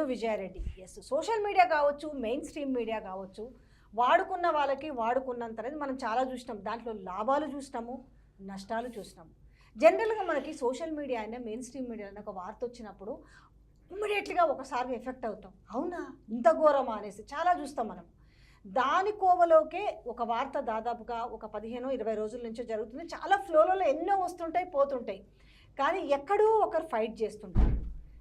Venu Vijayareddy. Yes, social media కావచ్చు, mainstream media కావచ్చు, వాడుకున్న వాళ్ళకి వాడుకున్నంత అనేది మనం చాలా చూసినాం. దాంట్లో లాభాలు చూసినాము, నష్టాలు చూసినాము. జనరల్గా మనకి సోషల్ మీడియా అయినా మెయిన్ స్ట్రీమ్ మీడియా అయినా ఒక వార్త వచ్చినప్పుడు ఇమ్మీడియట్గా ఒకసారి ఎఫెక్ట్ అవుతాం. అవునా, ఇంత ఘోరమా అనేసి చాలా చూస్తాం మనం. దాని కోవలోకే ఒక వార్త దాదాపుగా ఒక 15-20 రోజుల నుంచో జరుగుతుంది. చాలా ఫ్లోలో ఎన్నో వస్తుంటాయి, పోతుంటాయి. కానీ ఎక్కడో ఒకరు ఫైట్ చేస్తుంటారు.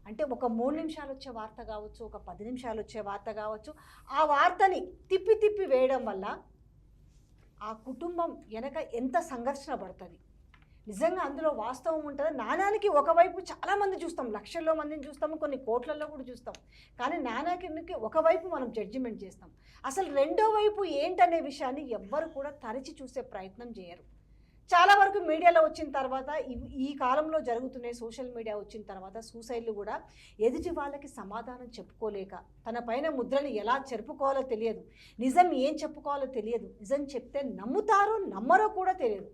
అంటే ఒక 3 నిమిషాలు వచ్చే వార్త కావచ్చు, ఒక 10 నిమిషాలు వచ్చే వార్త కావచ్చు, ఆ వార్తని తిప్పి తిప్పి వేయడం వల్ల ఆ కుటుంబం వెనక ఎంత సంఘర్షణ పడుతుంది. నిజంగా అందులో వాస్తవం ఉంటుంది. నాణానికి ఒకవైపు చాలామంది చూస్తాం, లక్షల్లో మందిని చూస్తాము, కొన్ని కోట్లలో కూడా చూస్తాం. కానీ నాణానికి ఒకవైపు మనం జడ్జిమెంట్ చేస్తాం. అసలు రెండో వైపు ఏంటనే విషయాన్ని ఎవ్వరు కూడా తరచి చూసే ప్రయత్నం చేయరు. చాలా వరకు మీడియాలో వచ్చిన తర్వాత, ఈ కాలంలో జరుగుతున్నాయి, సోషల్ మీడియా వచ్చిన తర్వాత సూసైడ్లు కూడా ఎదుటి వాళ్ళకి సమాధానం చెప్పుకోలేక, తన పైన ముద్రని ఎలా చెరుపుకోవాలో తెలియదు, నిజం ఏం చెప్పుకోవాలో తెలియదు, నిజం చెప్తే నమ్ముతారో నమ్మరో కూడా తెలియదు.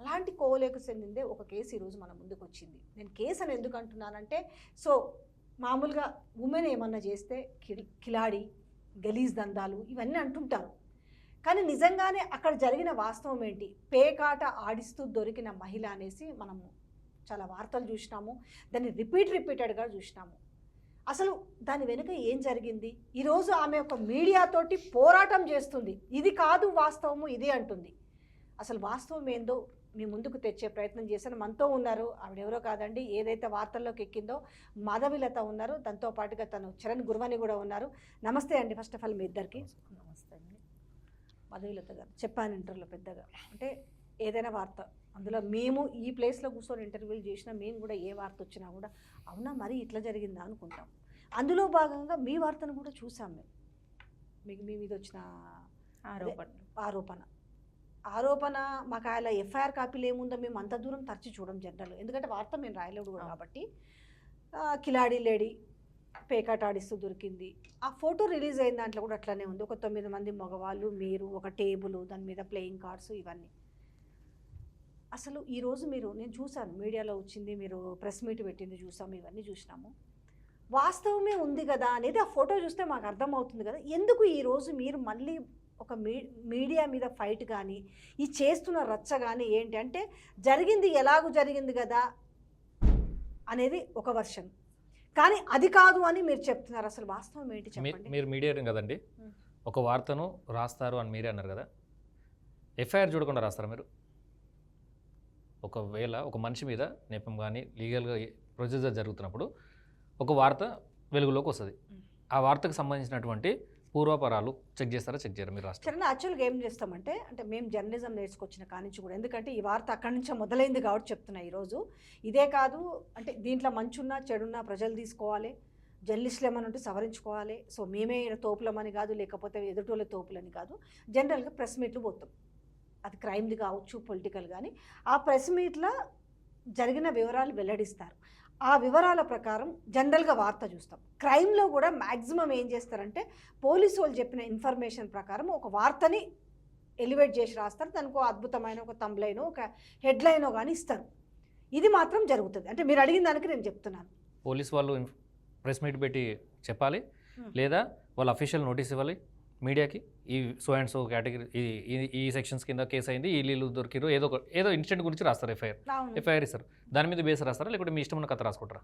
అలాంటి కోవలేకు చెందిందే ఒక కేసు ఈరోజు మన ముందుకు వచ్చింది. నేను కేసు అని ఎందుకు అంటున్నానంటే, సో మామూలుగా ఉమెన్ ఏమన్నా చేస్తే కిలాడి, గలీజ్ దందాలు ఇవన్నీ అంటుంటారు. కానీ నిజంగానే అక్కడ జరిగిన వాస్తవం ఏంటి, పేకాట ఆడిస్తూ దొరికిన మహిళ అనేసి మనము చాలా వార్తలు చూసినాము, దాన్ని రిపీటెడ్గా చూసినాము. అసలు దాని వెనుక ఏం జరిగింది? ఈరోజు ఆమె ఒక మీడియాతోటి పోరాటం చేస్తుంది. ఇది కాదు వాస్తవము, ఇది అంటుంది. అసలు వాస్తవం ఏందో మీ ముందుకు తెచ్చే ప్రయత్నం చేశాను. మనతో ఉన్నారు, ఆవిడెవరో కాదండి, ఏదైతే వార్తల్లోకి ఎక్కిందో మాధవిలత ఉన్నారు, దాంతో పాటుగా తను చరణ్ గుర్వాని కూడా ఉన్నారు. నమస్తే అండి, ఫస్ట్ ఆఫ్ ఆల్ మీ ఇద్దరికి నమస్తే అండి. మాధవిలత గారు, చెప్పాను ఇంటర్వ్యూలో పెద్దగా, అంటే ఏదైనా వార్త అందులో మేము ఈ ప్లేస్లో కూర్చొని ఇంటర్వ్యూలు చేసినా మేము కూడా ఏ వార్త వచ్చినా కూడా అవునా మరి ఇట్లా జరిగిందా అనుకుంటాం. అందులో భాగంగా మీ వార్తను కూడా చూసాం మేము. మీకు మీ మీద వచ్చిన ఆరోపణ మాకు ఆయన ఎఫ్ఐఆర్ కాపీలు ఏముందో మేము అంత దూరం తరచి చూడడం జనరల్, ఎందుకంటే వార్త మేము రాయలేడు కూడా కాబట్టి. కిలాడి లేడీ పేకాట ఆడిస్తూ దొరికింది, ఆ ఫోటో రిలీజ్ అయిన దాంట్లో కూడా అట్లానే ఉంది. ఒక 9 మంది మగవాళ్ళు, మీరు, ఒక టేబుల్, దాని మీద ప్లేయింగ్ కార్డ్స్, ఇవన్నీ. అసలు ఈరోజు నేను చూశాను మీడియాలో వచ్చింది, మీరు ప్రెస్ మీట్ పెట్టింది చూసాము, ఇవన్నీ చూసినాము. వాస్తవమే ఉంది కదా అనేది ఆ ఫోటో చూస్తే మాకు అర్థమవుతుంది కదా. ఎందుకు ఈరోజు మీరు మళ్ళీ ఒక మీడియా మీద ఫైట్ కానీ, ఈ చేస్తున్న రచ్చ కానీ ఏంటి అంటే, జరిగింది ఎలాగూ జరిగింది కదా అనేది ఒక వర్షన్, కానీ అది కాదు అని మీరు చెప్తున్నారు. అసలు వాస్తవం ఏంటి చెప్పండి. మీరు మీడియా కదండి, ఒక వార్తను రాస్తారు అని మీరే అన్నారు కదా, ఎఫ్ఐఆర్ చూడకుండా రాస్తారా మీరు? ఒకవేళ ఒక మనిషి మీద నేపం కానీ లీగల్గా ప్రొసీజర్ జరుగుతున్నప్పుడు ఒక వార్త వెలుగులోకి వస్తుంది, ఆ వార్తకు సంబంధించినటువంటి పూర్వపరాలు చెక్ చేస్తారా, చెక్ చేయరా మీరు రాష్ట్రం? యాక్చువల్గా ఏం చేస్తామంటే, అంటే మేము జర్నలిజం నేర్చుకొచ్చిన కానించి కూడా, ఎందుకంటే ఈ వార్త అక్కడి నుంచే మొదలైంది కాబట్టి చెప్తున్నా ఈరోజు. ఇదే కాదు, అంటే దీంట్లో మంచున్నా చెడున్నా ప్రజలు తీసుకోవాలి, జర్నలిస్టులు ఏమని ఉంటే సవరించుకోవాలి. సో మేమే తోపులమని కాదు, లేకపోతే ఎదుటోళ్ళ తోపులని కాదు, జనరల్గా ప్రెస్ మీట్లు పోతాం, అది క్రైమ్ది కావచ్చు, పొలిటికల్ కానీ. ఆ ప్రెస్ మీట్లో జరిగిన వివరాలు వెల్లడిస్తారు. ఆ వివరాల ప్రకారం జనరల్గా వార్త చూస్తాం. క్రైమ్లో కూడా మ్యాక్సిమం ఏం చేస్తారంటే, పోలీసు వాళ్ళు చెప్పిన ఇన్ఫర్మేషన్ ప్రకారం ఒక వార్తని ఎలివేట్ చేసి రాస్తారు, దానికి అద్భుతమైన ఒక తంబ్లైనో ఒక హెడ్లైనో కానీ ఇస్తారు. ఇది మాత్రం జరుగుతుంది. అంటే మీరు అడిగిన దానికి నేను చెప్తున్నాను. పోలీసు వాళ్ళు ప్రెస్ మీట్ పెట్టి చెప్పాలి, లేదా వాళ్ళు అఫీషియల్ నోటీస్ ఇవ్వాలి మీడియాకి, ఈ సో అండ్ సో కేటగిరీ, ఈ సెక్షన్స్ కింద కేసు అయింది, ఈ లీలు దొరికిరు, ఏదో ఇన్సిడెంట్ గురించి రాస్తారు, ఎఫ్ఐఆర్ ఇస్తారు. దాని మీద బేస్ రాస్తారా, లేకపోతే మీ ఇష్టం ఉన్న కథ రాసుకుంటారా?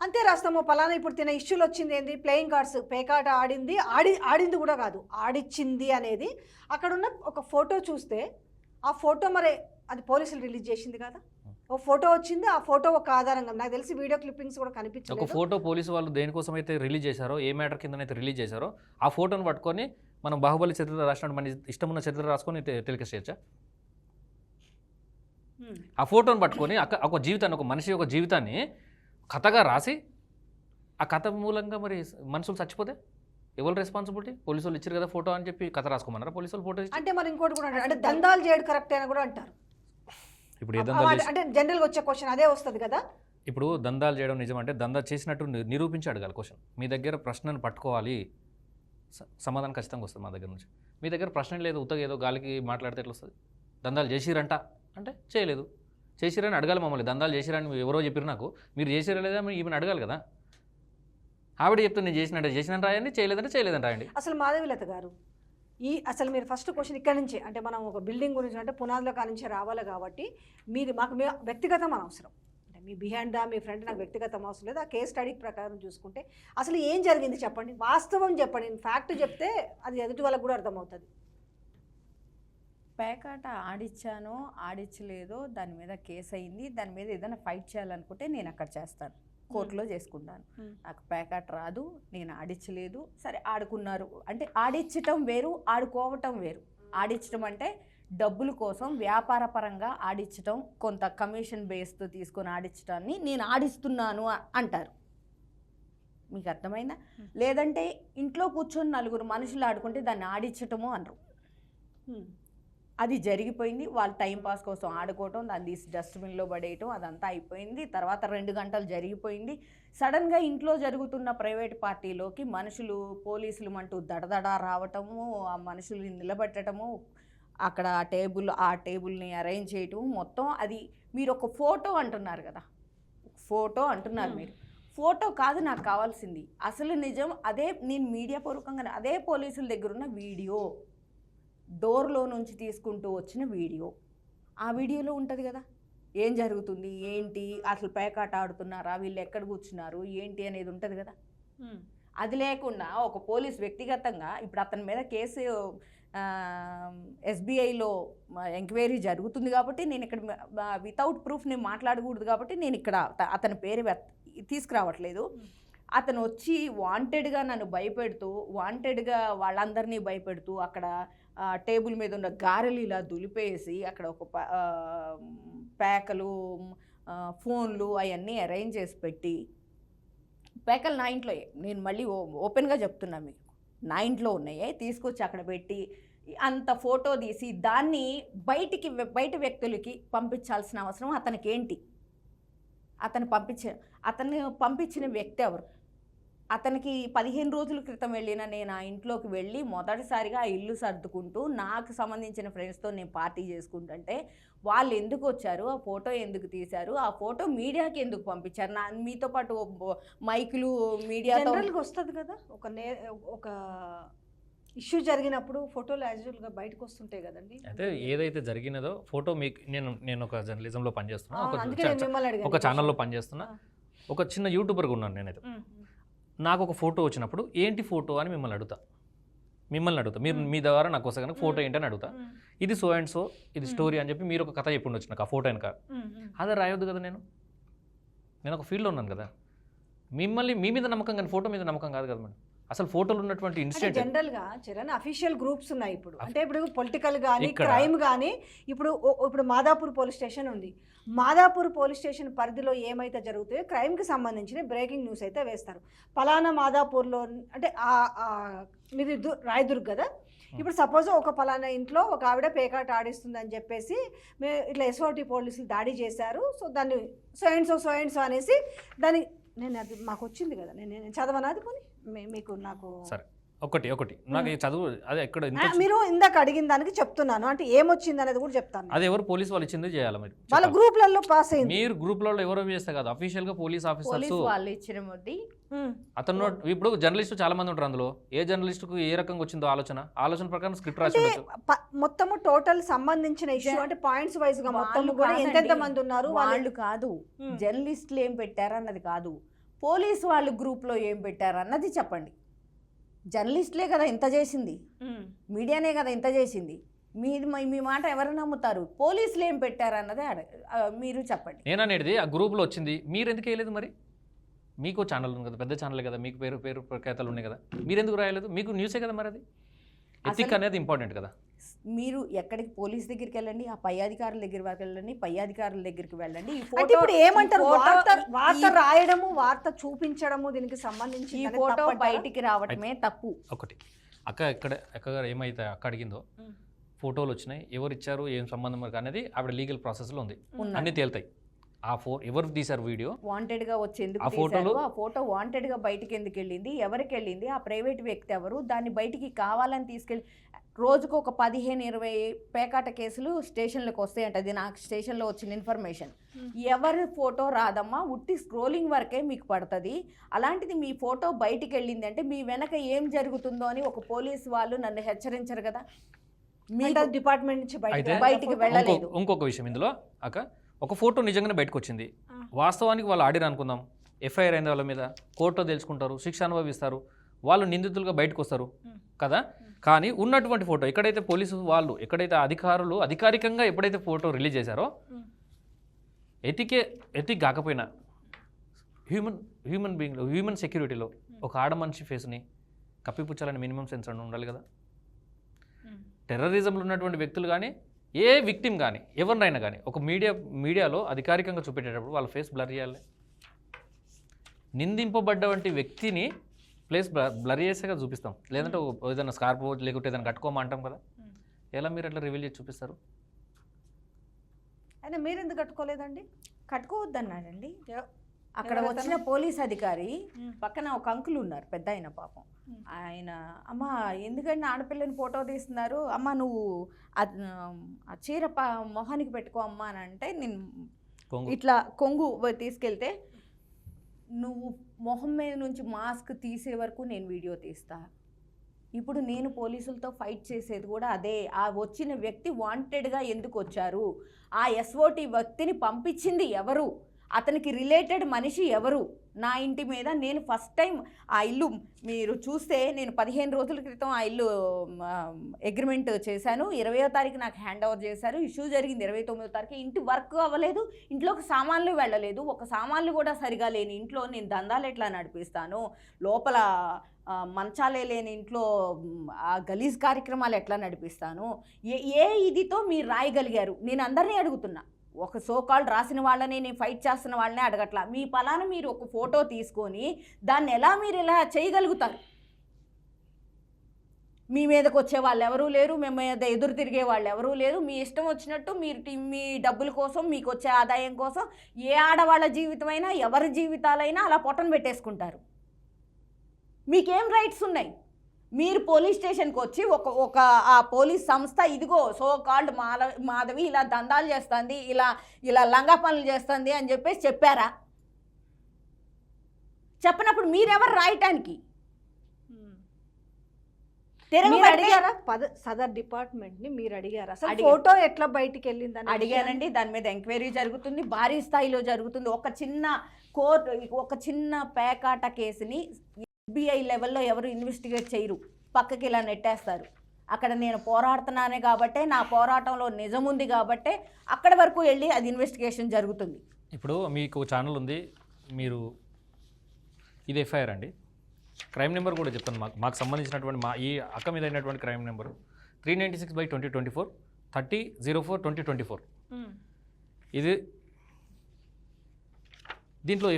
అంతే రాస్తాము. పలానా ఇప్పుడు తిన ఇష్యూలు వచ్చింది ఏంది, ప్లేయింగ్ కార్డ్స్, పేకాట ఆడింది కూడా కాదు, ఆడిచ్చింది అనేది అక్కడ ఉన్న ఒక ఫోటో చూస్తే, ఆ ఫోటో మరి అది పోలీసులు రిలీజ్ చేసింది కదా, ఓ ఫోటో వచ్చింది, ఆ ఫోటో ఒక ఆధారంగా నాకు తెలిసి వీడియో క్లిప్పింగ్స్ కూడా కనిపించలేదు. ఒక ఫోటో పోలీసు వాళ్ళు దేనికోసం అయితే రిలీజ్ చేశారో, ఏ మ్యాటర్ కిందనైతే రిలీజ్ చేశారో, ఆ ఫోటోను పట్టుకొని మనం బాహుబలి చరిత్ర రాసినట్టు మన ఇష్టం ఉన్న చరిత్ర రాసుకొని టెలికాస్ట్ చేయొచ్చా? ఆ ఫోటోను పట్టుకొని ఒక జీవితాన్ని, ఒక మనిషి యొక్క జీవితాన్ని కథగా రాసి, ఆ కథ మూలంగా మరి మనుషులు చచ్చిపోతే ఎవరు రెస్పాన్సిబిలిటీ? పోలీసు వాళ్ళు ఇచ్చారు కదా ఫోటో అని చెప్పి కథ రాసుకోమన్నారా పోలీసు వాళ్ళు ఫోటో? అంటే మరి ఇంకోటి కూడా అంటే దందాలు చేయడం కరెక్ట్ అని కూడా అంటారు. ఇప్పుడు ఏ దందాలు అంటే జనరల్గా వచ్చే క్వశ్చన్ అదే వస్తుంది కదా. ఇప్పుడు దందాలు చేయడం నిజమంటే దందా చేసినట్టు నిరూపించి అడగాలి క్వశ్చన్. మీ దగ్గర ప్రశ్నను పట్టుకోవాలి, సమాధానం ఖచ్చితంగా వస్తుంది మా దగ్గర నుంచి. మీ దగ్గర ప్రశ్న లేదు, ఉత్తగా ఏదో గాలికి మాట్లాడితే ఎట్లా వస్తుంది? దందాలు చేసిరంట అంటే చేయలేదు, చేసిరని అడగాలి మమ్మల్ని. దందాలు చేసిరని ఎవరో చెప్పారు నాకు, మీరు చేసిరా లేదా ఈమెను అడగాలి కదా. ఆవిడ చెప్తే నేను చేసినట్టు రాయండి, చేయలేదని రాయండి. అసలు మాధవిలత గారు, అసలు మీరు ఫస్ట్ క్వశ్చన్ ఇక్కడ నుంచి, అంటే మనం ఒక బిల్డింగ్ గురించి అంటే పునాదుల కానించి రావాలి కాబట్టి మీరు మాకు వ్యక్తిగతం అనవసరం, అంటే మీ బిహైండ్ మీ ఫ్రెండ్ నాకు వ్యక్తిగతం అవసరం లేదు. ఆ కేస్ స్టడీ ప్రకారం చూసుకుంటే అసలు ఏం జరిగింది చెప్పండి, వాస్తవం చెప్పండి, ఫ్యాక్ట్ చెప్తే అది ఎదుటి వాళ్ళకు కూడా అర్థమవుతుంది. పేకాట ఆడిచ్చానో ఆడించలేదో దాని మీద కేసు అయింది. దాని మీద ఏదైనా ఫైట్ చేయాలనుకుంటే నేను అక్కడ చేస్తాను, కోర్టులో చేసుకుంటాను. నాకు పేకాట రాదు, నేను ఆడించలేదు. సరే ఆడుకున్నారు అంటే ఆడించటం వేరు, ఆడుకోవటం వేరు. ఆడించటం అంటే డబ్బుల కోసం వ్యాపార పరంగా ఆడించటం, కొంత కమిషన్ బేస్తో తీసుకొని ఆడించటాన్ని నేను ఆడిస్తున్నాను అంటారు. మీకు అర్థమైందా? లేదంటే ఇంట్లో కూర్చొని నలుగురు మనుషులు ఆడుకుంటే దాన్ని ఆడించటము అనరు. అది జరిగిపోయింది, వాళ్ళు టైంపాస్ కోసం ఆడుకోవటం, దాన్ని తీసి డస్ట్బిన్లో పడేయటం, అదంతా అయిపోయింది. తర్వాత 2 గంటలు జరిగిపోయింది. సడన్గా ఇంట్లో జరుగుతున్న ప్రైవేట్ పార్టీలోకి మనుషులు పోలీసులు అంటూ దడదడా రావటము, ఆ మనుషుల్ని నిలబెట్టడము, అక్కడ ఆ టేబుల్ని అరేంజ్ చేయటం, మొత్తం అది మీరు ఒక ఫోటో అంటున్నారు కదా, ఫోటో అంటున్నారు మీరు. ఫోటో కాదు నాకు కావాల్సింది, అసలు నిజం అదే. నేను మీడియా పూర్వకంగా అదే పోలీసుల దగ్గర ఉన్న వీడియో, డోర్లో నుంచి తీసుకుంటూ వచ్చిన వీడియో, ఆ వీడియోలో ఉంటుంది కదా ఏం జరుగుతుంది, ఏంటి, అసలు పేకాట ఆడుతున్నారా, వీళ్ళు ఎక్కడ కూర్చున్నారు, ఏంటి అనేది ఉంటుంది కదా. అది లేకుండా ఒక పోలీస్ వ్యక్తిగతంగా ఇప్పుడు అతని మీద కేసు SBIలో ఎంక్వైరీ జరుగుతుంది కాబట్టి నేను ఇక్కడ వితౌట్ ప్రూఫ్ నేను మాట్లాడకూడదు కాబట్టి నేను ఇక్కడ అతని పేరు తీసుకురావట్లేదు. అతను వచ్చి వాంటెడ్గా నన్ను భయపెడుతూ, వాంటెడ్గా వాళ్ళందరినీ భయపెడుతూ, అక్కడ టేబుల్ మీద ఉన్న గారెలు ఇలా దులిపేసి అక్కడ ఒక పేకలు, ఫోన్లు అవన్నీ అరేంజ్ చేసి పెట్టి, పేకలు నా ఇంట్లో, నేను మళ్ళీ ఓపెన్గా చెప్తున్నా మీకు, నా ఇంట్లో ఉన్నాయి, తీసుకొచ్చి అక్కడ పెట్టి అంత ఫోటో తీసి దాన్ని బయట వ్యక్తులకి పంపించాల్సిన అవసరం అతనికి ఏంటి? అతను పంపించిన వ్యక్తి ఎవరు? అతనికి 15 రోజుల క్రితం వెళ్ళిన నేను ఆ ఇంట్లోకి వెళ్ళి మొదటిసారిగా ఆ ఇల్లు సర్దుకుంటూ నాకు సంబంధించిన ఫ్రెండ్స్తో నేను పార్టీ చేసుకుంటుంటే వాళ్ళు ఎందుకు వచ్చారు, ఆ ఫోటో ఎందుకు తీశారు, ఆ ఫోటో మీడియాకి ఎందుకు పంపించారు? మీతో పాటు మైకులు మీడియాతో వస్తుంది కదా, ఒక ఇష్యూ జరిగినప్పుడు ఫోటోలు యాజువల్గా బయటకు వస్తుంటాయి కదండి. అయితే ఏదైతే జరిగినదో ఫోటో మీకు నేను ఒక జర్నలిజంలో పనిచేస్తున్నా, ఒక ఛానల్లో పనిచేస్తున్నా, ఒక చిన్న యూట్యూబర్గా ఉన్నాను నేనైతే. నాకు ఒక ఫోటో వచ్చినప్పుడు ఏంటి ఫోటో అని మిమ్మల్ని అడుగుతా, మీరు మీ ద్వారా నాకు వస్తే కనుక ఫోటో ఏంటని అడుగుతా. ఇది సో అండ్ సో, ఇది స్టోరీ అని చెప్పి మీరు ఒక కథ చెప్పి ఉండొచ్చు నాకు ఆ ఫోటో వెనక. అదే రాయొద్దు కదా, నేను ఒక ఫీల్డ్లో ఉన్నాను కదా. మీ మీద నమ్మకం కానీ ఫోటో మీద నమ్మకం కాదు కదా మేడం. అసలు ఫోటోలు ఉన్నటువంటి ఇన్సిడెంట్ జనరల్ గా చరణ్ అఫీషియల్ గ్రూప్స్ ఉన్నాయి ఇప్పుడు, అంటే ఇప్పుడు పొలిటికల్ కానీ క్రైమ్ కానీ, ఇప్పుడు మాదాపూర్ పోలీస్ స్టేషన్ ఉంది. మాదాపూర్ పోలీస్ స్టేషన్ పరిధిలో ఏమైతే జరుగుతాయో క్రైమ్కి సంబంధించిన బ్రేకింగ్ న్యూస్ అయితే వేస్తారు. పలానా మాదాపూర్లో, అంటే మీది రాయదుర్గ్ కదా, ఇప్పుడు సపోజ్ ఒక పలానా ఇంట్లో ఒక ఆవిడ పేకాట ఆడిస్తుంది అని చెప్పేసి ఇట్లా SOT పోలీసులు దాడి చేశారు. సో దాన్ని సో అండ్ సో అనేసి దాన్ని అది మాకు వచ్చింది కదా, నేను చదవనాది కొని మీకు నాకు సరే ఒకటి నాకు చదువు అదే ఎక్కడ మీరు ఇందాక అడిగిన దానికి చెప్తున్నాను, అంటే ఏమొచ్చింది అనేది కూడా చెప్తాను. అది ఎవరు పోలీస్ వాళ్ళు ఇచ్చింది చేయాలి, మీరు వాళ్ళ గ్రూప్లలో పాస్ అయింది. మీరు గ్రూప్లలో ఎవరో చేస్తే కాదు, అఫీషియల్ గా పోలీస్ ఆఫీసర్స్ వాళ్ళు ఇచ్చిన అతను. ఇప్పుడు జర్నలిస్టు చాలా మంది ఉంటారు, అందులో ఏ జర్నలిస్టుకు ఏ రకంగా వచ్చిందో ఆలోచన ప్రకారం స్క్రిప్ట్ రాసి మొత్తము టోటల్ సంబంధించిన ఇష్యూ, అంటే పాయింట్స్ వైజ్ గా మొత్తం కూడా ఎంత మంది ఉన్నారు వాళ్ళు కాదు, జర్నలిస్టులు ఏం పెట్టారు అన్నది కాదు, పోలీసు వాళ్ళు గ్రూప్లో ఏం పెట్టారు అన్నది చెప్పండి. జర్నలిస్టులే కదా ఇంత చేసింది, మీడియానే కదా ఇంత చేసింది, మీ మాట ఎవరు నమ్ముతారు? పోలీసులు ఏం పెట్టారు అన్నదే మీరు చెప్పండి. నేననేది ఆ గ్రూప్లో వచ్చింది, మీరు ఎందుకు వేయలేదు? మరి మీకు ఛానల్ ఉంది కదా, పెద్ద ఛానల్ కదా, మీకు పేరు ప్రఖ్యాతలు ఉన్నాయి కదా, మీరు ఎందుకు రాయలేదు? మీకు న్యూసే కదా, మరి అది ఎథిక్ అనేది ఇంపార్టెంట్ కదా. మీరు ఎక్కడికి పోలీస్ దగ్గరికి వెళ్ళండి, ఆ పై అధికారుల దగ్గరికి వెళ్ళండి, పై అధికారుల దగ్గరికి వెళ్ళండి. ఇప్పుడు ఏమంటారు, వార్త రాయడము, వార్త చూపించడము, దీనికి సంబంధించి ఈ ఫోటో బయటికి రావడమే తప్పు. ఒకటి అక్క ఏమైతే అక్క అడిగిందో, ఫోటోలు వచ్చినాయి, ఎవరు ఇచ్చారు, ఏం సంబంధం అనేది ఆవిడ లీగల్ ప్రాసెస్లో ఉంది, అన్నీ తేలుతాయి. ఎవరు తీశారు వీడియో, వాంటెడ్ గా వచ్చి ఎందుకు ఆ ఫోటోలు- తీశారు, ఆ ఫోటో వాంటెడ్ గా బయటికి ఎందుకు వెళ్ళింది, ఎవరికి వెళ్ళింది, ఆ ప్రైవేట్ వ్యక్తి ఎవరు, దాన్ని బయటికి కావాలని తీసుకెళ్ళి రోజుకు ఒక 15-20 పేకాట కేసులు స్టేషన్లకు వస్తాయంట. అది నాకు స్టేషన్లో వచ్చిన ఇన్ఫర్మేషన్. ఎవరి ఫోటో రాదమ్మా, ఉట్టి స్క్రోలింగ్ వరకే మీకు పడుతుంది. అలాంటిది మీ ఫోటో బయటికి వెళ్ళింది అంటే మీ వెనక ఏం జరుగుతుందో అని ఒక పోలీసు వాళ్ళు నన్ను హెచ్చరించరు కదా. మీ డిపార్ట్మెంట్ నుంచి అయితే బయటికి వెళ్ళలేదు. ఇంకొక విషయం ఇందులో అక్క, ఒక ఫోటో నిజంగానే బయటకు వచ్చింది, ఆ. వాస్తవానికి వాళ్ళు ఆడిరు అనుకుందాం, ఎఫ్ఐఆర్ అయింది వాళ్ళ మీద, కోర్టులో తెలుసుకుంటారు, శిక్ష అనుభవిస్తారు, వాళ్ళు నిందితులుగా బయటకు వస్తారు కదా. కానీ ఉన్నటువంటి ఫోటో ఎక్కడైతే పోలీసు వాళ్ళు, ఎక్కడైతే అధికారులు అధికారికంగా ఎప్పుడైతే ఫోటో రిలీజ్ చేశారో, ఎథిక్ కాకపోయినా హ్యూమన్ సెక్యూరిటీలో ఒక ఆడ మనిషి ఫేస్ని కప్పిపుచ్చాలని మినిమం సెన్స్ అని ఉండాలి కదా. టెర్రరిజంలో ఉన్నటువంటి వ్యక్తులు కానీ, ఏ విక్టిమ్ కానీ, ఎవరినైనా కానీ ఒక మీడియాలో అధికారికంగా చూపెట్టేటప్పుడు వాళ్ళ ఫేస్ బ్లర్ చేయాలి. నిందింపబడ్డవంటి వ్యక్తిని ప్లేస్ బ్లర్ చేసేగా చూపిస్తాం, లేదంటే ఏదైనా స్కార్ప్ లేకుంటే ఏదైనా కట్టుకోమంటాం కదా. ఎలా మీరు అట్లా రివీల్ చేసి చూపిస్తారు? అయినా మీరు ఎందుకు కట్టుకోలేదండి? కట్టుకోవద్దన్నాడండి. అక్కడ ఎవరతను? వచ్చిన పోలీస్ అధికారి పక్కన ఒక అంకుల్ ఉన్నారు, పెద్ద ఆయన పాపం. ఆయన, అమ్మ ఎందుకంటే ఆడపిల్లని ఫోటో తీస్తున్నారు, అమ్మ నువ్వు ఆ చీర మొహానికి పెట్టుకో అమ్మ అని అంటే, నేను కొంగు. ఇట్లా కొంగు తీసుకెళ్తే, నువ్వు మొహం మీద నుంచి మాస్క్ తీసే వరకు నేను వీడియో తీస్తా. ఇప్పుడు నేను పోలీసులతో ఫైట్ చేసేది కూడా అదే. ఆ వచ్చిన వ్యక్తి వాంటెడ్గా ఎందుకు వచ్చారు, ఆ ఎస్ఓటి వ్యక్తిని పంపించింది ఎవరు, అతనికి రిలేటెడ్ మనిషి ఎవరు, నా ఇంటి మీద నేను ఫస్ట్ టైం ఆ ఇల్లు మీరు చూస్తే నేను 15 రోజుల క్రితం ఆ ఇల్లు అగ్రిమెంట్ చేశాను. 20వ తారీఖు నాకు హ్యాండ్ ఓవర్ చేశారు. ఇష్యూ జరిగింది 29వ తారీఖు. ఇంటి వర్క్ అవ్వలేదు, ఇంట్లోకి సామాన్లు వెళ్ళలేదు, ఒక సామాన్లు కూడా సరిగా లేని ఇంట్లో నేను దందాలు ఎట్లా నడిపిస్తాను, లోపల మంచాలే లేని ఇంట్లో ఆ గలీజ్ కార్యక్రమాలు ఎట్లా నడిపిస్తాను, ఏ ఇదితో మీరు రాయగలిగారు? నేను అందరినీ అడుగుతున్నా, ఒక సోకాల్డ్ రాసిన వాళ్ళని, నేను ఫైట్ చేస్తున్న వాళ్ళనే అడగట్లా. మీ పలానా మీరు ఒక ఫోటో తీసుకొని దాన్ని ఎలా మీరు ఇలా చేయగలుగుతారు? మీ మీదకి వచ్చే వాళ్ళు ఎవరూ లేరు, మీ మీద ఎదురు తిరిగే వాళ్ళు ఎవరూ లేరు. మీ ఇష్టం వచ్చినట్టు మీరు మీ డబ్బుల కోసం, మీకు వచ్చే ఆదాయం కోసం ఏ ఆడవాళ్ళ జీవితమైనా, ఎవరి జీవితాలైనా అలా పొట్టను పెట్టేసుకుంటారు. మీకేం రైట్స్ ఉన్నాయి? మీరు పోలీస్ స్టేషన్కి వచ్చి ఒక ఆ పోలీస్ సంస్థ ఇదిగో సో కాల్డ్ మాధవి ఇలా దందాలు చేస్తుంది, ఇలా లంగా పనులు చేస్తుంది అని చెప్పేసి చెప్పారా? చెప్పినప్పుడు మీరెవరు రాయటానికి? మీరు అడిగారా సదర్ డిపార్ట్మెంట్ ని? మీరు అడిగారా అసలు ఫోటో ఎట్లా బయటికి వెళ్ళిందని? అడిగానండి. దాని మీద ఎంక్వైరీ జరుగుతుంది, భారీ స్థాయిలో జరుగుతుంది. ఒక చిన్న కోర్టు, ఒక చిన్న పేకాట కేసుని FBI లెవెల్లో ఎవరు ఇన్వెస్టిగేట్ చేయరు, పక్కకి ఇలా నెట్టేస్తారు. అక్కడ నేను పోరాడుతున్నానే కాబట్టే, నా పోరాటంలో నిజం ఉంది కాబట్టే అక్కడ వరకు వెళ్ళి అది ఇన్వెస్టిగేషన్ జరుగుతుంది. ఇప్పుడు మీకు ఛానల్ ఉంది, మీరు ఇది ఎఫ్ఐఆర్ అండి, క్రైమ్ నెంబర్ కూడా చెప్తాను. మాకు సంబంధించినటువంటి ఈ అక్క మీద అయినటువంటి క్రైమ్ నెంబరు 396/2024 30/04/2024. ఇది దీంట్లో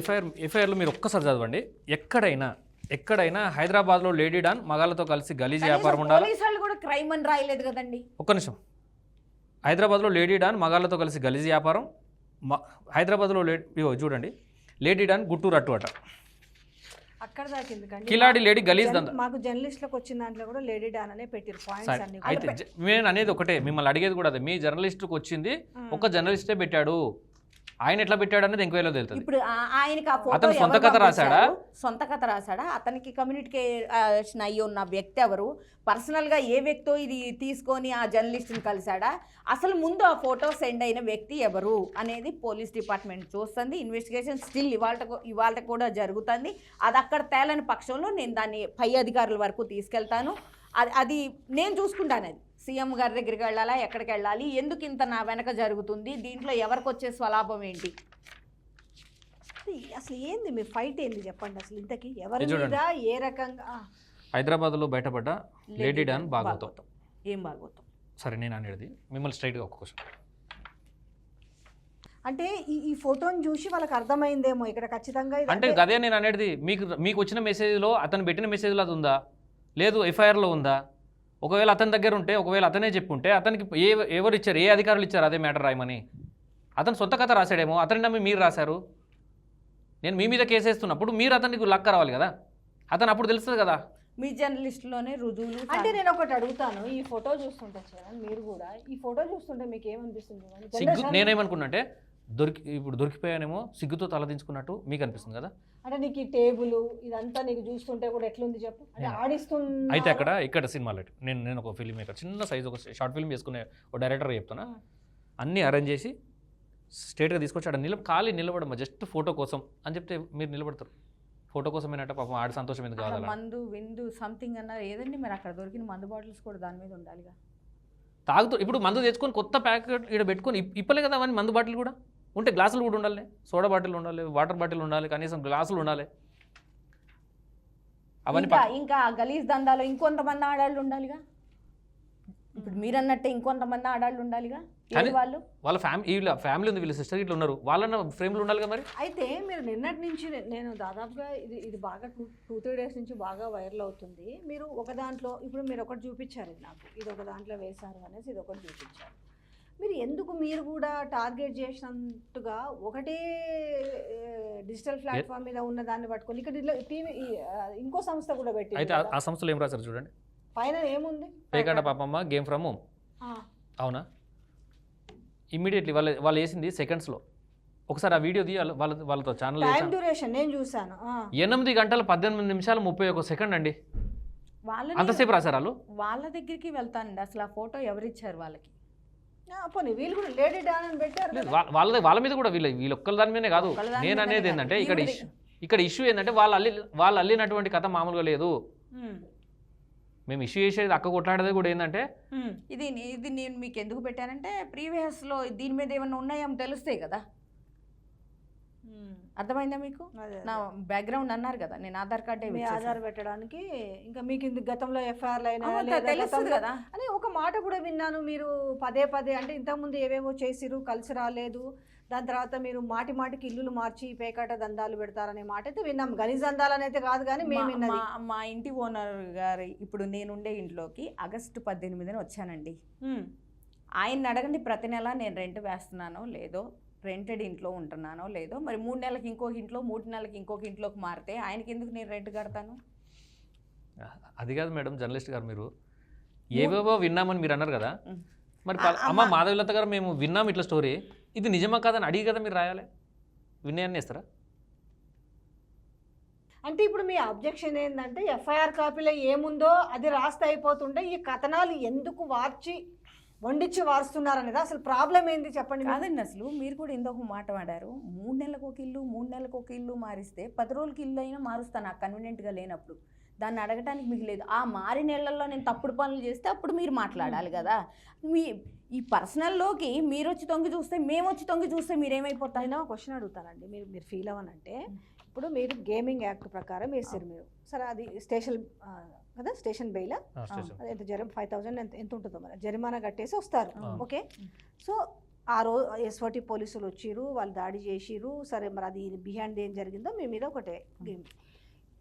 ఎఫ్ఐఆర్లో మీరు ఒక్కసారి చదవండి. ఎక్కడైనా హైదరాబాద్లో లేడీ డాన్ మగాళ్ళతో కలిసి గలీజ్ వ్యాపారం ఉండాలి. పోలీసు వాళ్ళు కూడా క్రైమ్ అని రాయలేదు కదండి. ఒక్క నిమిషం. హైదరాబాద్లో లేడీ డాన్ మగాళ్ళతో కలిసి గలీజ్ వ్యాపారం, హైదరాబాద్లో చూడండి, లేడీ డాన్ గుట్టూరు అట్టు అట, అక్కడ దాకా ఎందుకండి? కిలాడి లేడీ గలీజ్ దందా. మాకు జర్నలిస్ట్లకు వచ్చిన దాంట్లో కూడా లేడీ డాన్ అనే పెట్టారు పాయింట్స్ అన్ని. అయితే నేను అనేది ఒకటే, మిమ్మల్ని అడిగేది కూడా అదే. మీ జర్నలిస్ట్కి వచ్చింది ఒక జర్నలిస్టే పెట్టాడు, ఆయన ఎట్లా పెట్టాడు అనేది ఎంక్వైరీలో తెలుస్తుంది. ఇప్పుడు ఆయనకి ఆ ఫోటో అతను సొంత కథ రాశాడా? సొంత కథ రాశాడా? అతనికి కమ్యూనికేషన్ అయ్యి ఉన్న వ్యక్తి ఎవరు? పర్సనల్గా ఏ వ్యక్తో ఇది తీసుకొని ఆ జర్నలిస్ట్ని కలిశాడా? అసలు ముందు ఆ ఫోటో సెండ్ అయిన వ్యక్తి ఎవరు అనేది పోలీస్ డిపార్ట్మెంట్ చూస్తుంది. ఇన్వెస్టిగేషన్ స్టిల్ ఇవాళ కూడా జరుగుతుంది. అది అక్కడ తేలని పక్షంలో నేను దాన్ని పై అధికారుల వరకు తీసుకెళ్తాను. అది నేను చూసుకుంటాను. అది సీఎం గారి దగ్గరికి వెళ్ళాలా, ఎక్కడికి వెళ్ళాలి, ఎందుకు ఇంత నా వెనక జరుగుతుంది, దీంట్లో ఎవరికి వచ్చే స్వలాభం ఏంటి, అసలు ఏంది మీ ఫైట్ ఏంది చెప్పండి. అసలు ఇంతకీ ఎవరి మీద ఏ రకంగా? హైదరాబాద్లో బయటపడ్డ లేడీ డాన్ భాగవతం. ఏం భాగవతం? సరే, నేను అనేది మిమ్మల్ని స్ట్రైట్గా ఒక క్వశ్చన్. అంటే ఈ ఫోటోని చూసి వాళ్ళకి అర్థమైందేమో ఇక్కడ ఖచ్చితంగా. అంటే అదే నేను అనేది. మీకు వచ్చిన మెసేజ్లో అతను పెట్టిన మెసేజ్లో అది ఉందా, లేదు ఎఫ్ఐఆర్లో ఉందా? ఒకవేళ అతని దగ్గర ఉంటే, ఒకవేళ అతనే చెప్పుంటే అతనికి ఎవరు ఇచ్చారు, ఏ అధికారులు ఇచ్చారు అదే మ్యాటర్ రాయమని? అతను సొంత కథ రాశాడేమో, అతని నమ్మి మీరు రాశారు. నేను మీ మీద కేసు వేస్తున్నప్పుడు మీరు అతనికి లక్క రావాలి కదా, అతను అప్పుడు తెలుస్తుంది కదా. మీ జర్నలిస్టులోనే రుజువులు అంటే నేను ఒకటి అడుగుతాను, ఈ ఫోటో చూస్తుంటే చరణ్ మీరు కూడా ఈ ఫోటో చూస్తుంటే మీకు ఏమనిపిస్తుంది? సిగ్గు నేనేమనుకున్నా అంటే ఇప్పుడు దొరికిపోయానేమో సిగ్గుతో తలదించుకున్నట్టు మీకు అనిపిస్తుంది కదా. అంటే నీకు ఈ టేబుల్ ఇదంతా నీకు చూస్తుంటే కూడా ఎట్లుంది చెప్పు, అంటే ఆడిస్తున్నా. అయితే ఇక్కడ సినిమాలో నేను ఒక ఫిల్మ్ మేకర్, చిన్న సైజ్ ఒక షార్ట్ ఫిల్మ్ చేసుకునే ఒక డైరెక్టర్ చెప్తున్నా, అన్నీ అరేంజ్ చేసి స్ట్రేట్గా తీసుకొచ్చి ఆడ ఖాళీ నిలబడమ్మా జస్ట్ ఫోటో కోసం అని చెప్తే మీరు నిలబడతారు. ఫోటో కోసం ఏంటంటే పాపం ఆడి సంతోషం ఎందుకు కావాలి. మందు విందు సంథింగ్ అన్నారు ఏదండి, మరి అక్కడ దొరికిన మందు బాటిల్స్ కూడా దాని మీద ఉండాలిగా. తాగుతూ ఇప్పుడు మందు తెచ్చుకొని కొత్త ప్యాకెట్ ఇక్కడ పెట్టుకొని ఇప్పలే కదా అవన్నీ. మందు బాటిల్ కూడా ఉంటే గ్లాసులు కూడా ఉండాలి, సోడా బాటిల్ ఉండాలి, వాటర్ బాటిల్ ఉండాలి, కనీసం గ్లాసులు ఉండాలి. అవన్నీ ఇంకా గలీజ్ దందాలో ఇంకొంతమంది ఆడాళ్ళు ఉండాలిగా. ఇప్పుడు మీరు అన్నట్టే ఇంకొంతమంది ఆడాళ్ళు ఉండాలిగా. వాళ్ళ ఫ్యామిలీ ఉంది, వీళ్ళ సిస్టర్ ఇట్లా ఉన్నారు, వాళ్ళన్న ఫ్రేమ్లు ఉండాలి కదా మరి. అయితే మీరు నిన్నటి నుంచి నేను దాదాపుగా ఇది బాగా 2-3 డేస్ నుంచి బాగా వైరల్ అవుతుంది. మీరు ఒక దాంట్లో ఇప్పుడు మీరు ఒకటి చూపించారు నాకు, ఇది ఒక దాంట్లో వేశారు అనేసి ఇది ఒకటి చూపించారు. మీరు ఎందుకు మీరు కూడా టార్గెట్ చేసినట్టుగా ఒకటే డిజిటల్ ప్లాట్ఫామ్ మీద ఉన్న దాన్ని పట్టుకొని ఇక్కడ టీవీ ఇంకో సంస్థ కూడా పెట్టి, అయితే ఆ సంస్థలో ఏం రాశారు చూడండి, పైన ఏముంది, పేకాట పాపమ్మ గేమ్ ఫ్రమ్ హోమ్. అవునా, ఇమ్మీడియట్లీ వాళ్ళు వేసింది సెకండ్స్లో. ఒకసారి ఆ వీడియో వాళ్ళతో ఛానల్ టైం డ్యూరేషన్ నేను చూసాను 8 గంటల 18 నిమిషాలు 31 సెకండ్ అండి. అంతసేపు రాశారు వాళ్ళు. వాళ్ళ దగ్గరికి వెళ్తానండి, అసలు ఆ ఫోటో ఎవరిచ్చారు వాళ్ళకి? పోనీ వీళ్ళు కూడా లేడీ డాన్ అని పెట్టారు. వాళ్ళ మీద కూడా వీళ్ళొక్కల దాని మీదనే కాదు. నేను అనేది ఏంటంటే ఇక్కడ ఇష్యూ ఏంటంటే వాళ్ళు అల్లినటువంటి కథ మామూలుగా లేదు. మేము ఇష్యూ చేసేది అక్క కొట్లాడేది కూడా ఏంటంటే ఇది నేను మీకు ఎందుకు పెట్టానంటే ప్రీవియస్లో దీని మీద ఏమన్నా ఉన్నాయేమో తెలుస్తాయి కదా. అర్థమైందా మీకు? నా బ్యాక్గ్రౌండ్ అన్నారు కదా, నేను ఆధార్ కార్డు ఆధార్ పెట్టడానికి. ఇంకా మీకు గతంలో ఎఫ్ఐఆర్లు అయినా తెలుస్తుంది కదా అని ఒక మాట కూడా విన్నాను. మీరు పదే అంటే ఇంతకుముందు ఏవేవో చేసిరు, కలిసి రాలేదు, దాని తర్వాత మీరు మాటికి ఇల్లులు మార్చి పేకాట దందాలు పెడతారనే మాట అయితే విన్నాం. గలీజ్ దందాలు అనేది కాదు, కానీ మేము మా ఇంటి ఓనర్ గారు ఇప్పుడు నేనుండే ఇంట్లోకి ఆగస్టు 18న వచ్చానండి. ఆయన్ని అడగండి ప్రతి నెల నేను రెంట్ వేస్తున్నానో లేదో, రెంటెడ్ ఇంట్లో ఉంటున్నానో లేదో. మరి 3 నెలలకి ఇంకొక ఇంట్లో, 3 నెలలకి ఇంకొక ఇంట్లోకి మారితే ఆయనకి ఎందుకు నేను రెంట్ కడతాను? అది కాదు మేడం, జర్నలిస్ట్ గారు మీరు ఏవేవో విన్నామని మీరు అన్నారు కదా. మరి అమ్మ మాధవీలత గారు మేము విన్నాం ఇట్లా స్టోరీ, ఇది నిజమా కాదని అడిగి కదా మీరు రాయాలి. విన్నాయన్ని ఇస్తారా? అంటే ఇప్పుడు మీ అబ్జెక్షన్ ఏంటంటే ఎఫ్ఐఆర్ కాపీలో ఏముందో అది రాస్తే అయిపోతుంటే ఈ కథనాలు ఎందుకు వండించి వారుస్తున్నారు అనేది అసలు ప్రాబ్లం ఏంది చెప్పండి. కాదండి, అసలు మీరు కూడా ఇంకొక మాట వాడారు, 3 నెలలకు ఒక ఇల్లు 3 నెలలకు ఒక ఇల్లు మారిస్తే 10 రోజులకి ఇల్లు అయినా మారుస్తాను నాకు కన్వీనియంట్గా లేనప్పుడు. దాన్ని అడగటానికి మీకు లేదు. ఆ మారి నెలల్లో నేను తప్పుడు పనులు చేస్తే అప్పుడు మీరు మాట్లాడాలి కదా. ఈ పర్సనల్లోకి మీరు వచ్చి తొంగి చూస్తే, మేము వచ్చి తొంగి చూస్తే మీరేమైపోతారు? నేను క్వశ్చన్ అడుగుతానండి, మీరు ఫీల్ అవ్వనంటే ఇప్పుడు మీరు గేమింగ్ యాక్ట్ ప్రకారం వేసారు మీరు, సరే అది స్టేషన్ కదా, స్టేషన్ బెయిల్ ఎంత 5,000 ఎంత ఉంటుందో మరి జరిమానా కట్టేసి వస్తారు. ఓకే, సో ఆ రోజు ఎస్ఓటి పోలీసులు వచ్చిర్రు, వాళ్ళు దాడి చేసిర్రు, సరే మరి అది బిహైండ్ ఏం జరిగిందో మీ మీద ఒకటే గేమ్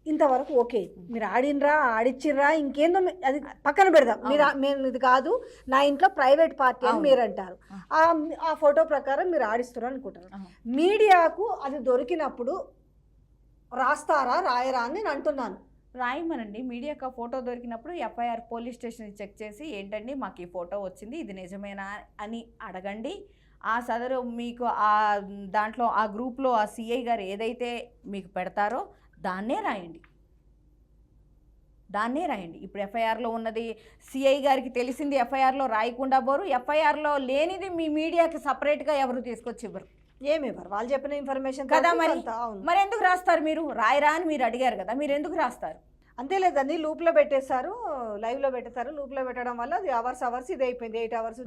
ఇంతవరకు ఓకే. మీరు ఆడినరా ఆడిచ్చిర్రా ఇంకేందో అది పక్కన పెడదాం. మేము ఇది కాదు నా ఇంట్లో ప్రైవేట్ పార్టీ అని మీరు అంటారు. ఆ ఫోటో ప్రకారం మీరు ఆడిస్తారు అనుకుంటారు. మీడియాకు అది దొరికినప్పుడు రాస్తారా రాయరా అని నేను అంటున్నాను. రాయమనండి. మీడియాకు ఆ ఫోటో దొరికినప్పుడు ఎఫ్ఐఆర్ పోలీస్ స్టేషన్ చెక్ చేసి ఏంటండి మాకు ఈ ఫోటో వచ్చింది, ఇది నిజమేనా అని అడగండి. ఆ సదరు మీకు ఆ దాంట్లో ఆ గ్రూప్లో ఆ సిఐ గారు ఏదైతే మీకు పెడతారో దాన్నే రాయండి. ఇప్పుడు ఎఫ్ఐఆర్లో ఉన్నది సిఐ గారికి తెలిసింది ఎఫ్ఐఆర్లో రాయకుండా పోరు, ఎఫ్ఐఆర్లో లేనిది మీ మీడియాకి సపరేట్గా ఎవరు తీసుకొచ్చి ఇవ్వరు. ఏమివ్వరు, వాళ్ళు చెప్పిన ఇన్ఫర్మేషన్ కదా. మరి ఎందుకు రాస్తారు? మీరు రాయరా అని మీరు అడిగారు కదా, మీరు ఎందుకు రాస్తారు? అంతే లేదండి, లూప్లో పెట్టేస్తారు, లైవ్లో పెట్టేస్తారు. లూప్లో పెట్టడం వల్ల అది అవర్స్ ఇది అయిపోయింది 8 hours.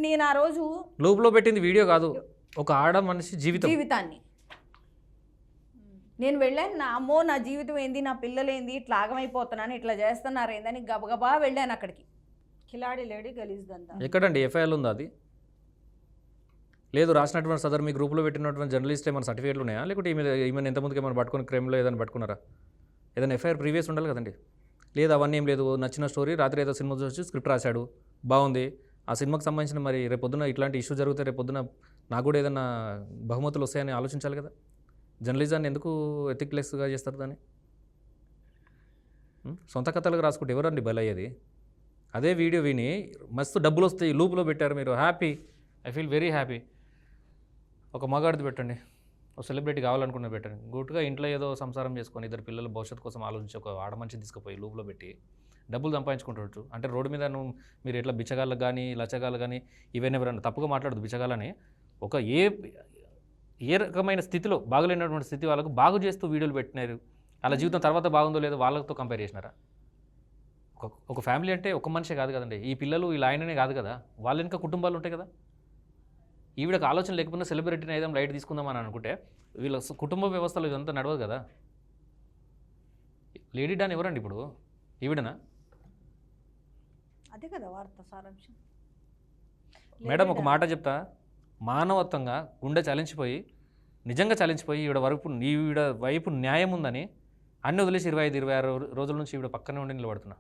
నేను ఆ రోజు లూప్లో పెట్టింది వీడియో కాదు, ఒక ఆడ మనిషి జీవితాన్ని నేను వెళ్ళాను. నా జీవితం ఏంది, నా పిల్లలు ఏంది, ఇట్లా ఆగమైపోతున్నాను, ఇట్లా చేస్తున్నారు ఏందని గబగబా వెళ్ళాను అక్కడికి. కిలాడి లేడీ గలీజ్ దందా ఎక్కడండి ఎఫ్ఐఆర్ ఉందా? అది లేదు. రాసినటువంటి సదరు మీ గ్రూప్లో పెట్టినటువంటి జర్నలిస్ట్ ఏమైనా సర్టిఫికేట్లు ఉన్నాయా, లేకపోతే ఈమెను ఎంతమందికి ఏమైనా పట్టుకుని క్రైమ్లో ఏదైనా పట్టుకున్నారా? ఏదైనా ఎఫ్ఐఆర్ ప్రీవియస్ ఉండాలి కదండి. లేదు, అవన్నీ ఏం లేదు. నచ్చిన స్టోరీ రాత్రి ఏదో సినిమా చూసి స్క్రిప్ట్ రాశాడు, బాగుంది, ఆ సినిమాకి సంబంధించిన మరి రేపొద్దున ఇట్లాంటి ఇష్యూ జరిగితే రేపొద్దున నాకు కూడా ఏదైనా బహుమతులు వస్తాయని ఆలోచించాలి కదా. జర్నలిజాన్ని ఎందుకు ఎథిక్లెస్గా చేస్తారు దాన్ని? సొంత కథలకు రాసుకుంటే ఎవరండి బలయ్యేది? అదే వీడియో విని మస్తు డబ్బులు వస్తాయి లూప్లో పెట్టారు మీరు, happy, I feel very happy. ఒక మగాడిది పెట్టండి, ఒక సెలబ్రిటీ కావాలనుకున్న పెట్టండి, గుట్టుగా ఇంట్లో ఏదో సంసారం చేసుకొని ఇద్దరు పిల్లల భవిష్యత్తు కోసం ఆలోచించి ఒక ఆడమంచి తీసుకుపోయి లూప్లో పెట్టి డబ్బులు సంపాదించుకుంటుండొచ్చు. అంటే రోడ్డు మీద మీరు ఎట్లా బిచ్చగాళ్ళకు కానీ లచ్చగాళ్ళు కానీ ఈవెన్ ఎవరైనా తప్పుగా మాట్లాడదు బిచ్చగాళ్ళని, ఒక ఏ రకమైన స్థితిలో బాగలేనటువంటి స్థితి వాళ్ళకు బాగు చేస్తూ వీడియోలు పెట్టినారు. అలా జీవితం తర్వాత బాగుందో లేదో వాళ్ళతో కంపేర్ చేసినారా? ఒక ఫ్యామిలీ అంటే ఒక మనిషే కాదు కదండి, ఈ పిల్లలు వీళ్ళ ఆయననే కాదు కదా, వాళ్ళ ఇంకా కుటుంబాలు ఉంటాయి కదా. ఈవిడకి ఆలోచన లేకపోయినా సెలబ్రిటీని ఏదైనా లైట్ తీసుకుందామని అనుకుంటే వీళ్ళ కుటుంబ వ్యవస్థలో ఇదంతా నడవదు కదా. లేడీ డాన్ ఎవరండి ఇప్పుడు? ఈవిడనా? అదే కదా వార్త సారాంశం. మేడం ఒక మాట చెప్తా, మానవత్వంగా గుండె చలించిపోయి నిజంగా చలించిపోయి ఈవిడ వైపు న్యాయం ఉందని అన్ని వదిలేసి 25-26 రోజుల నుంచి ఈవిడ పక్కనే ఉండి నిలబడుతున్నా.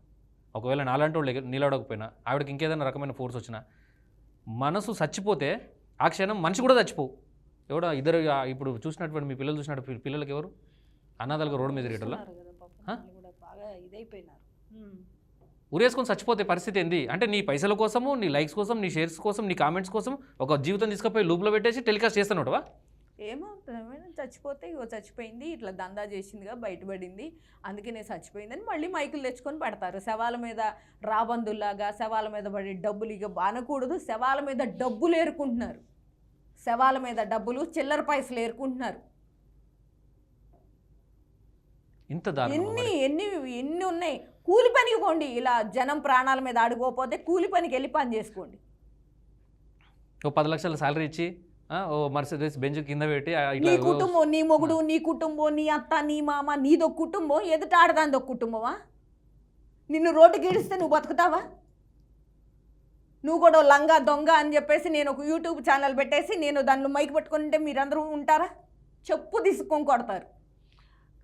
ఒకవేళ నాలాంటి వాళ్ళు నిలబడకపోయినా ఆవిడకి ఇంకేదైనా రకమైన ఫోర్స్ వచ్చినా మనసు చచ్చిపోతే ఆ క్షణం మనిషి కూడా చచ్చిపోవు. ఎవడో ఇద్దరు ఇప్పుడు చూసినటువంటి మీ పిల్లలు చూసినట్టు పిల్లలకి ఎవరు అనాథాలుగా రోడ్డు మీద తిరగటంలా బాగా ఇదైపోయినారు. ఉరేసుకొని చచ్చిపోతే పరిస్థితి ఏంది? అంటే నీ పైసల కోసము, నీ లైక్స్ కోసం, నీ షేర్స్ కోసం, నీ కామెంట్స్ కోసం ఒక జీవితం తీసుకుపోయి లూప్లో పెట్టేసి టెలికాస్ట్ చేస్తున్నాడువా? ఏమవుతుంది చచ్చిపోతే ఇగో చచ్చిపోయింది, ఇట్లా దందా చేసిందిగా బయటపడింది, అందుకే నేను చచ్చిపోయిందని మళ్ళీ మైకులు తెచ్చుకొని పెడతారు. శవాల మీద రాబందుల్లాగా శవాల మీద పడి డబ్బులు ఇక అనకూడదు, శవాల మీద డబ్బులు ఏరుకుంటున్నారు, శవాల మీద డబ్బులు చిల్లర పైసలు ఏరుకుంటున్నారు. ఇంత ఎన్ని ఉన్నాయి. కూలి పనికి పోండి, ఇలా జనం ప్రాణాల మీద ఆడుకోకపోతే కూలి పనికి వెళ్ళి పని చేసుకోండి. ఓ 10 లక్షల శాలరీ ఇచ్చి ఓ మర్సిడీస్ బెంచ్ కింద పెట్టి నీ కుటుంబం, నీ మొగుడు, నీ కుటుంబం, నీ అత్త, నీ మామ, నీదొక కుటుంబం, ఎదుట ఆడదానిదొక కుటుంబమా? నిన్ను రోడ్డుకి ఈడిస్తే నువ్వు బతుకుతావా? నువ్వు కూడా లంగా దొంగ అని చెప్పేసి నేను ఒక యూట్యూబ్ ఛానల్ పెట్టేసి నేను దానిలో మైక్ పెట్టుకుంటే మీరందరూ ఉంటారా? చెప్పు తీసుకొని కొడతారు.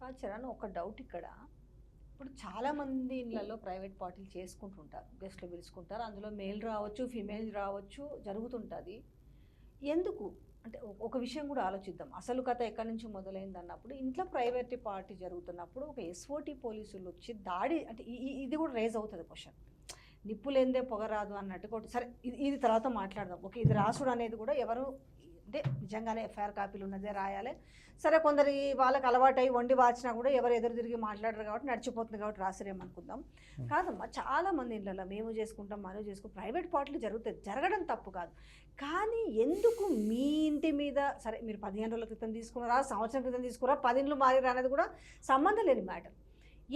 కాదు చరణ్, ఒక డౌట్ ఇక్కడ. ఇప్పుడు చాలామంది ఇళ్ళల్లో ప్రైవేట్ పార్టీలు చేసుకుంటుంటారు, గెస్ట్లు పిలుచుకుంటారు, అందులో మేల్ రావచ్చు, ఫీమేల్ రావచ్చు, జరుగుతుంటుంది. ఎందుకు అంటే ఒక విషయం కూడా ఆలోచిద్దాం. అసలు కథ ఎక్కడి నుంచి మొదలైంది అన్నప్పుడు, ఇంట్లో ప్రైవేట్ పార్టీ జరుగుతున్నప్పుడు ఒక ఎస్ఓటీ పోలీసులు వచ్చి దాడి, అంటే ఇది కూడా రేజ్ అవుతుంది క్వశ్చన్. నిప్పులేందే పొగరాదు అన్నట్టుగా. సరే ఇది తర్వాత మాట్లాడదాం. ఓకే, ఇది రాసుడు అనేది కూడా ఎవరు అంటే నిజంగానే ఎఫ్ఐఆర్ కాపీలు ఉన్నదే రాయాలి. సరే, కొందరి వాళ్ళకి అలవాటై వండి వాచినా కూడా ఎవరు ఎదురు తిరిగి మాట్లాడరు కాబట్టి నడిచిపోతుంది కాబట్టి రాసిరేమనుకుందాం. కాదమ్మా, చాలామంది ఇళ్ళలో మేము చేసుకుంటాం, మనం చేసుకుంటాం, ప్రైవేట్ పార్టీలు జరుగుతాయి, జరగడం తప్పు కాదు. కానీ ఎందుకు మీ ఇంటి మీద, సరే మీరు 15 రోజుల క్రితం తీసుకున్నారా, సంవత్సరం క్రితం తీసుకున్నారా, 10 ఇండ్లు మారిరా అనేది కూడా సంబంధం లేని మ్యాటర్.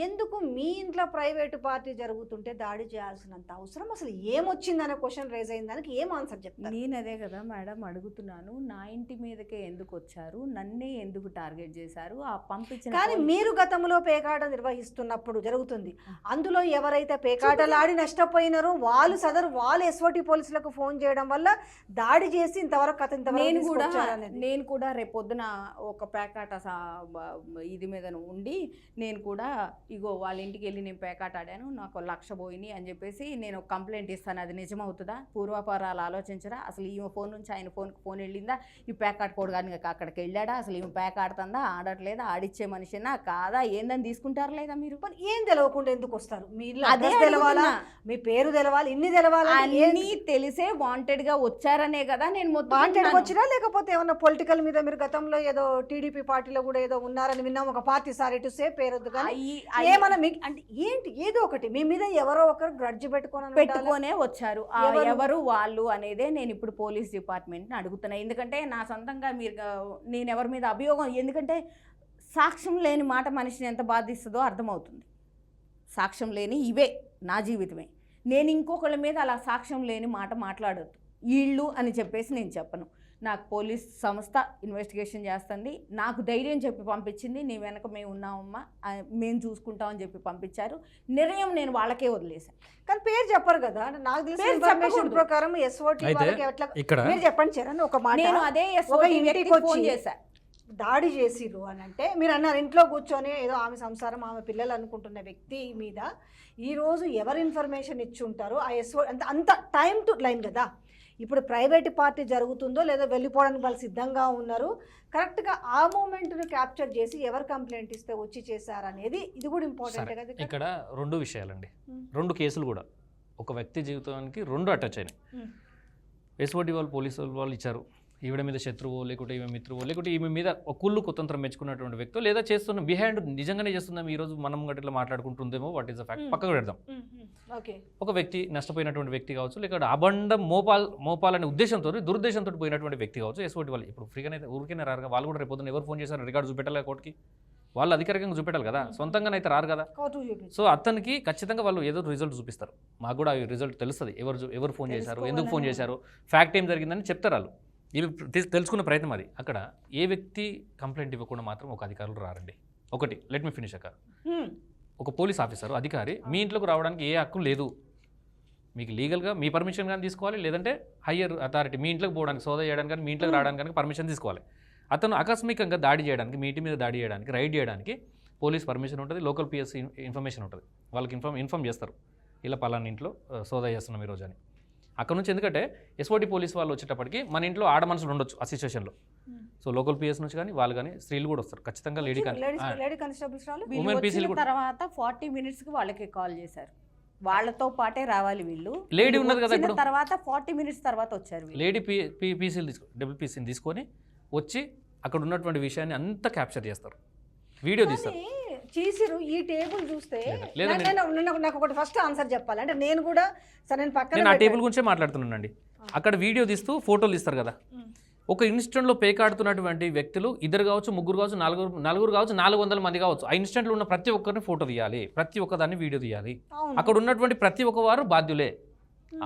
ఎందుకు మీ ఇంట్లో ప్రైవేటు పార్టీ జరుగుతుంటే దాడి చేయాల్సినంత అవసరం అసలు ఏమొచ్చిందనే క్వశ్చన్ రేజ్ అయిన దానికి ఏం ఆన్సర్ చెప్తాను? నేను అదే కదా మేడం అడుగుతున్నాను. నా ఇంటి మీదకే ఎందుకు వచ్చారు, నన్నే ఎందుకు టార్గెట్ చేశారు? ఆ పంపించిన కానీ మీరు గతంలో పేకాట నిర్వహిస్తున్నప్పుడు జరుగుతుంది, అందులో ఎవరైతే పేకాటలాడి నష్టపోయినారో వాళ్ళు ఎస్ఓటీ పోలీసులకు ఫోన్ చేయడం వల్ల దాడి చేసి ఇంతవరకు కథ నేను కూడా రేపొద్దున ఒక పేకాట ఇది మీద ఉండి నేను కూడా ఇగో వాళ్ళ ఇంటికి వెళ్ళి నేను పేకాట ఆడాను, నాకు 1 లక్ష పోయినాయి అని చెప్పేసి నేను కంప్లైంట్ ఇస్తాను. అది నిజమవుతుందా? పూర్వాపరాలు ఆలోచించరా? అసలు ఈమె ఫోన్ నుంచి ఆయన ఫోన్ వెళ్ళిందా? ఈ పేకాట కోడు కానీ అక్కడికి వెళ్ళాడా? అసలు ఈమె పేకాడుతుందా, ఆడట్లేదా, ఆడిచ్చే మనిషినా కాదా, ఏందని తీసుకుంటారు లేదా? మీరు ఏం తెలవకుండా ఎందుకు వస్తారు? మీ అదే తెలవాలా, మీ పేరు తెలవాలి, ఇన్ని తెలవాలి, అన్నీ తెలిసే వాంటెడ్గా వచ్చారనే కదా నేను వాంటెడ్గా వచ్చినా, లేకపోతే ఏమన్నా పొలిటికల్ మీద మీరు గతంలో ఏదో టీడీపీ పార్టీలో కూడా ఏదో ఉన్నారని విన్నాం, ఒక పార్టీ సారీ టు సే పేరొద్దు కానీ ఏమన్నా మీకు అంటే ఏంటి ఏదో ఒకటి మీ మీద ఎవరో ఒకరు గ్రడ్జ్ పెట్టుకునే వచ్చారు. ఎవరు వాళ్ళు అనేదే నేను ఇప్పుడు పోలీస్ డిపార్ట్మెంట్ని అడుగుతున్నా. ఎందుకంటే నా సొంతంగా నేను ఎవరి మీద అభియోగం, ఎందుకంటే సాక్ష్యం లేని మాట మనిషిని ఎంత బాధిస్తుందో అర్థమవుతుంది. సాక్ష్యం లేని ఇవే నా జీవితమే. నేను ఇంకొకళ్ళ మీద అలా సాక్ష్యం లేని మాట మాట్లాడొద్దు, వీళ్ళు అని చెప్పేసి నేను చెప్పను. నాకు పోలీస్ సంస్థ ఇన్వెస్టిగేషన్ చేస్తుంది, నాకు ధైర్యం చెప్పి పంపించింది, నీ వెనక మేము ఉన్నామమ్మా, మేము చూసుకుంటామని చెప్పి పంపించారు. నిర్ణయం నేను వాళ్ళకే వదిలేసాను. కానీ పేరు చెప్పరు కదా, నాకు తెలిసిన ఇన్ఫర్మేషన్ ప్రకారం ఎస్ఓటీ వాళ్ళకి ఎట్లా మీరు చెప్పండి చరణ్ ఒక మాట. నేను అదే ఎస్ఓటీ వ్యక్తికి ఫోన్ చేశాను. దాడి చేసిర్రు అని అంటే మీరు అన్నారు ఇంట్లో కూర్చొని ఏదో ఆమె సంసారం ఆమె పిల్లలు అనుకుంటున్న వ్యక్తి మీద ఈరోజు ఎవరు ఇన్ఫర్మేషన్ ఇచ్చి ఉంటారో ఆ ఎస్ఓ అంత టైం టు లైన్ కదా. ఇప్పుడు ప్రైవేట్ పార్టీ జరుగుతుందో లేదో వెళ్ళిపోవడానికి వాళ్ళు సిద్ధంగా ఉన్నారు, కరెక్ట్గా ఆ మూమెంట్ను క్యాప్చర్ చేసి ఎవరు కంప్లైంట్ ఇస్తే వచ్చి చేశారనేది ఇది కూడా ఇంపార్టెంట్ కదా. ఇక్కడ 2 విషయాలండి, 2 కేసులు కూడా ఒక వ్యక్తి జీవితానికి 2 అటాచ్ అయినాయి. ఎస్ఓటి వాళ్ళు పోలీసు వాళ్ళు ఇచ్చారు, ఈవిడ మీద శత్రువు లేకుంటే ఈమె మిత్రువు లేకుంటే ఈమె మీద ఒక కుళ్ళు కుతంత్రం మెచ్చుకున్నటువంటి వ్యక్తి లేదా చేస్తున్న బిహైండ్ నిజంగానే చేస్తున్నాం ఈరోజు మనం గట్టిలో మాట్లాడుకుంటుందేమో వాట్ ఈస్ ద ఫ్యాక్ట్ పక్కకు పెడదాం. ఒక వ్యక్తి నష్టపోయినటువంటి వ్యక్తి కావచ్చు, లేకపోతే అబండం మోపాలనే ఉద్దేశంతో దురుద్దేశంతో పోయినటువంటి వ్యక్తి కావచ్చు. ఎస్ఓటి వాళ్ళు ఇప్పుడు ఫ్రీగానే ఊరికైనా రారుగా, వాళ్ళు కూడా రేపు ఎవరు ఫోన్ చేశారు రికార్డు చూపెట్టాలి కోర్టుకి, వాళ్ళు అధికారికంగా చూపెట్టాలి కదా, సొంతంగానైతే రారు కదా. సో అతనికి ఖచ్చితంగా వాళ్ళు ఏదో రిజల్ట్ చూపిస్తారు, మాకు కూడా ఆ రిజల్ట్ తెలుస్తుంది, ఎవరు ఫోన్ చేశారు, ఎందుకు ఫోన్ చేశారు, ఫ్యాక్ట్ ఏం జరిగిందని చెప్తారు వాళ్ళు. ఇవి తెలుసుకున్న ప్రయత్నం అది. అక్కడ ఏ వ్యక్తి కంప్లైంట్ ఇవ్వకుండా మాత్రం ఒక అధికారులు రారండి. ఒకటి లెట్ మీ ఫినిష్ అక్క, ఒక పోలీస్ ఆఫీసర్ అధికారి మీ ఇంట్లోకి రావడానికి ఏ హక్కు లేదు. మీకు లీగల్గా మీ పర్మిషన్ కానీ తీసుకోవాలి, లేదంటే హయ్యర్ అథారిటీ మీ ఇంట్లోకి పోవడానికి సోదా చేయడానికి కానీ మీ ఇంట్లోకి రావడానికి కానీ పర్మిషన్ తీసుకోవాలి. అతను ఆకస్మికంగా దాడి చేయడానికి, మీ ఇంటి మీద దాడి చేయడానికి, రైడ్ చేయడానికి పోలీస్ పర్మిషన్ ఉంటుంది, లోకల్ పిఎస్ ఇన్ఫర్మేషన్ ఉంటుంది, వాళ్ళకి ఇన్ఫామ్ చేస్తారు ఇలా పలానా ఇంట్లో సోదా చేస్తున్నాం ఈరోజు అని. అక్కడ నుంచి ఎందుకంటే ఎస్ఓటి పోలీస్ వాళ్ళు వచ్చేటప్పటికి మన ఇంట్లో ఆడ మనుషులు ఉండొచ్చు ఆ సిచ్యువేషన్లో. సో లోకల్ పిఎస్ నుంచి కానీ వాళ్ళు కానీ స్త్రీలు కూడా వస్తారు ఖచ్చితంగా. లేడీ కానిస్టేబుల్స్ తర్వాత 40 మినిట్స్కి వాళ్ళకి కాల్ చేశారు, వాళ్ళతో పాటే రావాలి వీళ్ళు. లేడీ ఉన్నది కదా ఇప్పుడు, తర్వాత 40 మినిట్స్ తర్వాత వచ్చారు లేడీ పీసీలు డబుల్ పీసీని తీసుకొని వచ్చి అక్కడ ఉన్నటువంటి విషయాన్ని అంతా క్యాప్చర్ చేస్తారు, వీడియో తీస్తారు. చేసిరు ఈ టేబుల్ చూస్తే నాకు ఒకటి ఫస్ట్ ఆన్సర్ చెప్పాలి అంటే నేను కూడా సరే నేను పక్కన నేను ఆ టేబుల్ గురించే మాట్లాడుతున్నానండి. అక్కడ వీడియో తీస్తూ ఫోటోలు తీస్తారు కదా, ఒక ఇన్స్టెంట్లో పేకాడుతున్నటువంటి వ్యక్తులు 2 కావచ్చు, 3 కావచ్చు, 4 కావచ్చు, 400 మంది కావచ్చు, ఆ ఇన్స్టెంట్లో ఉన్న ప్రతి ఒక్కరిని ఫోటో తీయాలి, ప్రతి ఒక్కదాన్ని వీడియో తీయాలి. అక్కడ ఉన్నటువంటి ప్రతి ఒక్క వారు బాధ్యులే,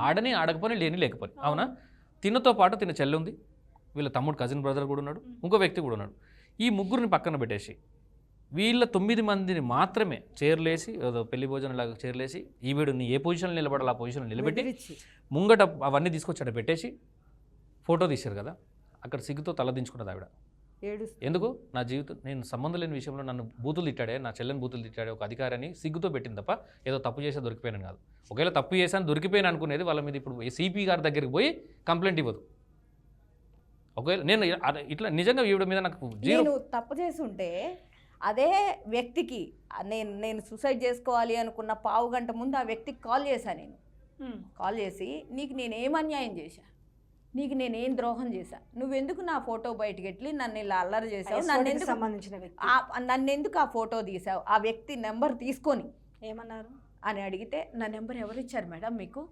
ఆడని ఆడకపోని లేని లేకపోని. అవునా? తినతో పాటు తిన చెల్లి ఉంది, వీళ్ళ తమ్ముడు కజిన్ బ్రదర్ కూడా ఉన్నాడు, ఇంకో వ్యక్తి కూడా ఉన్నాడు. ఈ ముగ్గురిని పక్కన పెట్టేసి వీళ్ళ 9 మందిని మాత్రమే చైర్లేసి పెళ్లి భోజనం లాగా చైర్లేసి ఈ వీడిని ఏ పొజిషన్లో నిలబడాలి ఆ పొజిషన్లో నిలబెట్టి ముంగట అవన్నీ తీసుకొచ్చాడు పెట్టేసి ఫోటో తీశారు కదా. అక్కడ సిగ్గుతో తలదించుకున్నది ఆవిడ. ఎందుకు నా జీవితం నేను సంబంధం లేని విషయంలో నన్ను బూతులు తిట్టాడే, నా చెల్లెని బూతులు తిట్టాడే ఒక అధికారిని సిగ్గుతో పెట్టింది తప్ప ఏదో తప్పు చేసా దొరికిపోయాను కాదు. ఒకవేళ తప్పు చేశాను దొరికిపోయాను అనుకునేది వాళ్ళ మీద ఇప్పుడు సిపి గారి దగ్గరికి పోయి కంప్లైంట్ ఇవ్వదు. ఒకవేళ నేను ఇట్లా నిజంగా ఈవిడ మీద నాకు నేను తప్పు చేసి ఉంటే అదే వ్యక్తికి నేను సూసైడ్ చేసుకోవాలి అనుకున్న పావు గంట ముందు ఆ వ్యక్తికి కాల్ చేశాను. నేను కాల్ చేసి నీకు నేనేం అన్యాయం చేశా, నీకు నేనేం ద్రోహం చేశా, నువ్వెందుకు నా ఫోటో బయటకు ఎట్లి నన్ను ఇలా అల్లరి చేసావు, నన్నెందుకు ఆ ఫోటో తీసావు, ఆ వ్యక్తి నెంబర్ తీసుకొని ఏమన్నారు అని అడిగితే నా నెంబర్ ఎవరు ఇచ్చారు మేడం మీకు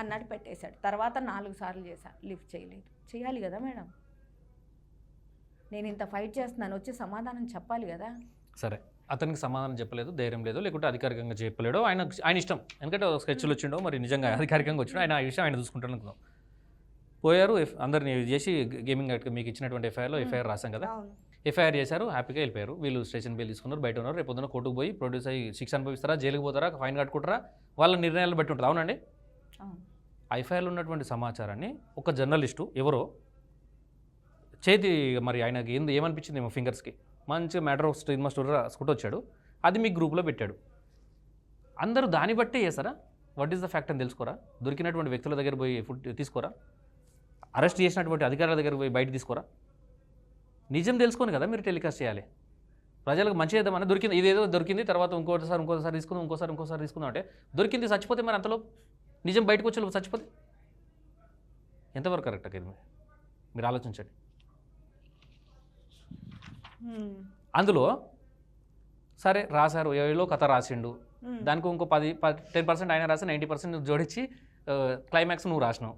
అన్నాడు, పెట్టేశాడు. తర్వాత 4 సార్లు చేశా, లిఫ్ట్ చేయలేదు. చేయాలి కదా మేడం, నేను ఇంత ఫైట్ చేస్తున్నాను, వచ్చి సమాధానం చెప్పాలి కదా. సరే అతనికి సమాధానం చెప్పలేదు, ధైర్యం లేదు, లేకుంటే అధికారికంగా చెప్పలేడు, ఆయన ఇష్టం. ఎందుకంటే స్కెచ్లు వచ్చిండో మరి నిజంగా అధికారికంగా వచ్చిండో ఆయన ఆ విషయం ఆయన చూసుకుంటాను అనుకుందాం. పోయారు, అందరిని చేసి గేమింగ్ మీకు ఇచ్చినటువంటి ఎఫ్ఐఆర్ రాశాం కదా, ఎఫ్ఐఆర్ చేశారు, హ్యాపీగా వెళ్ళిపోయారు. వీళ్ళు స్టేషన్ బెయిల్ తీసుకున్నారు, బయట ఉన్నారు. రేపు పొద్దున కోర్టుకు పోయి ప్రొడ్యూస్ అయ్యి శిక్ష అనుభవిస్తారా, జైలుకి పోతారా, ఫైన్ కట్టుకుంటారా, వాళ్ళ నిర్ణయాలు బట్టి ఉంటుంది. అవునండి. ఐఫైఆర్లో ఉన్నటువంటి సమాచారాన్ని ఒక జర్నలిస్టు ఎవరో చేతి మరి ఆయనకి ఏమనిపించింది ఏమో ఫింగర్స్కి మంచిగా మ్యాటర్ ఆఫ్ స్టోరీ రాసుకుంటూ వచ్చాడు, అది మీ గ్రూప్లో పెట్టాడు. అందరూ దాన్ని బట్టే చేస్తారా, వాట్ ఈస్ ద ఫ్యాక్ట్ అని తెలుసుకోరా, దొరికినటువంటి వ్యక్తుల దగ్గర పోయి ఫుడ్ తీసుకోరా, అరెస్ట్ చేసినటువంటి అధికారుల దగ్గర పోయి బయట తీసుకోరా, నిజం తెలుసుకొని కదా మీరు టెలికాస్ట్ చేయాలి. ప్రజలకు మంచి చేద్దామని దొరికింది, ఇదేదో దొరికింది, తర్వాత ఇంకోసారి తీసుకుందాం అంటే దొరికింది, చచ్చిపోతే మరి అంతలో నిజం బయటకు వచ్చే చచ్చిపోతే ఎంతవరకు కరెక్ట్ అక్క? ఇది మీరు ఆలోచించండి. అందులో సరే రాశారు, ఏలో కథ రాసిండు, దానికి ఇంకో 10% ఆయన రాసి 90% జోడించి క్లైమాక్స్ నువ్వు రాసినావు,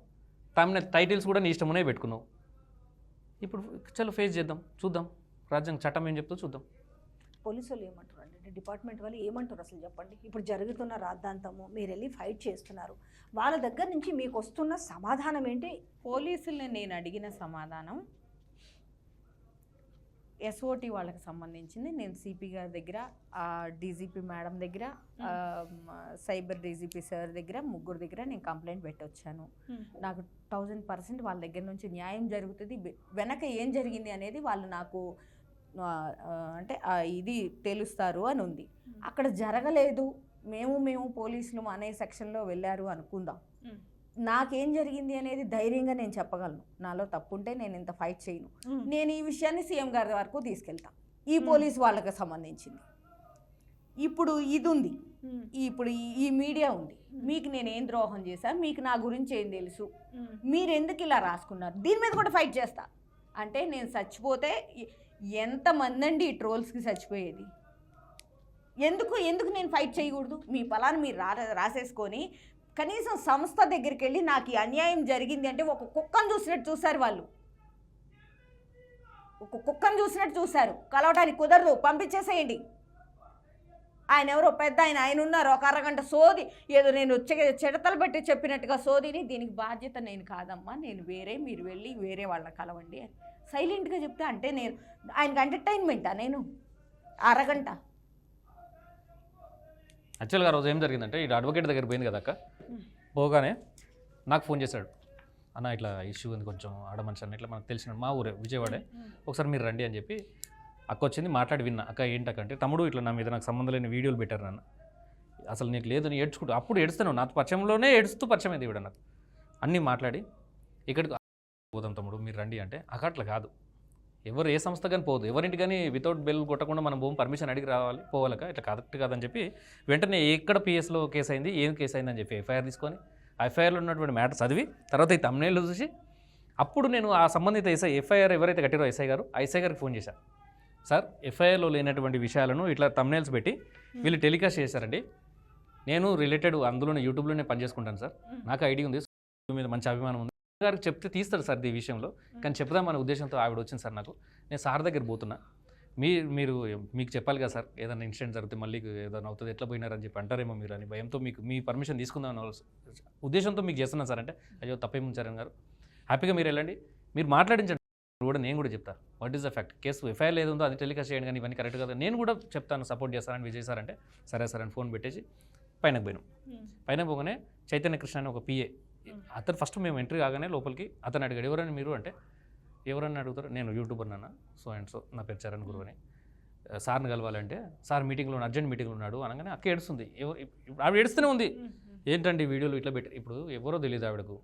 టైటిల్స్ కూడా నీ ఇష్టమునే పెట్టుకున్నావు. ఇప్పుడు చలో ఫేస్ చేద్దాం, చూద్దాం రాజ్యాంగ చట్టం ఏం చెప్తుందో చూద్దాం. పోలీసు వాళ్ళు ఏమంటారు అంటే డిపార్ట్మెంట్ వాళ్ళు ఏమంటారు అసలు చెప్పండి. ఇప్పుడు జరుగుతున్న రాద్ధాంతము మీరు వెళ్ళి ఫైట్ చేస్తున్నారు, వాళ్ళ దగ్గర నుంచి మీకు వస్తున్న సమాధానం ఏంటి? పోలీసుల్ని నేను అడిగిన సమాధానం ఎస్ఓటి వాళ్ళకి సంబంధించింది నేను సిపి గారి దగ్గర, డీజీపీ మేడం దగ్గర, సైబర్ డీజీపీ సార్ దగ్గర, ముగ్గురు దగ్గర నేను కంప్లైంట్ పెట్టొచ్చాను. నాకు 1000% వాళ్ళ దగ్గర నుంచి న్యాయం జరుగుతుంది. వెనక ఏం జరిగింది అనేది వాళ్ళు నాకు అంటే ఇది తెలుస్తారు అని ఉంది. అక్కడ జరగలేదు, మేము పోలీసులు అనే సెక్షన్లో వెళ్ళారు అనుకుందాం. నాకేం జరిగింది అనేది ధైర్యంగా నేను చెప్పగలను. నాలో తప్పుంటే నేను ఇంత ఫైట్ చేయను. నేను ఈ విషయాన్ని సీఎం గారి వరకు తీసుకెళ్తాను. ఈ పోలీసు వాళ్ళకి సంబంధించింది. ఇప్పుడు ఇది ఉంది, ఇప్పుడు ఈ మీడియా ఉంది. మీకు నేను ఏం ద్రోహం చేశాను, మీకు నా గురించి ఏం తెలుసు, మీరు ఎందుకు ఇలా రాసుకున్నారు, దీని మీద కూడా ఫైట్ చేస్తా అంటే నేను చచ్చిపోతే ఎంతమంది అండి ఈ ట్రోల్స్కి చచ్చిపోయేది? ఎందుకు నేను ఫైట్ చేయకూడదు? మీ పొలాన్ని మీరు రాసేసుకొని కనీసం సంస్థ దగ్గరికి వెళ్ళి నాకు ఈ అన్యాయం జరిగింది అంటే ఒక కుక్కను చూసినట్టు చూశారు వాళ్ళు. ఒక కుక్కను చూసినట్టు చూశారు. కలవటానికి కుదరదు, పంపించేసేయండి. ఆయన ఎవరో పెద్ద ఆయన ఉన్నారు, ఒక అరగంట సోది ఏదో నేను చెడతలు పెట్టి చెప్పినట్టుగా సోదిని, దీనికి బాధ్యత నేను కాదమ్మా, నేను మీరు వెళ్ళి వేరే వాళ్ళని కలవండి అని సైలెంట్గా చెప్తే అంటే నేను ఆయనకి ఎంటర్టైన్మెంటా? నేను అరగంట యాక్చువల్గా ఆ రోజు ఏం జరిగిందంటే ఇటు అడ్వకేట్ దగ్గర పోయింది కదా అక్క, పోగానే నాకు ఫోన్ చేశాడు, అన్న ఇట్లా ఇష్యూ ఉంది కొంచెం ఆడ మనిషి అన్న, ఇట్లా మనకు తెలిసిన మా ఊరే విజయవాడే, ఒకసారి మీరు రండి అని చెప్పి అక్క వచ్చింది. మాట్లాడి విన్నా, అక్క ఏంటక్కంటే తమ్ముడు ఇట్లా నా మీద నాకు సంబంధం లేని వీడియోలు పెట్టారు నాన్న, అసలు నీకు లేదు అని ఏడ్చుకుంటూ, అప్పుడు ఏడుస్తాను నాతో పరిచయంలోనే ఏడుస్తూ పరిచయం అయింది ఇవిడ నాకు. అన్నీ మాట్లాడి ఇక్కడికి పోదాం తమ్ముడు మీరు రండి అంటే, అక్క అట్లా కాదు, ఎవరు ఏ సంస్థ కానీ పోదు, ఎవరింటి కానీ వితౌట్ బెల్ కొట్టకుండా మనం పర్మిషన్ అడిగి పోవాలక, ఇట్లా కరెక్ట్ కాదని చెప్పి వెంటనే ఎక్కడ పిఎస్లో కేసు అయింది, ఏం కేసు అయిందని చెప్పి ఎఫ్ఐఆర్ తీసుకొని ఎఫ్ఐఆర్లో ఉన్నటువంటి మ్యాటర్ చదివి తర్వాత ఈ తమ్నేళ్ళు చూసి అప్పుడు నేను ఆ సంబంధిత ఎఫ్ఐఆర్ ఎవరైతే కట్టారో ఎస్ఐ గారికి ఫోన్ చేశాను. సార్ ఎఫ్ఐఆర్లో లేనటువంటి విషయాలను ఇట్లా తమ్నేల్స్ పెట్టి వీళ్ళు టెలికాస్ట్ చేశారండి, నేను రిలేటెడ్ అందులోనే యూట్యూబ్లోనే పనిచేసుకుంటాను సార్, నాకు ఐడియా ఉంది, మీద మంచి అభిమానం ఉంది, గారికి చెప్తే తీస్తారు సార్ ఈ విషయంలో, కానీ చెప్దాం అనే ఉద్దేశంతో ఆవిడ వచ్చింది సార్. నాకు నేను సార్ దగ్గర పోతున్నా, మీరు మీకు చెప్పాలి కదా సార్, ఏదైనా ఇన్సిడెంట్ జరిగితే మళ్ళీ ఏదైనా అవుతుంది, ఎట్లా పోయినారని చెప్పి అంటారేమో మీరు అని భయంతో మీ పర్మిషన్ తీసుకుందాం అనే ఉద్దేశంతో మీకు చేస్తున్నాను సార్ అంటే, అయ్యో తప్పేముంచారని గారు, హ్యాపీగా మీరు వెళ్ళండి, మీరు మాట్లాడించండి కూడా నేను కూడా చెప్తాను what is the fact, case FIR ఏదో అది టెలికాస్ట్ చేయండి, కానీ ఇవన్నీ కరెక్ట్ కదా నేను కూడా చెప్తాను, సపోర్ట్ చేస్తానని విజయ్ సార్ అంటే సరే సార్ అని ఫోన్ పెట్టేసి పైనకు పోయినాం. పైన పోగానే చైతన్య కృష్ణ అని ఒక పిఏ, అతను ఫస్ట్ మేము ఎంట్రీ కాగానే లోపలికి అతను అడిగాడు, ఎవరైనా మీరు అంటే, ఎవరన్నా అడుగుతారు, నేను యూట్యూబర్ నాన్న సో అండ్ సో, నా పేరు చరణ్ గురు అని, సార్ని కలవాలంటే సార్ మీటింగ్లో అర్జెంట్ మీటింగ్లో ఉన్నాడు అనగానే అక్క ఏడుస్తుంది, ఆవిడ ఏడుస్తూనే ఉంది, ఏంటండి వీడియోలు ఇట్లా పెట్టి, ఇప్పుడు ఎవరో తెలియదు ఆవిడకు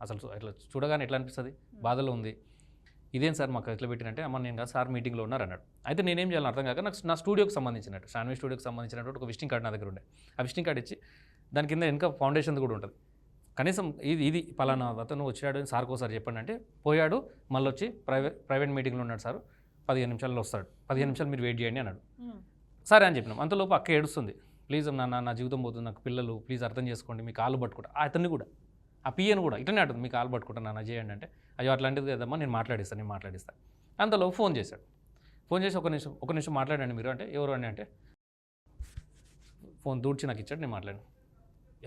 అసలు, ఇట్లా చూడగానే ఎట్లా అనిపిస్తుంది, బాధలో ఉంది, ఇదేం సార్ మాకు ఎట్లా పెట్టినంటే, అమ్మ నేను కాదు సార్ మీటింగ్లో ఉన్నారు అన్నాడు. అయితే నేనేం చేయాలని అర్థం కాక నాకు నా స్టూడియోకి సంబంధించినట్టు షాన్వి స్టూడియోకి సంబంధించినట్టు ఒక విజిటింగ్ కార్డు నా దగ్గర ఉండే, ఆ విజిటింగ్ కార్డు ఇచ్చి దాని కింద ఇంకా ఫౌండేషన్ కూడా ఉంటుంది, కనీసం ఇది పలానా అతను వచ్చాడు అని సార్కి ఒకసారి చెప్పండి అంటే, పోయాడు మళ్ళీ వచ్చి ప్రైవేట్ మీటింగ్లో ఉన్నాడు సార్, 15 నిమిషాల్లో వస్తాడు, 15 నిమిషాలు మీరు వెయిట్ చేయండి అన్నాడు. సరే అని చెప్పినాం. అంతలోపు అక్క ఏడుస్తుంది, ప్లీజ్ నా జీవితం పోతుంది, నాకు పిల్లలు ప్లీజ్ అర్థం చేసుకోండి, మీ కాళ్ళు పట్టుకుంటా, అతన్ని కూడా ఆ పిఎను కూడా ఇట్లనే అంటుంది, మీ కాళ్ళు పట్టుకుంటాను నాన్న చేయండి అంటే, అయ్యో అట్లాంటిది కదమ్మా నేను మాట్లాడిస్తాను. అంతలో ఫోన్ చేశాడు, ఫోన్ చేసి ఒక నిమిషం మాట్లాడండి మీరు అంటే, ఎవరు అని అంటే ఫోన్ దూడ్చి నాకు ఇచ్చాడు, నేను మాట్లాడాను.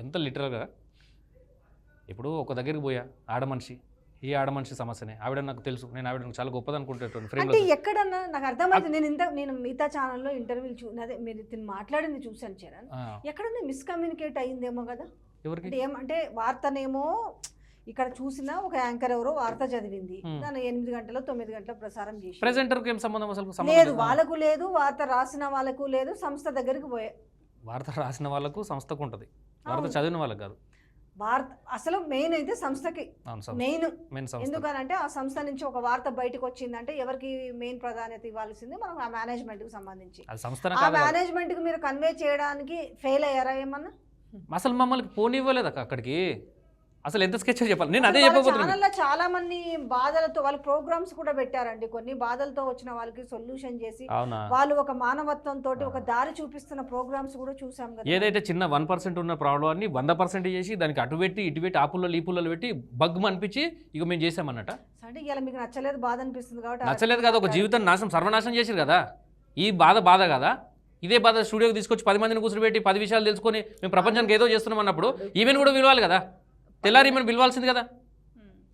ఎంత లిటరల్గా, ఇప్పుడు ఒక దగ్గరికి పోయా, ఆడమనిషి ఈ ఆడమనిషి సమస్యనే, ఆవిడ నాకు తెలుసు, నేను ఆవిడ చాలా గొప్పది అనుకుంటేటువంటి ఫ్రెండ్. అంటే ఎక్కడన్నా నాకు అర్థమైంది, నేను మిగతా ఛానల్లో ఇంటర్వ్యూలు అదే మీరు మాట్లాడింది చూశాను చరణ్, ఎక్కడన్నా మిస్కమ్యూనికేట్ అయ్యిందేమో కదా, ఎవరికి ఏమంటే వార్తనేమో ఇక్కడ చూసిన ఒక యాంకర్ ఎవరో వార్త చదివింది, దాన్ని 8 గంటలు 9 గంటల ప్రసారం చేసి, ప్రెజెంటర్కి ఏం సంబంధం అసలు లేదు, వాళ్ళకు లేదు, వార్త రాసిన వాళ్ళకు లేదు, సంస్థ దగ్గరికి పోయే, వార్త రాసిన వాళ్ళకు సంస్థకు ఉంటుంది, వార్త చదివిన వాళ్ళకి కాదు. వార్త అసలు మెయిన్ అయితే సంస్థకి మెయిన్, ఎందుకనంటే ఆ సంస్థ నుంచి ఒక వార్త బయటకు వచ్చిందంటే ఎవరికి మెయిన్ ప్రాధాన్యత ఇవ్వాల్సింది, మనం ఆ మేనేజ్మెంట్కి సంబంధించి, ఆ మేనేజ్మెంట్కి మీరు కన్వే చేయడానికి ఫెయిల్ అయ్యారా ఏమన్నా? అసలు మమ్మల్ని పోనివ్వలేదు అక్కడికి, అసలు ఎంత స్కెచ్ చెప్పాలి, నేను అదే చెప్పబోతున్నాను. చాలా మంది బాధలతో వాళ్ళు ప్రోగ్రామ్స్ కూడా పెట్టారండి, కొన్ని బాధలతో వచ్చిన వాళ్ళకి సొల్యూషన్ చేసి వాళ్ళు ఒక మానవత్వం తోటి ఒక దారి చూపిస్తున్న ప్రోగ్రామ్స్ కూడా చూసాం కదా. ఏదైతే చిన్న 1% ఉన్న ప్రాబ్లమ్ని 100% చేసి దానికి అటు పెట్టి ఇటు పెట్టి ఆ పుల్లలు ఈ పుల్లలు పెట్టి బగ్ అనిపించి ఇక మేము చేసామన్నట. అంటే ఇలా మీకు నచ్చలేదు, బాధ అనిపిస్తుంది కాబట్టి, నచ్చలేదు కదా, ఒక జీవితం సర్వనాశనం చేశారు కదా, ఈ బాధ కదా, ఇదే బాధ స్టూడియోకి తీసుకొచ్చి 10 మందిని కూర్చోబెట్టి 10 విషయాలు తెలుసుకొని మేము ప్రపంచానికి ఏదో చేస్తున్నాం అన్నప్పుడు ఈవెన్ కూడా పిలవాలి కదా, తెల్లారి ఈమెను పిలవాల్సింది కదా,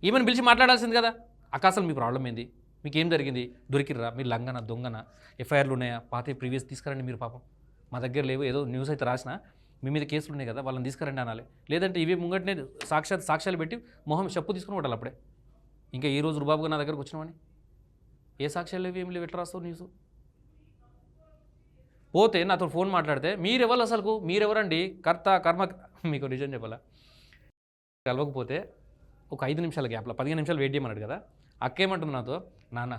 ఈమెను పిలిచి మాట్లాడాల్సింది కదా, అక్క అసలు మీ ప్రాబ్లం ఏంది, మీకేం జరిగింది, దొరికిర్రా, మీరు లంగన దొంగన, ఎఫ్ఐఆర్లు ఉన్నాయా, పాత ప్రీవియస్ తీసుకురండి మీరు, పాపం మా దగ్గర లేవు, ఏదో న్యూస్ అయితే రాసినా మీ మీద కేసులు ఉన్నాయి కదా వాళ్ళని తీసుకురండి అనాలి. లేదంటే ఇవి ముంగటనే సాక్ష్యాలు పెట్టి మొహం చెప్పు తీసుకుని కొట్టాలి అప్పుడే. ఇంకా ఈ రోజు రుబాబుగా నా దగ్గరకు వచ్చినామని ఏ సాక్ష్యాలు లేవు, ఏం లేవు, ఎట్లా రాస్తావు న్యూస్? పోతే నాతో ఫోన్ మాట్లాడితే మీరెవరు అసలుకు, మీరెవరండి, కర్త కర్మ. మీకు నిజం చెప్పాలా, కలవకపోతే ఒక 5 నిమిషాల గ్యాప్లో 15 నిమిషాలు వెయిట్ చేయమన్నాడు కదా. అక్క ఏమంటుంది నాతో, నాన్న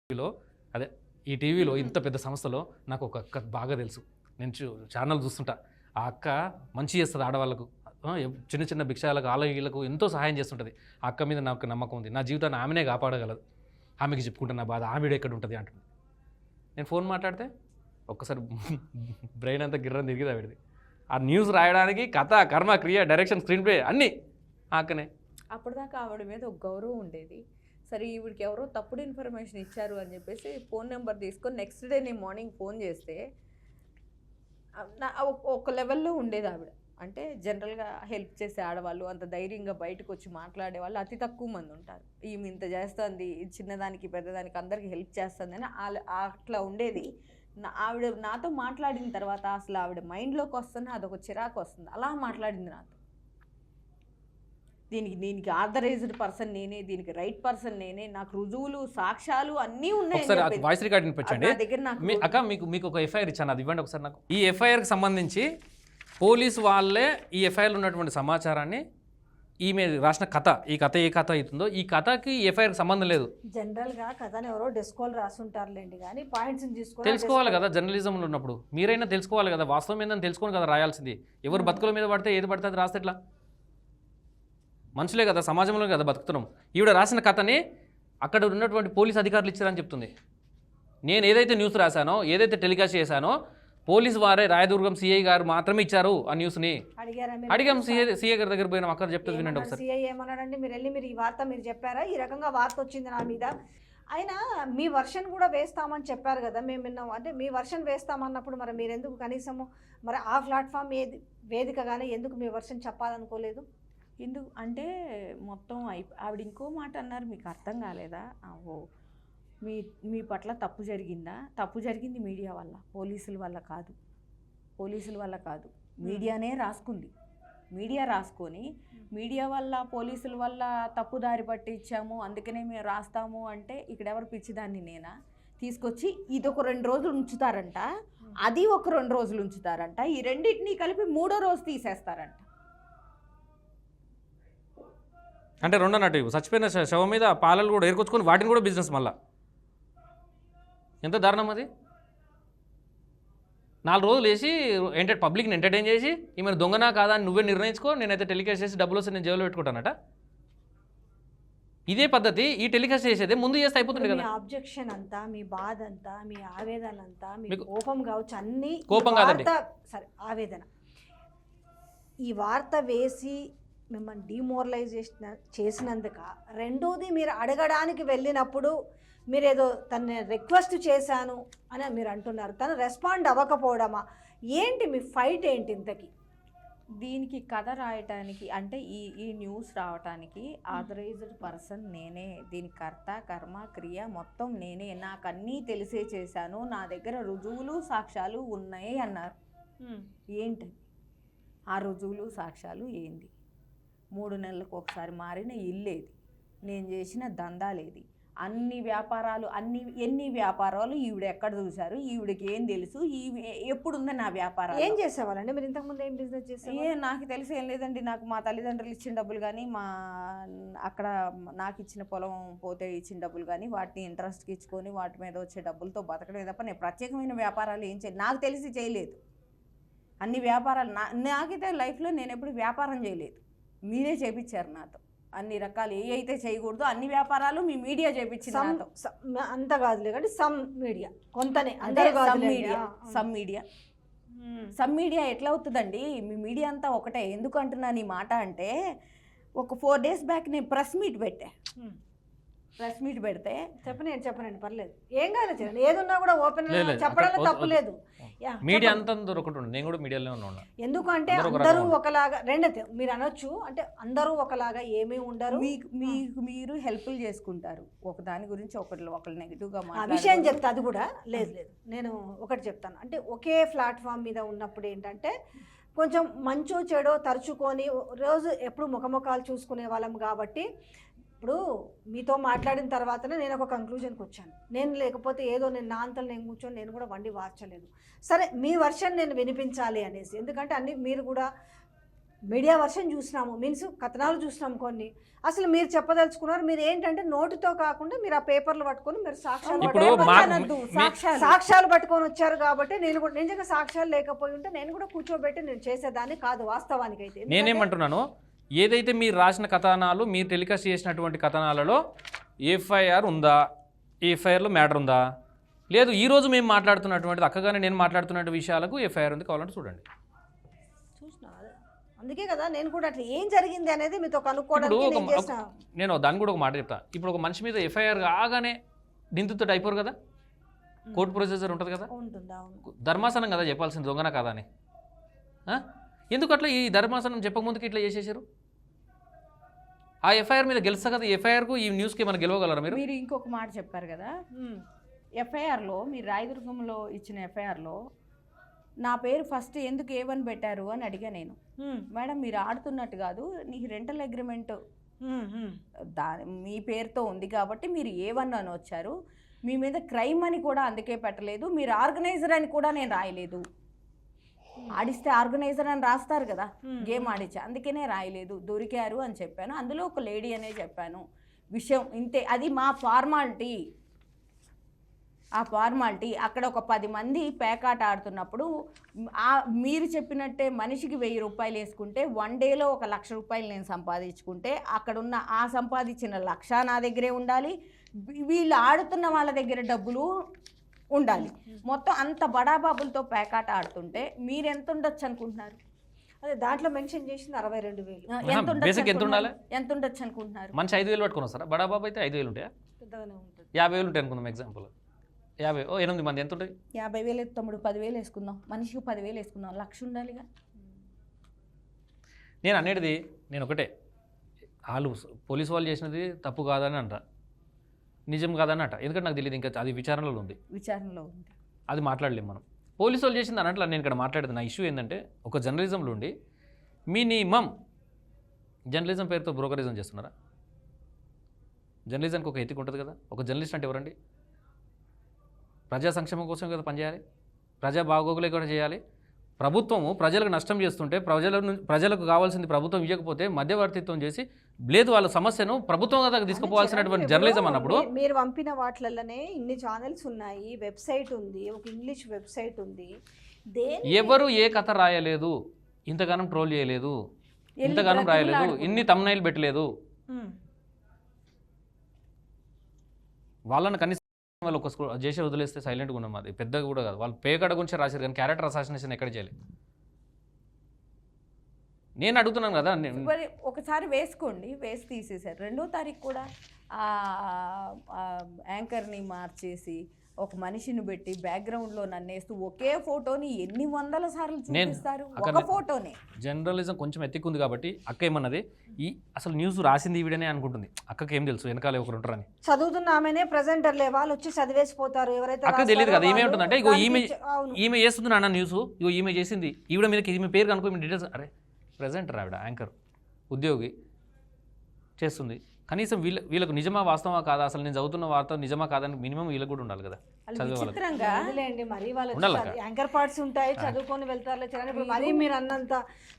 టీవీలో అదే ఈ టీవీలో ఇంత పెద్ద సంస్థలో నాకు ఒక అక్క బాగా తెలుసు, నేను ఛానల్ చూస్తుంటా, ఆ అక్క మంచి చేస్తుంది ఆడవాళ్ళకు, చిన్న చిన్న భిక్షాలకు వీళ్ళకు ఎంతో సహాయం చేస్తుంటుంది, ఆ అక్క మీద నాకు నమ్మకం ఉంది, నా జీవితాన్ని ఆమెనే కాపాడగలదు, ఆమెకి చెప్పుకుంటున్న నా బాధ, ఆమె ఎక్కడ ఉంటుంది అంటుంది. నేను ఫోన్ మాట్లాడితే ఒక్కసారి బ్రెయిన్ అంతా గిర్రం తిరిగిదా ఆవిడది. ఆ న్యూస్ రాయడానికి కథ, కర్మ, క్రియ, డైరెక్షన్, స్క్రీన్ ప్లే అన్నీ ఆకనే. అప్పటిదాకా ఆవిడ మీద ఒక గౌరవం ఉండేది. సరే ఈవిడికి ఎవరో తప్పుడు ఇన్ఫర్మేషన్ ఇచ్చారు అని చెప్పేసి ఫోన్ నెంబర్ తీసుకొని నెక్స్ట్ డే నేను మార్నింగ్ ఫోన్ చేస్తే ఒక లెవెల్లో ఉండేది ఆవిడ. అంటే జనరల్గా హెల్ప్ చేసే ఆడవాళ్ళు, అంత ధైర్యంగా బయటకు వచ్చి మాట్లాడే వాళ్ళు అతి తక్కువ మంది ఉంటారు. ఈమె ఇంత చేస్తుంది, చిన్నదానికి పెద్దదానికి అందరికీ హెల్ప్ చేస్తుంది అని అట్లా ఉండేది. ఆవిడ నాతో మాట్లాడిన తర్వాత అసలు ఆవిడ మైండ్లోకి వస్తుంది, అదొక చిరాకు వస్తుంది. అలా మాట్లాడింది నాతో, దీనికి ఆథరైజ్డ్ పర్సన్ నేనే, దీనికి రైట్ పర్సన్ నేనే, నాకు రుజువులు సాక్ష్యాలు అన్నీ ఉన్నాయి. వాయిస్ రికార్డ్ వినిపించండి అక్క. మీకు ఒక ఎఫ్ఐఆర్ ఇచ్చాను, అది ఇవ్వండి ఒకసారి నాకు. ఈ ఎఫ్ఐఆర్కి సంబంధించి పోలీసు వాళ్ళే ఈ ఎఫ్ఐఆర్లో ఉన్నటువంటి సమాచారాన్ని, ఈమె రాసిన కథ, ఈ కథ ఏ కథ అవుతుందో ఈ కథకి ఎఫ్ఐఆర్కి సంబంధం లేదు. జనరల్గా కథను ఎవరో డెస్కోలు రాసుంటారులేండి, కానీ పాయింట్స్ తెలుసుకోవాలి కదా, జర్నలిజంలో ఉన్నప్పుడు మీరైనా తెలుసుకోవాలి కదా, వాస్తవం ఏందని తెలుసుకోని కదా రాయాల్సింది. ఎవరు బతుకుల మీద పడితే ఏది పడితే అది రాస్తే ఎట్లా? మనుషులే కదా, సమాజంలో కదా బతుకుతున్నాం. ఈవిడ రాసిన కథని అక్కడ ఉన్నటువంటి పోలీస్ అధికారులు ఇచ్చారని చెప్తుంది. నేను ఏదైతే న్యూస్ రాశానో, ఏదైతే టెలికాస్ట్ చేశానో, పోలీసు వారే రాయదుర్గం సిఐ గారు మాత్రమే ఇచ్చారు ఆ న్యూస్ని. అడిగాం సిఐ గారి దగ్గర పోయినాం, అక్కడ చెప్తుంది వినండి ఒకసారి. సిఐ ఏమన్నాడండి, మీరు ఈ వార్త మీరు చెప్పారా, ఈ రకంగా వార్త వచ్చింది నా మీద, అయినా మీ వర్షన్ కూడా వేస్తామని చెప్పారు కదా, మేము విన్నాం అంటే మీ వర్షన్ వేస్తామన్నప్పుడు మరి మీరు ఎందుకు కనీసము మరి ఆ ప్లాట్ఫామ్ వేదికగానే ఎందుకు మీ వర్షన్ చెప్పాలనుకోలేదు? ఎందుకు అంటే మొత్తం ఆవిడ ఇంకో మాట అన్నారు, మీకు అర్థం కాలేదా? ఓ మీ పట్ల తప్పు జరిగిందా? తప్పు జరిగింది మీడియా వల్ల, పోలీసుల వల్ల కాదు. పోలీసుల వల్ల కాదు, మీడియానే రాసుకుంది. మీడియా రాసుకొని మీడియా వల్ల, పోలీసుల వల్ల తప్పుదారి పట్టించాము అందుకనే మేము రాస్తాము అంటే ఇక్కడ ఎవరు పిచ్చిదాన్ని నేనా? తీసుకొచ్చి ఇది ఒక 2 రోజులు ఉంచుతారంట, అది ఒక 2 రోజులు ఉంచుతారంట, ఈ రెండింటినీ కలిపి 3వ రోజు తీసేస్తారంట. అంటే 2 అన్నట్టు చచ్చిపోయిన శవం మీద పాలలు కూడా ఏర్కొచ్చుకొని వాటిని కూడా బిజినెస్. మళ్ళీ ఎంత దారుణం అది. 4 రోజులు వేసి పబ్లిక్ని ఎంటర్టైన్ చేసి ఈమెను దొంగనా కాదా అని నువ్వే నిర్ణయించుకో, నేనైతే టెలికాస్ట్ చేసి డబ్బులు వస్తే నేను జైల్లో పెట్టుకుంటానట. ఇదే పద్ధతి ఈ టెలికాస్ట్ చేసేదే ముందు చేస్తే అయిపోతుంది కదా. ఆబ్జెక్షన్ అంతా, మీ బాధ అంతా, మీ ఆవేదన అంతా, మీ కోపం కావచ్చు, అన్ని కోపం కాదండి, సరే ఆవేదన, ఈ వార్త వేసి మిమ్మల్ని డిమోరలైజేషన్ చేసినందుక. రెండోది మీరు అడగడానికి వెళ్ళినప్పుడు మీరేదో తను రిక్వెస్ట్ చేశాను అని మీరు అంటున్నారు, తను రెస్పాండ్ అవ్వకపోవడమా ఏంటి? మీ ఫైట్ ఏంటి ఇంతకీ? దీనికి కథ రాయటానికి అంటే ఈ న్యూస్ రావటానికి ఆథరైజ్డ్ పర్సన్ నేనే, దీని కర్త కర్మ క్రియ మొత్తం నేనే, నాకు అన్నీ తెలిసే చేశాను, నా దగ్గర రుజువులు సాక్ష్యాలు ఉన్నాయి అన్నారు. ఏంటి ఆ రుజువులు సాక్ష్యాలు? ఏంది? 3 నెలలకు ఒకసారి మారిన ఇల్లేది, నేను చేసిన దందాలేది, అన్ని వ్యాపారాలు, ఎన్ని వ్యాపారాలు ఈవిడ ఎక్కడ చూశారు, ఈవిడకి ఏం తెలుసు, ఎప్పుడుందా నా వ్యాపారం? ఏం చేసేవాళ్ళండి మీరు ఇంతకుముందు? ఏం బిజినెస్ చేసే? నాకు తెలిసి ఏం లేదండి, నాకు మా తల్లిదండ్రులు ఇచ్చిన డబ్బులు కానీ, అక్కడ నాకు ఇచ్చిన పొలం పోతే ఇచ్చిన డబ్బులు కానీ, వాటిని ఇంట్రెస్ట్కి ఇచ్చుకొని వాటి మీద వచ్చే డబ్బులతో బతకడమే తప్ప నేను ప్రత్యేకమైన వ్యాపారాలు ఏం చేయలేదు, నాకు తెలిసి చేయలేదు. అన్ని వ్యాపారాలు నాకైతే లైఫ్లో నేను ఎప్పుడు వ్యాపారం చేయలేదు, మీరే చేపించారు నాతో. అన్ని రకాలు ఏ అయితే చేయకూడదు అన్ని వ్యాపారాలు మీ మీడియా చేపించింది నాతో. అంత కాదులే కానీ సమ్ మీడియా కొంతనే, సమ్ మీడియా ఎట్లా అవుతుందండి? మీ మీడియా అంతా ఒకటే. ఎందుకు అంటున్నాను ఈ మాట అంటే, ఒక 4 days బ్యాక్ నేను ప్రెస్ మీట్ పెట్టా. ప్రెస్ మీట్ పెడితే చెప్పనండి పర్లేదు, ఏం కాదు చరణ్, ఏదున్నా కూడా ఓపెన్ లేదు, లేదు. చెప్పడంలో అక్కడ తప్పు లేదు. యా, మీడియా చెప్పండి. అంతా దొరకటి నేను కూడా మీడియాలోనే ఉన్నా. ఎందుకంటే అందరూ ఒక అందరూ రకంగా ఒకలాగా మీరు అనొచ్చు, అంటే అందరూ ఒకలాగా ఏమీ ఉండరు. మీరు హెల్ప్లు చేసుకుంటారు, ఒక దాని గురించి ఒకళ్ళు నెగిటివ్గా ఆ విషయం చెప్తా, అది కూడా లేదు. నేను ఒకటి చెప్తాను, అంటే ఒకే ప్లాట్ఫామ్ మీద ఉన్నప్పుడు ఏంటంటే కొంచెం మంచో చెడో తరుచుకొని రోజు ఎప్పుడు ముఖముఖాలు చూసుకునే వాళ్ళం కాబట్టి ఇప్పుడు మీతో మాట్లాడిన తర్వాతనే నేను ఒక కంక్లూజన్కి వచ్చాను. నేను లేకపోతే ఏదో నేను నా అంతలు నేను కూర్చొని నేను కూడా వండి వార్చలేదు. సరే మీ వర్షన్ నేను వినిపించాలి అనేసి, ఎందుకంటే అన్ని మీరు కూడా మీడియా వర్షన్ చూసినాము, మీన్స్ కథనాలు చూసినాము కొన్ని. అసలు మీరు చెప్పదలుచుకున్నారు, మీరు ఏంటంటే నోటితో కాకుండా మీరు ఆ పేపర్లు పట్టుకొని మీరు సాక్ష్యాలు పట్టుకొని వచ్చారు కాబట్టి నేను కూడా నిజంగా సాక్ష్యాలు లేకపోయి ఉంటే నేను కూడా కూర్చోబెట్టి నేను చేసేదాన్ని కాదు వాస్తవానికి. అయితే నేనేమంటున్నాను, ఏదైతే మీరు రాసిన కథనాలు, మీరు టెలికాస్ట్ చేసినటువంటి కథనాలలో ఎఫ్ఐఆర్ ఉందా, ఎఫ్ఐఆర్లో మ్యాటర్ ఉందా, లేదు ఈరోజు మేము మాట్లాడుతున్నటువంటిది అక్కగానే నేను మాట్లాడుతున్న విషయాలకు ఎఫ్ఐఆర్ ఉంది, కావాలంటే చూడండి. చూసిన అందుకే కదా నేను కూడా అట్లా ఏం జరిగింది అనేది మీతో కనుక్కోవడానికి నేను దాన్ని కూడా ఒక మాట చెప్తా. ఇప్పుడు ఒక మనిషి మీద ఎఫ్ఐఆర్ కాగానే నిందితుడు అయిపోరు కదా, కోర్టు ప్రొసీజర్ ఉంటుంది కదా, ధర్మాసనం కదా చెప్పాల్సింది దొంగన కాదా అని. ఎందుకు అట్లా ఈ ధర్మాసనం చెప్పకముందుకు ఇట్లా చేసేసారు? ఆ ఎఫ్ఐఆర్ మీద గెలుస్తా కదా, ఎఫ్ఐఆర్కు ఈ న్యూస్కి మనం గెలవగలరా మీరు? మీరు ఇంకొక మాట చెప్పారు కదా, ఎఫ్ఐఆర్లో మీరు రాయదుర్గంలో ఇచ్చిన ఎఫ్ఐఆర్లో నా పేరు ఫస్ట్ ఎందుకు A1 పెట్టారు అని అడిగా నేను. మేడం మీరు ఆడుతున్నట్టు కాదు, నీకు రెంటల్ అగ్రిమెంట్ మీ పేరుతో ఉంది కాబట్టి మీరు A1 అని వచ్చారు, మీ మీద క్రైమ్ అని కూడా అందుకే పెట్టలేదు, మీరు ఆర్గనైజర్ అని కూడా నేను రాయలేదు. ఆడిస్తే ఆర్గనైజర్ అని రాస్తారు కదా, గేమ్ ఆడిచ్చా, అందుకనే రాయలేదు, దొరికారు అని చెప్పాను, అందులో ఒక లేడీ అనే చెప్పాను. విషయం ఇంతే, అది మా ఫార్మాలిటీ. ఆ ఫార్మాలిటీ అక్కడ ఒక 10 మంది పేకాట ఆడుతున్నప్పుడు మీరు చెప్పినట్టే మనిషికి 1000 రూపాయలు వేసుకుంటే 1 డేలో 1 లక్ష రూపాయలు నేను సంపాదించుకుంటే అక్కడున్న ఆ సంపాదించిన 1 లక్ష నా దగ్గరే ఉండాలి, వీళ్ళు ఆడుతున్న వాళ్ళ దగ్గర డబ్బులు ఉండాలి. మొత్తం అంత బడాబాబులతో పేకాట ఆడుతుంటే మీరు ఎంత ఉండొచ్చు అనుకుంటున్నారు? అదే దాంట్లో మెన్షన్ చేసింది 62,000. ఎంత ఉండొచ్చు అనుకుంటున్నారు? మంచి 5,000 పట్టుకున్నాం సార్, బడాబాబు అయితే 5,000 ఉంటాయా? పెద్దగానే ఉంటుంది. 50,000 ఉంటాయి అనుకుందాం ఎగ్జాంపుల్. 8 మంది ఎంత ఉంటుంది? 50,000 తమ్ముడు 10,000 వేసుకుందాం, మనిషికి 10,000 వేసుకుందాం, 1 లక్ష ఉండాలిగా. నేను అనేది నేను ఒకటే, వాళ్ళు పోలీసు వాళ్ళు చేసినది తప్పు కాదని అంట, నిజం కాదని అంట, ఎందుకంటే నాకు తెలియదు, ఇంకా అది విచారణలో ఉంది, అది మాట్లాడలేము మనం. పోలీసు వాళ్ళు చేసింది అన్నట్లు నేను ఇక్కడ మాట్లాడేది. నా ఇష్యూ ఏంటంటే, ఒక జర్నలిజంలో ఉండి మినిమం జర్నలిజం పేరుతో బ్రోకరిజం చేస్తున్నారా? జర్నలిజంకి ఒక ఎతిక్ ఉంటుంది కదా. ఒక జర్నలిస్ట్ అంటే ఎవరండి? ప్రజా సంక్షేమం కోసం కదా పనిచేయాలి, ప్రజా బాగోగులే కూడా చేయాలి. ప్రభుత్వము ప్రజలకు నష్టం చేస్తుంటే ప్రజలకు కావాల్సింది ప్రభుత్వం ఇవ్వకపోతే మధ్యవర్తిత్వం చేసి లేదు వాళ్ళ సమస్యను ప్రభుత్వం దగ్గర తీసుకుపోవాల్సినటువంటి జర్నలిజం అన్నప్పుడు మీరు పంపిన వాటిలలోనే ఇన్ని ఛానల్స్ ఉన్నాయి, వెబ్సైట్ ఉంది, ఒక ఇంగ్లీష్ వెబ్సైట్ ఉంది, ఎవరు ఏ కథ రాయలేదు, ఇంతగానం ట్రోల్ చేయలేదు, ఇంతగానం రాయలేదు, ఇన్ని తమ్నైల్ పెట్టలేదు. వాళ్ళని కనీసం వాళ్ళు ఒక చేసి వదిలేస్తే సైలెంట్గా ఉన్నాం. అది పెద్దగా కూడా కాదు, వాళ్ళు పేకడ గురించి రాశారు కానీ క్యారెక్టర్ అసాసినేషన్ ఎక్కడ చేయలేదు. నేను అడుగుతున్నాను కదా, ఒకసారి వేసుకోండి, వేసి తీసేశారు. 2వ తారీఖు కూడా యాంకర్ని మార్చేసి ఒక మనిషిని పెట్టి బ్యాక్గ్రౌండ్లో నన్నేస్తూ ఒకే ఫోటోని ఎన్ని వందల సార్లు చూపిస్తారు, ఒక ఫోటోనే. జర్నలిజం కొంచెం ఎత్తికుంది కాబట్టి అక్క ఏమన్నది, ఈ అసలు న్యూస్ రాసింది ఈవిడనే అనుకుంటుంది. అక్కకి ఏం తెలుసు వెనకాల ఒకరు ఉంటారని. చదువుతున్న ఆమెనే ప్రెజెంటర్లే, వాళ్ళు వచ్చి చదివేసిపోతారు. ఎవరైతే అక్క తెలియదు కదా, ఈమె ఉంటుందంటే ఇగో ఈమె చేస్తుంది నాన్న న్యూస్, ఇగో ఈమె చేసింది, ఈవిడ మీద ఈమె పేరు కనుకో ఈమె డీటెయిల్స్, అరే ప్రెజెంటర్ ఆవిడ యాంకర్ ఉద్యోగి చేస్తుంది, కనీసం వీళ్ళకు నిజమా వాస్తవా కాదా, అసలు నేను చదువుతున్న వార్త నిజమా కాదని మినిమం వీళ్ళకి కూడా ఉండాలి కదా. మరి వాళ్ళు యాంకర్ పార్ట్స్ ఉంటాయి, చదువుకొని వెళ్తారు. ఇప్పుడు మరీ మీరు అన్నంత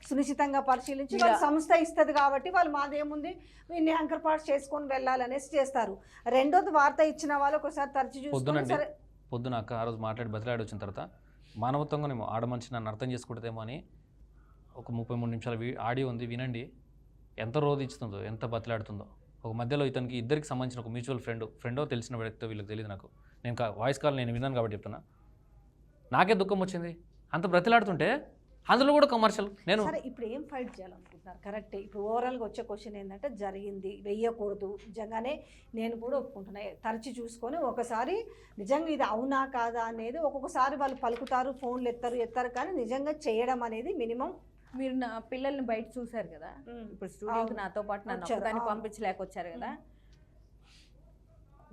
సునిశ్చితంగా పరిశీలించి వాళ్ళ సంస్థ ఇస్తుంది కాబట్టి వాళ్ళు మాదేముంది ఇన్ని యాంకర్ పార్ట్స్ చేసుకొని వెళ్ళాలనేసి చేస్తారు. 2వ వార్త ఇచ్చిన వాళ్ళు ఒకసారి తరచు చూసుకుంటే పొద్దున అక్క ఆ రోజు మాట్లాడి బతిలాడి వచ్చిన తర్వాత మానవత్వంగానేమో ఆడ మనిషి నన్ను అర్థం చేసుకుంటుందేమో అని ఒక 33 నిమిషాల ఆడియో ఉంది, వినండి. ఎంత రోధిస్తుందో, ఎంత బతిలాడుతుందో. ఒక మధ్యలో ఇతనికి ఇద్దరికి సంబంధించిన ఒక మ్యూచువల్ ఫ్రెండో తెలిసిన వ్యక్తితో వీళ్ళకి తెలియదు నాకు. నేను వాయిస్ కాల్ నేను విన్నాను కాబట్టి చెప్తున్నా. నాకే దుఃఖం వచ్చింది. అంత బ్రతిలాడుతుంటే అందులో కూడా కమర్షియల్. నేను సరే ఇప్పుడు ఏం ఫైట్ చేయాలనుకుంటున్నారు? కరెక్టే. ఇప్పుడు ఓవరాల్గా వచ్చే క్వశ్చన్ ఏంటంటే జరిగింది, వెయ్యకూడదు, నిజంగానే నేను కూడా ఒప్పుకుంటున్నా. తరచి చూసుకొని ఒకసారి నిజంగా ఇది అవునా కాదా అనేది ఒక్కొక్కసారి వాళ్ళు పలుకుతారు, ఫోన్లు ఎత్తారు కానీ నిజంగా చేయడం అనేది మినిమం. మీరు నా పిల్లల్ని బయట చూశారు కదా, ఇప్పుడు స్టూడియోకి నాతో పాటు నన్ను ఒక్కదాన్ని పంపించలేకొచ్చారు కదా,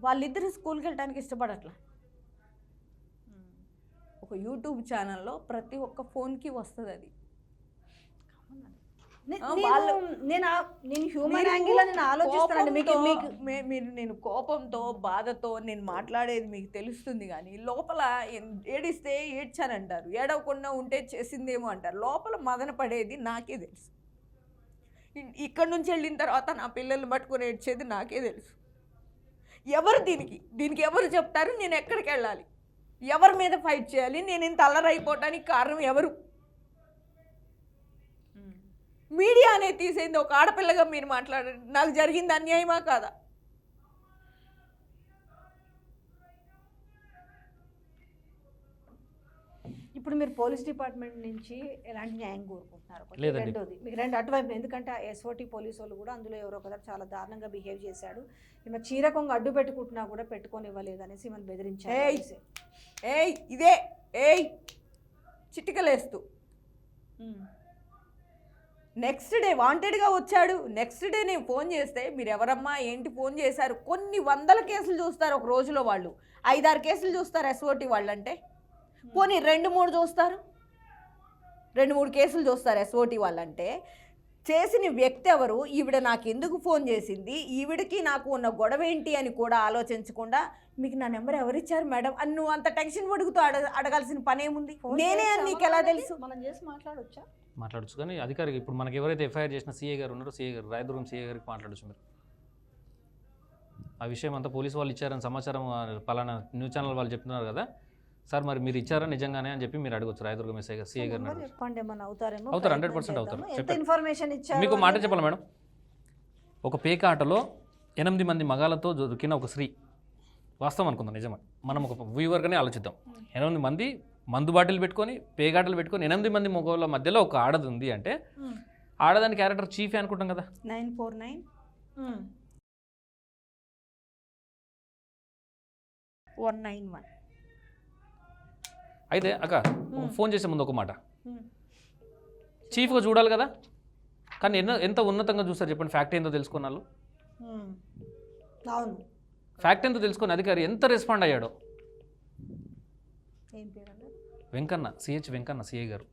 వాళ్ళిద్దరు స్కూల్కి వెళ్ళడానికి ఇష్టపడట్లా. ఒక యూట్యూబ్ ఛానల్లో ప్రతి ఒక్క ఫోన్కి వస్తుంది అది. నేను హ్యూమన్ యాంగిల్ అని ఆలోచిస్తానండి. మీరు నేను కోపంతో బాధతో నేను మాట్లాడేది మీకు తెలుస్తుంది, కానీ లోపల ఏడిస్తే ఏడ్చానంటారు, ఏడవకుండా ఉంటే చేసిందేమో అంటారు. లోపల మదన పడేది నాకే తెలుసు. ఇక్కడ నుంచి వెళ్ళిన తర్వాత నా పిల్లల్ని పట్టుకొని ఏడ్చేది నాకే తెలుసు. ఎవరు దీనికి ఎవరు చెప్తారు? నేను ఎక్కడికి వెళ్ళాలి? ఎవరి మీద ఫైట్ చేయాలి? నేను ఇంత అల్లరైపోవటానికి కారణం ఎవరు? మీడియా అనేది తీసేయింది. ఒక ఆడపిల్లగా మీరు మాట్లాడండి, నాకు జరిగింది అన్యాయమా కాదా? ఇప్పుడు మీరు పోలీస్ డిపార్ట్మెంట్ నుంచి ఎలాంటి న్యాయం కోరుకుంటున్నారు? లేదండి. రెండోది మీకు రెండు అటువైపు, ఎందుకంటే ఎస్ఓటి పోలీసు వాళ్ళు కూడా అందులో ఎవరో కదా చాలా దారుణంగా బిహేవ్ చేశాడు. ఈమె చీర కొంగ అడ్డు పెట్టుకుంటున్నా కూడా పెట్టుకొని ఇవ్వలేదు అనేసి ఈమెను బెదిరించారు. ఇదే చిటికలేస్తూ నెక్స్ట్ డే వాంటెడ్గా వచ్చాడు. నెక్స్ట్ డే నేను ఫోన్ చేస్తే మీరు ఎవరమ్మా ఏంటి ఫోన్ చేశారు? కొన్ని వందల కేసులు చూస్తారు ఒక రోజులో, వాళ్ళు 5-6 కేసులు చూస్తారు ఎస్ఓటి వాళ్ళంటే. పోనీ 2-3 చూస్తారు, 2-3 కేసులు చూస్తారు ఎస్ఓటి వాళ్ళంటే. చేసిన వ్యక్తి ఎవరు, ఈవిడ నాకు ఎందుకు ఫోన్ చేసింది, ఈవిడికి నాకు ఉన్న గొడవ ఏంటి అని కూడా ఆలోచించకుండా మీకు నా నెంబర్ ఎవరిచ్చారు మేడం అని నువ్వు అంత టెన్షన్ పడుగుతూ అడగాల్సిన పని ఏముంది? నేనే అని నీకు ఎలా తెలుసు? మనం చేసి మాట్లాడచ్చు కానీ అధికారికి ఇప్పుడు మనకి ఎవరైతే ఎఫ్ఐఆర్ చేసిన సీఏ గారు ఉన్నారో, సీఏ గారు రాయదుర్గం సీఏ గారికి మాట్లాడచ్చు మీరు. ఆ విషయం అంతా పోలీసు వాళ్ళు ఇచ్చారని సమాచారం పలానా న్యూస్ ఛానల్ వాళ్ళు చెప్తున్నారు కదా సార్, మరి మీరు ఇచ్చారా నిజంగానే అని చెప్పి మీరు అడగచ్చు రాయదుర్గం ఎస్ఐ గారు, సీఏ గారిని అడగచ్చు. చెప్పండి, ఏమన్నా అవుతారేమో. అవుతారు, 100% అవుతారు. ఇన్ఫర్మేషన్ ఇచ్చారు. మీకు మాట చెప్పాలి మేడం, ఒక పేక ఆటలో 8 మంది మగాలతో దొరికిన ఒక స్త్రీ, వాస్తవం అనుకుందాం నిజమే, మనం ఒక వ్యూవర్గానే ఆలోచిద్దాం. 8 మంది మందు బాటిల్ పెట్టుకొని పేగాటలు పెట్టుకొని 8 మంది మగవాళ్ళ మధ్యలో ఒక ఆడది ఉంది అంటే ఆడదాని క్యారెక్టర్ చీఫే అనుకుంటాం కదా. 949191. అయితే అక్క ఫోన్ చేసే ముందు ఒక మాట, చీఫ్గా చూడాలి కదా, కానీ ఎంత ఉన్నతంగా చూస్తారు చెప్పండి. ఫ్యాక్ట్ ఏందో తెలుసుకున్నారు, అవును, ఫ్యాక్ట్ ఏందో తెలుసుకుని అధికారి ఎంత రెస్పాండ్ అయ్యాడో. వెంకన్న, సిహెచ్ వెంకన్న సిఐ గారు.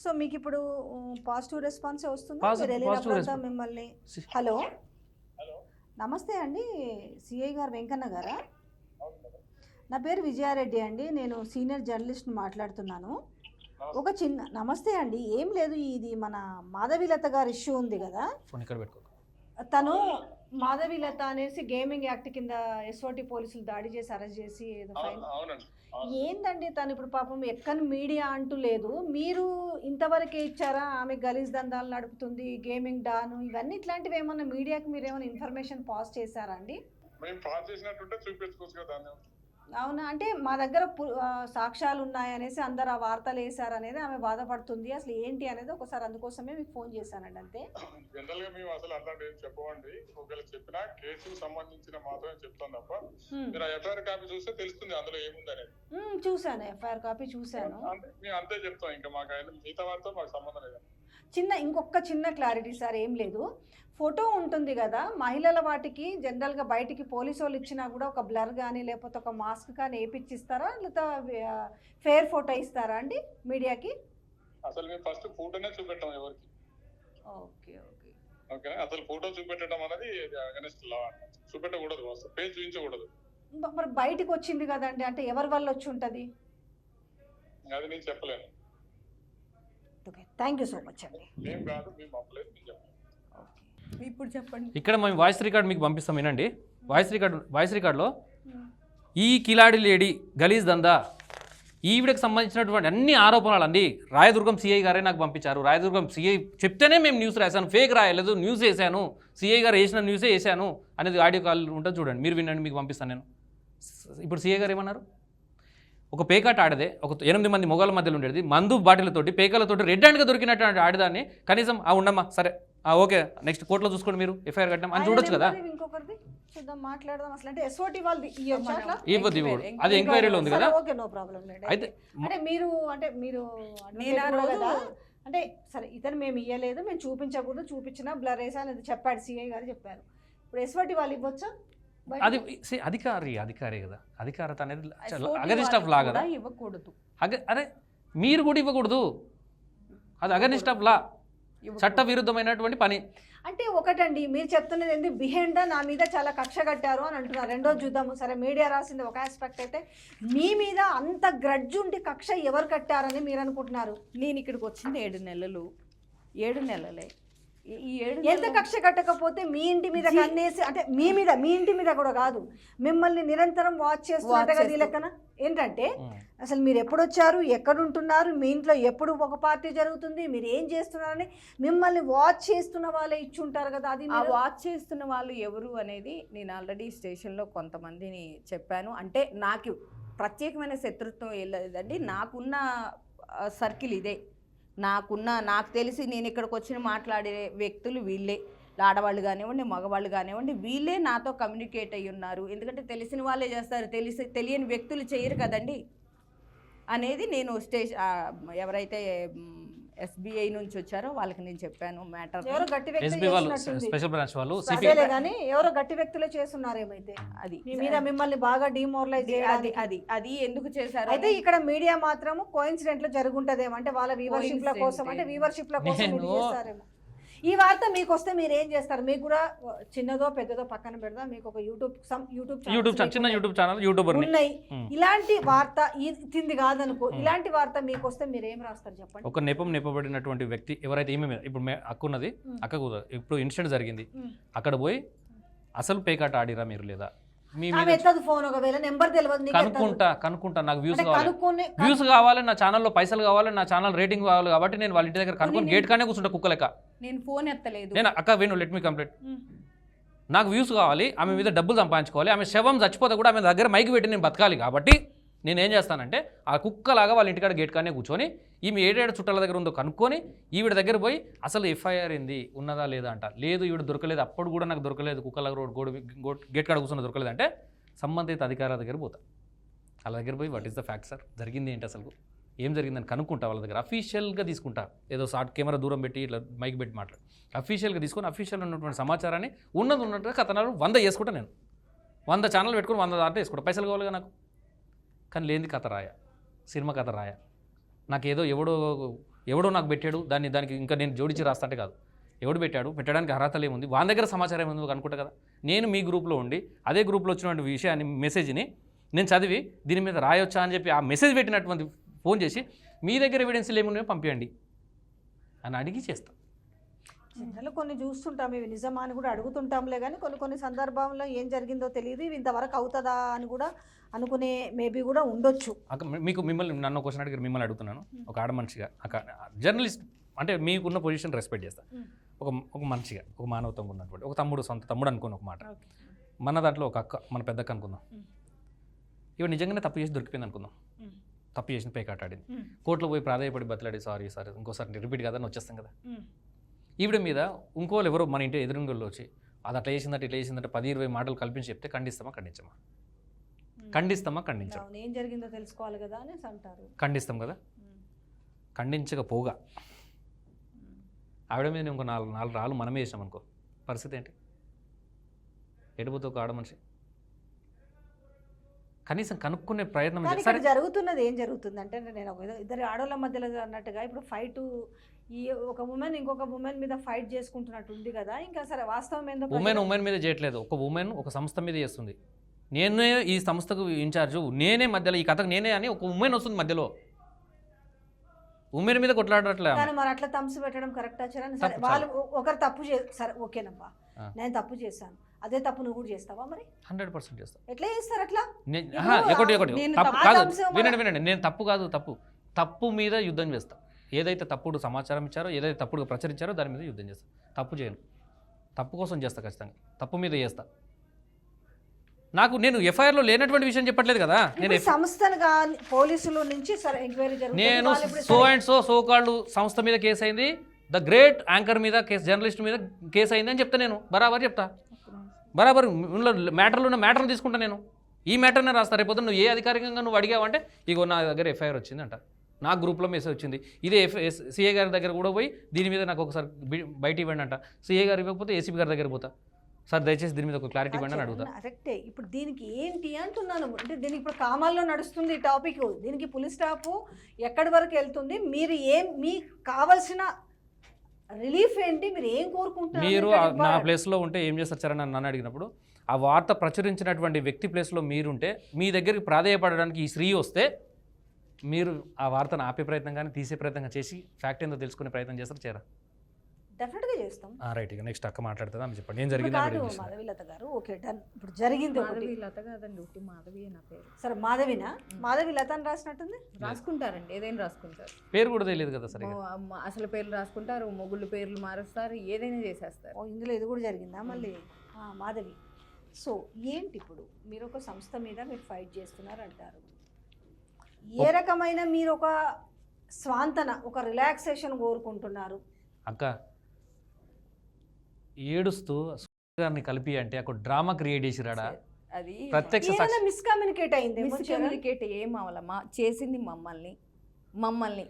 సో మీకు ఇప్పుడు పాజిటివ్ రెస్పాన్సే వస్తుంది మిమ్మల్ని. హలో నమస్తే అండి, సిఐ గారు వెంకన్న గారా? నా పేరు విజయారెడ్డి అండి, నేను సీనియర్ జర్నలిస్ట్ మాట్లాడుతున్నాను. ఒక చిన్న నమస్తే అండి. ఏం లేదు, ఇది మన మాధవీలత గారి ఇష్యూ ఉంది కదా, తను మాధవీలత అనేసి గేమింగ్ యాక్ట్ కింద ఎస్ఓటి పోలీసులు దాడి చేసి అరెస్ట్ చేసి ఏదో ఫైన్. ఏందండి తను ఇప్పుడు పాపం ఎక్కని మీడియా అంటూ లేదు, మీరు ఇంతవరకే ఇచ్చారా? ఆమె గలీజ్ దందాలు నడుపుతుంది, గేమింగ్ డాను, ఇవన్నీ ఇట్లాంటివి ఏమన్నా మీడియాకి మీరు ఏమైనా ఇన్ఫర్మేషన్ పాస్ చేశారా అండి? అవునా, అంటే మా దగ్గర సాక్ష్యాలు ఉన్నాయనేసి అందరు ఆ వార్తలు వేశారనేది ఆమె బాధపడుతుంది. అసలు ఏంటి అనేది ఒకసారి అందుకోసమే మీకు ఫోన్ చేశానండి. అంతే. జనరల్ గా మేము అసలు అలాంటి ఏం చెప్పమండి, ఒకవేళ చెప్పినా కేసుకు సంబంధించిన మాత్రమే చెప్తాం తప్ప మీరు ఎఫ్ఐఆర్ కాపీ చూస్తే తెలుస్తుంది అందులో ఏముంది అనేది. చూసాను, ఎఫ్ఐఆర్ కాపీ చూసాను, మేము అంతే చెప్తాం, ఇంకా మాకు మిగతా వారితో మాకు సంబంధం లేదు. ఇంకొక చిన్న క్లారిటీ సార్, ఏం లేదు, ఫోటో ఉంటుంది కదా మహిళల వాటికి జనరల్గా బయటికి పోలీసు వాళ్ళు ఇచ్చినా కూడా ఒక బ్లర్ కానీ లేకపోతే ఒక మాస్క్ కానీ వేయించిస్తారా, లేకపోతే ఫేర్ ఫోటో ఇస్తారా అండి మీడియాకి? అసలు మేము ఫస్ట్ ఫోటోనే చూపెట్టాం ఎవరికి. ఓకే ఓకే ఓకే, అసలు ఫోటో చూపెట్టడం అనేది అగైన్స్ట్ లా, చూపెట్టకూడదు, పేజ్ చూపించకూడదు. మరి బయటికి వచ్చింది కదండి, అంటే ఎవరి వల్ల వచ్చి ఉంటుంది అది నేను చెప్పలేను. Okay, thank you so much అండి. మేము కాదు, మేము అప్పలేదు, మేము చెప్పలేము. ఇప్పుడు చెప్పండి. ఇక్కడ మేము వాయిస్ రికార్డ్ మీకు పంపిస్తాం వినండి. వాయిస్ రికార్డులో ఈ కిలాడి లేడీ గలీజ్ దందా ఈవిడకి సంబంధించినటువంటి అన్ని ఆరోపణలు అండి రాయదుర్గం సిఐ గారే నాకు పంపించారు. రాయదుర్గం సిఐ చెప్తేనే మేము న్యూస్ రాశాను, ఫేక్ రాయలేదు, న్యూస్ వేసాను, సిఐ గారు వేసిన న్యూసే వేసాను అనేది ఆడియో కాల్ ఉంటుంది చూడండి, మీరు వినండి, మీకు పంపిస్తాను నేను. ఇప్పుడు సిఐ గారు ఏమన్నారు, ఒక పేకాట ఆడదే ఒక 8 మంది మొగాళ్ళ మధ్యలో ఉండేది మందు బాటిలతోటి పేకాలతోటి రెడ్ హ్యాండ్గా దొరికినట్టు ఆడదాన్ని కనీసం ఉండమ్మా సరే ఓకే నెక్స్ట్ కోర్టులో చూసుకోండి మీరు ఎఫ్ఐఆర్ కట్టాం అని చూడొచ్చు కదా. ఇంకొకరిది చూద్దాం మాట్లాడదాం. అసలు అంటే ఎస్ఓటి వాళ్ళది ఇవ్వచ్చు అట్లా ఇవ్వదు అది ఎంక్వైరీలో ఉంది కదా. ఓకే నో ప్రాబ్లం లేదు. అయితే అంటే మీరు నేను ఆ రోజు అంటే సరే ఇతను మేము ఇవ్వలేదు మేము చూపించకూడదు చూపించినా బ్లర్ వేసా అనేది చెప్పాడు సిఐ గారు చెప్పారు. ఇప్పుడు ఎస్ఓటి వాళ్ళు ఇవ్వచ్చా? అది అధికారి కదా అధికారత అనేది అగనిస్ట్ ఆఫ్ లా కదా. ఇవ్వకూడదు అరే మీరు కూడా ఇవ్వకూడదు అది అగనిస్ట్ ఆఫ్ లా చట్ట విరుద్ధమైనటువంటి పని. అంటే ఒకటండి మీరు చెప్తున్నది ఏంటి బిహైండ్ నా మీద చాలా కక్ష కట్టారు అని అంటున్నారు. రెండోది చూద్దాము. సరే మీడియా రాసింది ఒక ఆస్పెక్ట్ అయితే మీ మీద అంత గ్రడ్జ్ ఉండి కక్ష ఎవరు కట్టారని మీరు అనుకుంటున్నారు? నేను ఇక్కడికి వచ్చింది 7 నెలలు 7 నెలలే. ఈ 7 ఎంత కక్ష కట్టకపోతే మీ ఇంటి మీద కన్నేసి అంటే మీ ఇంటి మీద కూడా కాదు మిమ్మల్ని నిరంతరం వాచ్ చేస్తున్నట్టు కదా ఈ లెక్కన. ఏంటంటే అసలు మీరు ఎప్పుడు వచ్చారు ఎక్కడుంటున్నారు మీ ఇంట్లో ఎప్పుడు ఒక పార్టీ జరుగుతుంది మీరు ఏం చేస్తున్నారని మిమ్మల్ని వాచ్ చేస్తున్న వాళ్ళే ఇచ్చుంటారు కదా. అది ఆ వాచ్ చేస్తున్న వాళ్ళు ఎవరు అనేది నేను ఆల్రెడీ స్టేషన్లో కొంతమందిని చెప్పాను. అంటే నాకు ప్రత్యేకమైన శత్రుత్వం వెళ్ళదండి. నాకున్న సర్కిల్ ఇదే. నాకు తెలిసి నేను ఇక్కడికి వచ్చి మాట్లాడే వ్యక్తులు వీళ్ళే. ఆడవాళ్ళు కానివ్వండి మగవాళ్ళు కానివ్వండి వీళ్ళే నాతో కమ్యూనికేట్ అయ్యి ఉన్నారు. ఎందుకంటే తెలిసిన వాళ్ళే చేస్తారు తెలియని వ్యక్తులు చేయరు కదండి అనేది నేను ఎవరైతే ఎస్బీఐ నుంచి వచ్చారో వాళ్ళకి నేను చెప్పాను మ్యాటర్. ఎవరో గట్టి స్పెషల్ బ్రాంచ్ వాళ్ళు కానీ ఎవరో గట్టి వ్యక్తులే చేస్తున్నారు ఏమైతే అది మీ మీద మిమ్మల్ని బాగా డిమోరలైజ్ అది ఎందుకు చేశారు అయితే ఇక్కడ మీడియా మాత్రం కోఇన్సిడెంట్ లో జరుగుంటదేమో అంటే వాళ్ళ వ్యూవర్షిప్ ల కోసం అంటే వ్యూవర్షిప్ ల కోసం ఇది చేస్తారేమో. ఈ వార్త మీకు వస్తే మీరు ఏం చేస్తారు? మీకు కూడా చిన్నదో పెద్దదో పక్కన పెడదా మీకు ఒక యూట్యూబ్ చిన్న యూట్యూబ్ ఛానల్ యూట్యూబర్ ఉన్నాయి. ఇలాంటి వార్త ఇది కాదనుకో ఇలాంటి వార్త మీకు వస్తే మీరు ఏం రాస్తారు చెప్పండి? ఒక నెపబడినటువంటి వ్యక్తి ఎవరైతే ఈమె మీద ఇప్పుడు అక్క ఉన్నది అక్కకు ఇప్పుడు ఇన్సిడెంట్ జరిగింది అక్కడ పోయి అసలు పేకాట ఆడిరా మీరు లేదా మీ ఫోన్ ఒకవేళ నెంబర్ తెలియదు కనుక్కుంటా నాకు వ్యూస్ కావాలి నా ఛానల్లో పైసలు కావాలి నా ఛానల్ రేటింగ్ కావాలి కాబట్టి నేను వాళ్ళ ఇంటి దగ్గర కనుక్కొని గేట్ కానీ కూర్చుంటా కుక్కలెక్క. నేను ఫోన్ ఎత్తలేదు. నేను అక్క వేణు లెట్ మీ కంప్లీట్. నాకు వ్యూస్ కావాలి ఆమె మీద డబ్బులు సంపాదించుకోవాలి ఆమె శవం చచ్చిపోతే కూడా ఆమె దగ్గర మైక్ పెట్టి నేను బతకాలి కాబట్టి నేను ఏం చేస్తానంటే ఆ కుక్కలాగా వాళ్ళ ఇంటికాడ గేట్ కానీ కూర్చొని ఈమె ఏడేడు చుట్టాల దగ్గర ఉందో కనుక్కొని ఈవిడ దగ్గర పోయి అసలు ఎఫ్ఐఆర్ ఏంది ఉన్నదా లేదా అంట. లేదు ఈవిడ దొరకలేదు అప్పుడు కూడా నాకు దొరకలేదు కుక్కల గేట్ కాడ కూర్చొని దొరకలేదు అంటే సంబంధిత అధికారుల దగ్గర పోతా. వాళ్ళ దగ్గర పోయి what is the fact sir జరిగింది ఏంటి అసలు ఏం జరిగిందని కనుక్కుంటా. వాళ్ళ దగ్గర అఫీషియల్గా తీసుకుంటా. ఏదో షార్ట్ కెమెరా దూరం పెట్టి ఇట్లా మైక్ పెట్టి మాట్లాడు అఫీషియల్గా తీసుకొని అఫీషియల్ ఉన్నటువంటి సమాచారాన్ని ఉన్నట్టుగా కథనాలు 100 చేసుకుంటా. నేను 100 ఛానల్ పెట్టుకుని 100 దాంట్లో వేసుకుంటా. పైసలు కావాలిగా నాకు. కానీ లేని కథ రాయ సినిమా కథ రాయ నాకు ఏదో ఎవడో నాకు పెట్టాడు దానికి ఇంకా నేను జోడించి రాస్తా అంటే కాదు. ఎవడు పెట్టడానికి అర్హతలు ఏముంది వాళ్ళ దగ్గర సమాచారం ఏముంది అనుకుంటా కదా. నేను మీ గ్రూప్లో ఉండి అదే గ్రూప్లో వచ్చినటువంటి విషయాన్ని మెసేజ్ని నేను చదివి దీని మీద రాయొచ్చా అని చెప్పి ఆ మెసేజ్ పెట్టినటువంటి ఫోన్ చేసి మీ దగ్గర ఎవిడెన్స్లు ఏమున్నాయో పంపించండి అని అడిగి చేస్తాం. జనరల్ కొన్ని చూస్తుంటాం ఇవి నిజమా అని కూడా అడుగుతుంటాంలే కానీ కొన్ని సందర్భంలో ఏం జరిగిందో తెలియదు ఇవి ఇంతవరకు అవుతుందా అని కూడా అనుకునే మేబీ కూడా ఉండొచ్చు. మిమ్మల్ని నన్ను క్వశ్చన్ అడిగారు మిమ్మల్ని అడుగుతున్నాను ఒక ఆడ మనిషిగా జర్నలిస్ట్ అంటే మీకున్న పొజిషన్ రెస్పెక్ట్ చేస్తా. ఒక మనిషిగా ఒక మానవత్వంగా ఉన్నటువంటి ఒక తమ్ముడు సొంత తమ్ముడు అనుకున్న ఒక మాట మన దాంట్లో ఒక అక్క మన పెద్దక్క అనుకుందాం ఇవి నిజంగానే తప్పు చేసి దొరికిపోయింది అనుకుందాం. తప్పు చేసిన పేకాట ఆడింది కోర్టులో పోయి ప్రాధాయపడి బతలాడి సారీ ఇంకోసారి రిపీట్ కాదని వచ్చేస్తాం కదా. ఈవిడ మీద ఇంకోళ్ళు ఎవరో మన ఇంటి ఎదురుంగోళ్ళు వచ్చి అది అట్లా చేసిందంటే ఇట్లా చేసిందంటే 10-20 మాటలు కల్పించి చెప్తే ఖండిస్తామా ఖండించం ఏం జరిగిందో తెలుసుకోవాలి కదా అని అంటారు. ఖండిస్తాం కదా. ఖండించకపోగా ఆవిడ మీద ఇంకో 4 రాళ్ళు మనమే వేసాం అనుకో పరిస్థితి ఏంటి? ఎడిపోతే ఒక ఆడ మనిషి కనీసం కనుక్కునే ప్రయత్నం జరుగుతున్నది. ఏం జరుగుతుందంటే నేను ఇద్దరు ఆడవాళ్ళ మధ్యలో అన్నట్టుగా ఇప్పుడు ఫైట్ ఈ ఒక ఉమెన్ ఇంకొక ఉమెన్ మీద ఫైట్ చేసుకుంటున్నట్టు ఉంది కదా. ఇంకా సరే వాస్తవం ఏందో ఉమెన్ మీద చేయట్లేదు ఒక ఉమెన్ ఒక సంస్థ మీద చేస్తుంది. నేనే ఈ సంస్థకు ఇన్ఛార్జు నేనే మధ్యలో ఈ కథకు నేనే అని ఒక ఉమెన్ వస్తుంది మధ్యలో ఉమెన్ మీద కొట్లాడట్లే. మరి అట్లా తంసు పెట్టడం కరెక్టా? సరే వాళ్ళు ఒకరు తప్పు సరే ఓకేనమ్మా నేను తప్పు చేశాను అదే తప్పు నువ్వు కూడా చేస్తావా? మరి 100% చేస్తాను. ఎట్లా చేస్తారు అట్లా? వినండి నేను తప్పు మీద యుద్ధం చేస్తా. ఏదైతే తప్పుడు సమాచారం ఇచ్చారో ఏదైతే తప్పుడుగా ప్రచురించారో దాని మీద యుద్ధం చేస్తా. తప్పు చేయను తప్పు కోసం చేస్తా ఖచ్చితంగా తప్పు మీద చేస్తా. నేను ఎఫ్ఐఆర్లో లేనటువంటి విషయం చెప్పట్లేదు కదా. నేను ఇప్పుడు సంస్థను కానీ పోలీసుల నుంచి సరే ఎంక్వైరీ జరుగుతుంది. నేను వాళ్ళు ఇప్పుడు సో అండ్ సో కాల్డ్ సంస్థ మీద కేసు అయింది, ద గ్రేట్ యాంకర్ మీద కేసు, జర్నలిస్ట్ మీద కేసు అయింది అని చెప్తా. నేను బరాబర్ చెప్తా, బరాబర్ మ్యాటర్లు ఉన్న మ్యాటర్లు తీసుకుంటా. నేను ఈ మ్యాటర్నే రాస్తా. రేపు నువ్వు ఏ అధికారికంగా నువ్వు అడిగావంటే ఇగో నా దగ్గర ఎఫ్ఐఆర్ వచ్చింది అంట, నా గ్రూప్లో మెసేజ్ వచ్చింది. ఇదే సిఏ గారి దగ్గర కూడా పోయి దీని మీద నాకు ఒకసారి బయట ఇవ్వండి అంట. సిఏ గారు ఇవ్వకపోతే ఏసీపీ గారి దగ్గర పోతా, సార్ దయచేసి దీని మీద ఒక క్లారిటీ ఇవ్వండి అని అడుగుతా. కరెక్టే. ఇప్పుడు దీనికి ఏంటి అంటున్నాను, అంటే దీనికి ఇప్పుడు కామాల్లో నడుస్తుంది ఈ టాపిక్, దీనికి పులిస్ స్టాప్ ఎక్కడి వరకు వెళ్తుంది, మీరు మీకు కావాల్సిన రిలీఫ్ ఏంటి, మీరు ఏం కోరుకుంటున్నారు? మీరు నా ప్లేస్లో ఉంటే ఏం చేస్తారు సార్ అని నన్ను అడిగినప్పుడు, ఆ వార్త ప్రచురించినటువంటి వ్యక్తి ప్లేస్లో మీరుంటే మీ దగ్గరికి ప్రాధేయపడడానికి ఈ స్త్రీ వస్తే మీరు ఆ వార్తను ఆపే ప్రయత్నం కానీ తీసే ప్రయత్నం చేసి ఫ్యాక్ట్ ఏందో తెలుసుకునే ప్రయత్నం చేస్తారు చేరా? డెఫినెట్గా చేస్తాం. రైట్, ఇక నెక్స్ట్ అక్క మాట్లాడుతుందా ఆమె చెప్పండి ఏం జరిగింది. మాధవీలత గారు ఓకే డన్. ఇప్పుడు జరిగింది మాధవీలత కాదండి, ఉట్టి మాధవి నా పేరు. సరే మాధవినా, మాధవీలత అని రాసినట్టుంది. రాసుకుంటారండి, ఏదైనా రాసుకుంటారు. పేరు కూడా తెలియదు కదా సరే. అసలు పేర్లు రాసుకుంటారు, మొగుళ్ళు పేర్లు మారుస్తారు, ఏదైనా చేసేస్తారు. ఇందులో ఇది కూడా జరిగిందా మళ్ళీ? మాధవి. సో ఏంటి ఇప్పుడు మీరు ఒక సంస్థ మీద మీరు ఫైట్ చేస్తున్నారు అంటారు, ఏ రకమైన మీరు ఒక స్వాంతన, ఒక రిలాక్సేషన్ కోరుకుంటున్నారు? అక్క ఏడుస్తూ గారిని కలిపి అంటే అక్కడ డ్రామా క్రియేట్ చేసిరాడా? అది ప్రత్యక్ష మిస్కమ్యూనికేట్ అయింది. మిస్కమ్యూనికేట్ ఏం అవ్వాలమ్మా, చేసింది మమ్మల్ని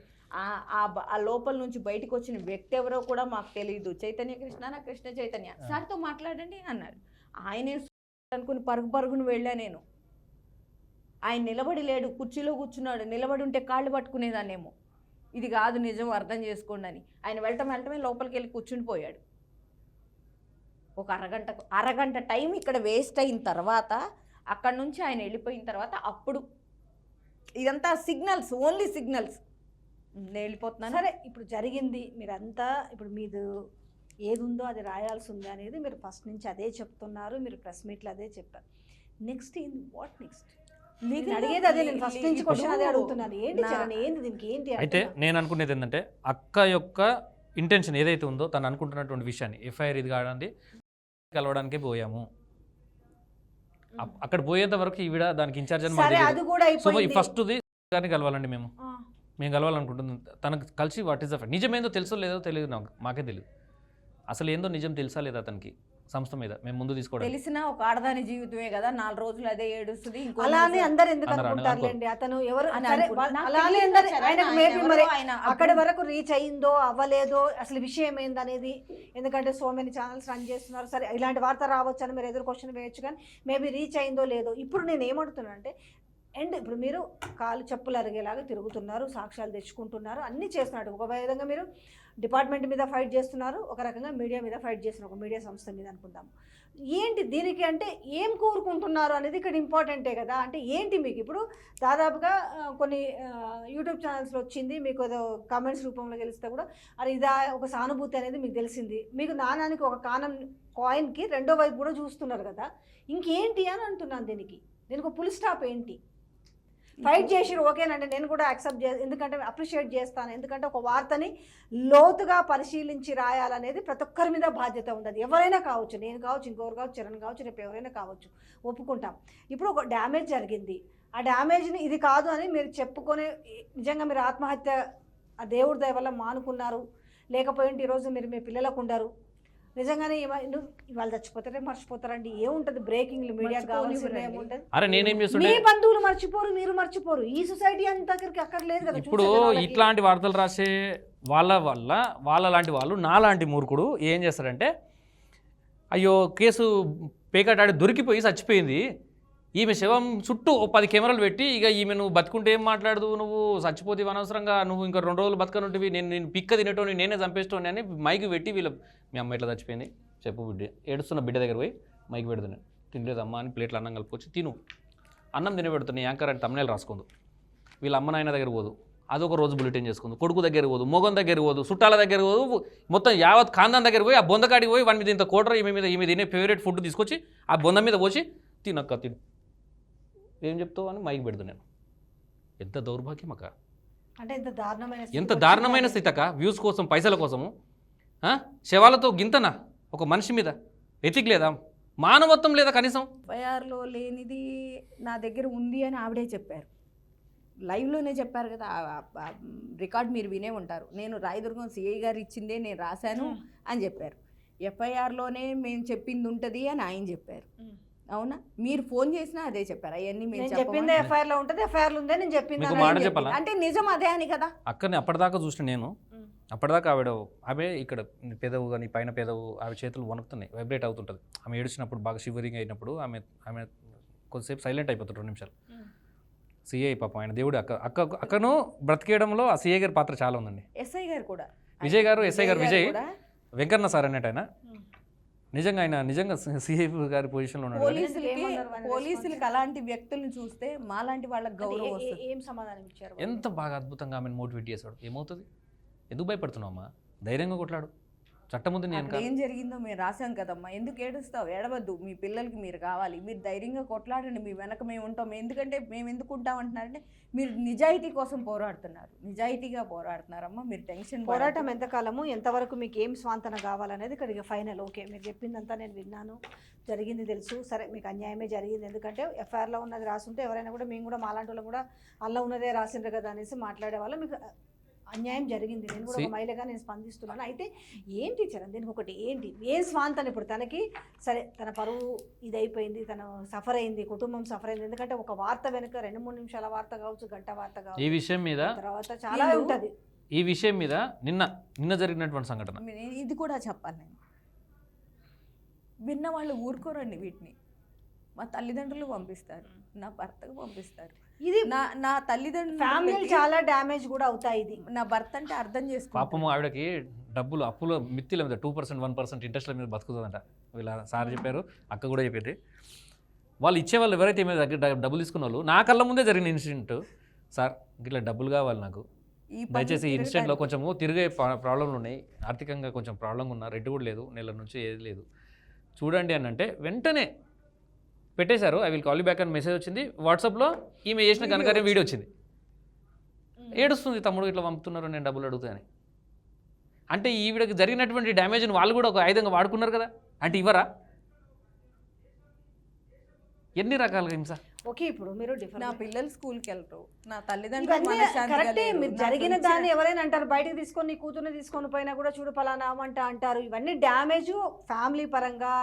ఆ లోపల నుంచి బయటకు వచ్చిన వ్యక్తి ఎవరో కూడా మాకు తెలియదు. చైతన్య కృష్ణ, నా కృష్ణ చైతన్య సార్తో మాట్లాడండి అన్నాడు. ఆయనే అనుకుని పరుగును వెళ్ళా నేను. ఆయన నిలబడి లేడు, కుర్చీలో కూర్చున్నాడు. నిలబడి ఉంటే కాళ్ళు పట్టుకునేదాన్నేమో. ఇది కాదు నిజం, అర్థం చేసుకోండి అని ఆయన వెళ్ళటమే లోపలికి వెళ్ళి కూర్చుని పోయాడు. ఒక అరగంట టైం ఇక్కడ వేస్ట్ అయిన తర్వాత, అక్కడ నుంచి ఆయన వెళ్ళిపోయిన తర్వాత అప్పుడు ఇదంతా సిగ్నల్స్, ఓన్లీ సిగ్నల్స్. నేను వెళ్ళిపోతున్నాను. సరే ఇప్పుడు జరిగింది, మీరంతా ఇప్పుడు మీది ఏది ఉందో అది రాయాల్సి ఉంది అనేది మీరు ఫస్ట్ నుంచి అదే చెప్తున్నారు, మీరు ప్రెస్ మీట్లో అదే చెప్పారు. Next what next? అడిగేది అదే, నేను ఫస్ట్ నుంచి క్వశ్చన్ అదే అడుగుతున్నాను. ఏంటి చరణ్, ఏంటి దీనికి ఏంటి? అయితే నేను అనుకునేది ఏంటంటే అక్క యొక్క ఇంటెన్షన్ ఏదైతే ఉందో తను అనుకుంటున్నటువంటి విషయాన్ని, ఎఫ్ఐఆర్ ఇది కాదండి కలవడానికే పోయాము, అక్కడ పోయేంత వరకు ఈవిడ దానికి ఇన్ఛార్జ్ అని ఫస్ట్ది గారిని కలవాలండి, మేము కలవాలనుకుంటున్నాం. తనకు కలిసి వాట్ ఈస్ ద ఫ్యాక్ట్, నిజమేందో తెలుసో లేదో తెలియదు, మాకే తెలియదు అసలు ఏందో నిజం తెలుసా లేదా అతనికి సంస్థ మీద మేము ముందు తీసుకోవడం. తెలిసిన ఒక ఆడదాని జీవితమే కదా, 4 రోజులు అదే ఏడుస్తుంది. అలానే అందరు ఎందుకు అనుకుంటారులేండి, అతను ఎవరు అక్కడి వరకు రీచ్ అయిందో అవ్వలేదో అసలు విషయం ఏందనేది, ఎందుకంటే సో మెనీ ఛానల్స్ రన్ చేస్తున్నారు. సరే ఇలాంటి వార్త రావచ్చు అని మీరు ఎదురు క్వశ్చన్ వేయచ్చు, కానీ మేబీ రీచ్ అయిందో లేదో. ఇప్పుడు నేను ఏమంటున్నాను అంటే, అండ్ ఇప్పుడు మీరు కాలు చెప్పులు అరిగేలాగా తిరుగుతున్నారు, సాక్ష్యాలు తెచ్చుకుంటున్నారు, అన్నీ చేస్తున్నారు. ఒక విధంగా మీరు డిపార్ట్మెంట్ మీద ఫైట్ చేస్తున్నారు, ఒక రకంగా మీడియా మీద ఫైట్ చేస్తున్నారు, ఒక మీడియా సంస్థ మీద అనుకుందాం. ఏంటి దీనికి అంటే ఏం కోరుకుంటున్నారు అనేది ఇక్కడ ఇంపార్టెంటే కదా. అంటే ఏంటి మీకు ఇప్పుడు దాదాపుగా కొన్ని యూట్యూబ్ ఛానల్స్లో వచ్చింది, మీకు ఏదో కామెంట్స్ రూపంలో గెలిస్తే కూడా అది ఇదా ఒక సానుభూతి అనేది మీకు తెలిసింది. మీకు నాణానికి ఒక కాయిన్కి రెండో వైపు కూడా చూస్తున్నారు కదా, ఇంకేంటి అని అంటున్నాను. దీనికి ఒక ఫుల్ స్టాప్ ఏంటి? ఫైట్ చేసిరు ఓకేనండి, నేను కూడా యాక్సెప్ట్ ఎందుకంటే అప్రిషియేట్ చేస్తాను. ఎందుకంటే ఒక వార్తని లోతుగా పరిశీలించి రాయాలనేది ప్రతి ఒక్కరి మీద బాధ్యత ఉంది. ఎవరైనా కావచ్చు, నేను కావచ్చు, ఇంకొకరు కావచ్చు, చరణ్ కావచ్చు, రేపు ఎవరైనా కావచ్చు, ఒప్పుకుంటాం. ఇప్పుడు ఒక డ్యామేజ్ జరిగింది, ఆ డ్యామేజ్ని ఇది కాదు అని మీరు చెప్పుకొని నిజంగా మీరు ఆత్మహత్య ఆ దేవుడి దయ వల్ల మానుకున్నారు, లేకపోయింటే ఈరోజు మీరు మీ పిల్లలకు ఉండరు. నిజంగానే ఇవాళ చచ్చిపోతారే మర్చిపోతారండి, ఏముంటది బ్రేకింగ్ మీడియా కావాల్సింది ఏముంటది. అరే నేనేం చేస్తుంటే మీ బంధువులు మర్చిపోరు, మీరు మర్చిపోరు, ఈ సొసైటీ అంతకి అక్కర్లేదు కదా. ఇప్పుడు ఇట్లాంటి వార్తలు రాసే వాళ్ళ లాంటి వాళ్ళు, నాలాంటి మూర్ఖుడు ఏం చేస్తాడంటే, అయ్యో కేసు పేకాటాడి దొరికిపోయి చచ్చిపోయింది, ఈమె శవం చుట్టూ 10 కెమెరాలు పెట్టి ఇక ఈమె నువ్వు బతుకుంటే ఏం మాట్లాడదు, నువ్వు చచ్చిపోతే అనవసరంగా, నువ్వు ఇంకా 2 రోజులు బతకనుంటివి, నేను పిక్క తినేటోని నేనే చంపేస్తోని అని మైకి పెట్టి మీ అమ్మ ఇట్లా చచ్చిపోయింది చెప్పు బిడ్డ, ఏడుస్తున్న బిడ్డ దగ్గర పోయి మైకి పెడుతున్నాను, తినలేదు అమ్మ అని ప్లేట్లు అన్నం కలుపుకొచ్చి తిను, అన్నం తినబెడుతున్నాయి యాంకర్ అని తమ్నేల్ రాసుకుందు, వీళ్ళ అమ్మ నాయన దగ్గర పోదు, అదొక రోజు బులెటిన్ చేసుకుంది, కొడుకు దగ్గర పోదు, మొగం దగ్గర పోదు, చుట్టాల దగ్గర పోదు, మొత్తం యావత్ ఖాందాన్ దగ్గర పోయి ఆ బొందకాడికి పోయి వాడి మీద ఇంత కోటర ఈమె తినే ఫేవరెట్ ఫుడ్ తీసుకొచ్చి ఆ బొంద మీద పోసి తినక్క తిను, ఏం చెప్తావు అని మైకి పెడుతున్నాను. ఎంత దౌర్భాగ్యం అక్క, అంటే ఎంత దారుణమైన స్థితి అక్క, వ్యూస్ కోసం పైసల కోసము శవాలతో గింతనా ఒక మనిషి మీద ఎతికి లేదా? మానవత్వం లేదా కనీసం? ఎఫ్ఐఆర్లో లేనిది నా దగ్గర ఉంది అని ఆవిడే చెప్పారు, లైవ్లోనే చెప్పారు కదా, రికార్డ్ మీరు వినే ఉంటారు. నేను రాయదుర్గం సిఐ గారు ఇచ్చిందే నేను రాశాను అని చెప్పారు. ఎఫ్ఐఆర్లోనే మేము చెప్పింది ఉంటుంది అని ఆయన చెప్పారు. అవునా? మీరు ఫోన్ చేసినా అదే చెప్పారు. అవన్నీ నేను చెప్పింది ఎఫ్ఐఆర్ లో ఉంటుంది, ఎఫ్ఐఆర్ లో ఉందే నేను చెప్పింది మీకు అని మాట ఆయన చెప్పాలా? చెప్పింది. అంటే నిజం అదే అని కదా. అక్కడనే అప్పటిదాకా చూసిన నేను, అప్పటిదాకా ఆమె ఇక్కడ పెదవు కానీ పైన పెదవు ఆమె చేతులు వణుకుతున్నాయి, వైబ్రేట్ అవుతుంటుంది. ఆమె ఏడ్చినప్పుడు బాగా షివరింగ్ అయినప్పుడు ఆమె కొద్దిసేపు సైలెంట్ అయిపోతుంది 2 నిమిషాలు. సిఐ పాపం ఆయన దేవుడు. అక్కను బ్రతికేయడంలో ఆ సిఐ గారి పాత్ర చాలా ఉందండి. ఎస్ఐ గారు కూడా, విజయ్ గారు, ఎస్ఐ గారు విజయ్ కూడా వెంకన్న సార్ అన్నట్టు ఆయన నిజంగా సిఐ గారి పొజిషన్లో ఉన్నాడు. పోలీసులకి అలాంటి వ్యక్తులను చూస్తే మాలాంటి వాళ్ళకి గౌరవం వస్తుంది. ఏం సమాధానం ఇచ్చారు? ఎంత బాగా అద్భుతంగా ఆమెను మోటివేట్ చేశాడు. ఏమవుతుంది, ఎందుకు భయపడుతున్నావమ్మా, ధైర్యంగా కొట్లాడు, చట్టం ముందు నేను అక్కడ ఏం జరిగిందో మేము రాసాం కదమ్మా, ఎందుకు ఏడుస్తావు? ఏడవద్దు, మీ పిల్లలకి మీరు కావాలి, మీరు ధైర్యంగా కొట్లాడండి, మీ వెనక మేము ఉంటాం. ఎందుకంటే మేము ఎందుకు ఉంటాం అంటున్నారంటే మీరు నిజాయితీ కోసం పోరాడుతున్నారు, నిజాయితీగా పోరాడుతున్నారమ్మా, మీరు టెన్షన్ పోరాటం ఎంతకాలము, ఎంతవరకు మీకు ఏం స్వాంతన కావాలనేది ఇక్కడ ఫైనల్. ఓకే, మీరు చెప్పిందంతా నేను విన్నాను, జరిగింది తెలుసు, సరే మీకు అన్యాయమే జరిగింది, ఎందుకంటే ఎఫ్ఐఆర్లో ఉన్నది రాసుంటే ఎవరైనా కూడా మేము కూడా మాలాంటి వాళ్ళు కూడా అలా ఉన్నదే రాసిండ్రు కదా అనేసి మాట్లాడేవాళ్ళు. మీకు అన్యాయం జరిగింది, నేను కూడా ఒక మహిళగా నేను స్పందిస్తున్నాను. అయితే ఏంటి చరణ్, దీనికి ఒకటి ఏంటి, ఏం స్వాంతన ఇప్పుడు తనకి? సరే, తన పరువు ఇది అయిపోయింది, తను సఫర్ అయింది, కుటుంబం సఫర్ అయింది, ఎందుకంటే ఒక వార్త వెనుక 2-3 నిమిషాల వార్త కావచ్చు, గంట వార్త కావచ్చు, ఈ విషయం మీద తర్వాత చాలా ఉంటుంది. ఈ విషయం మీద నిన్న జరిగినటువంటి సంఘటన ఇది కూడా చెప్పాలి. నేను విన్న వాళ్ళు ఊరుకోరండి వీటిని. మా తల్లిదండ్రులు పంపిస్తారు, నా భర్తకు పంపిస్తారు, ఇది నా తల్లిదండ్రులు ఫ్యామిలీ చాలా డ్యామేజ్ కూడా అవుతాయి. ఇది నా భర్త అంటే అర్థం చేసుకో. పాపము ఆవిడకి డబ్బులు అప్పుల మిత్తిల మీద 2%, 1% ఇంట్రెస్ట్ల మీద బతుకుతుందంట. వీళ్ళ సార్ చెప్పారు, అక్క కూడా చెప్పింది. వాళ్ళు ఇచ్చేవాళ్ళు ఎవరైతే మీ దగ్గర డబ్బులు తీసుకున్న వాళ్ళు, నా కళ్ళ ముందే జరిగిన ఇన్సిడెంట్. సార్ ఇట్లా డబ్బులు కావాలి నాకు, దయచేసి ఈ ఇన్సిడెంట్లో కొంచెము తిరిగే ప్రాబ్లంలు ఉన్నాయి, ఆర్థికంగా కొంచెం ప్రాబ్లంగా ఉన్నా, రెడ్డి కూడా లేదు, నెల నుంచి ఏది లేదు, చూడండి అని అంటే వెంటనే పెట్టేశారు. I will call you back అని మెసేజ్ వచ్చింది. వాట్సాప్లో ఈమె చేసిన కనుక వీడియో వచ్చింది. ఏడుస్తుంది, తమ్ముడు ఇట్లా పంపుతున్నారు, నేను డబ్బులు అడుగుతాయని. అంటే ఈవిడకి జరిగినటువంటి డ్యామేజ్ని వాళ్ళు కూడా ఒక ఆయుధంగా వాడుకున్నారు కదా. అంటే ఇవ్వరా? ఎన్ని రకాలుగా హింస. ఓకే, ఇప్పుడు మీరు నా పిల్లలు స్కూల్కి వెళ్తారు, నా కరెక్టే. మీరు జరిగిన దాన్ని తల్లిదండ్రులు ఎవరైనా అంటారు, బయటకు తీసుకొని నీ కూతుర్ని తీసుకొని పోయినా కూడా చూడు పలానా అంటారు. ఇవన్నీ డ్యామేజ్ ఫ్యామిలీ పరంగా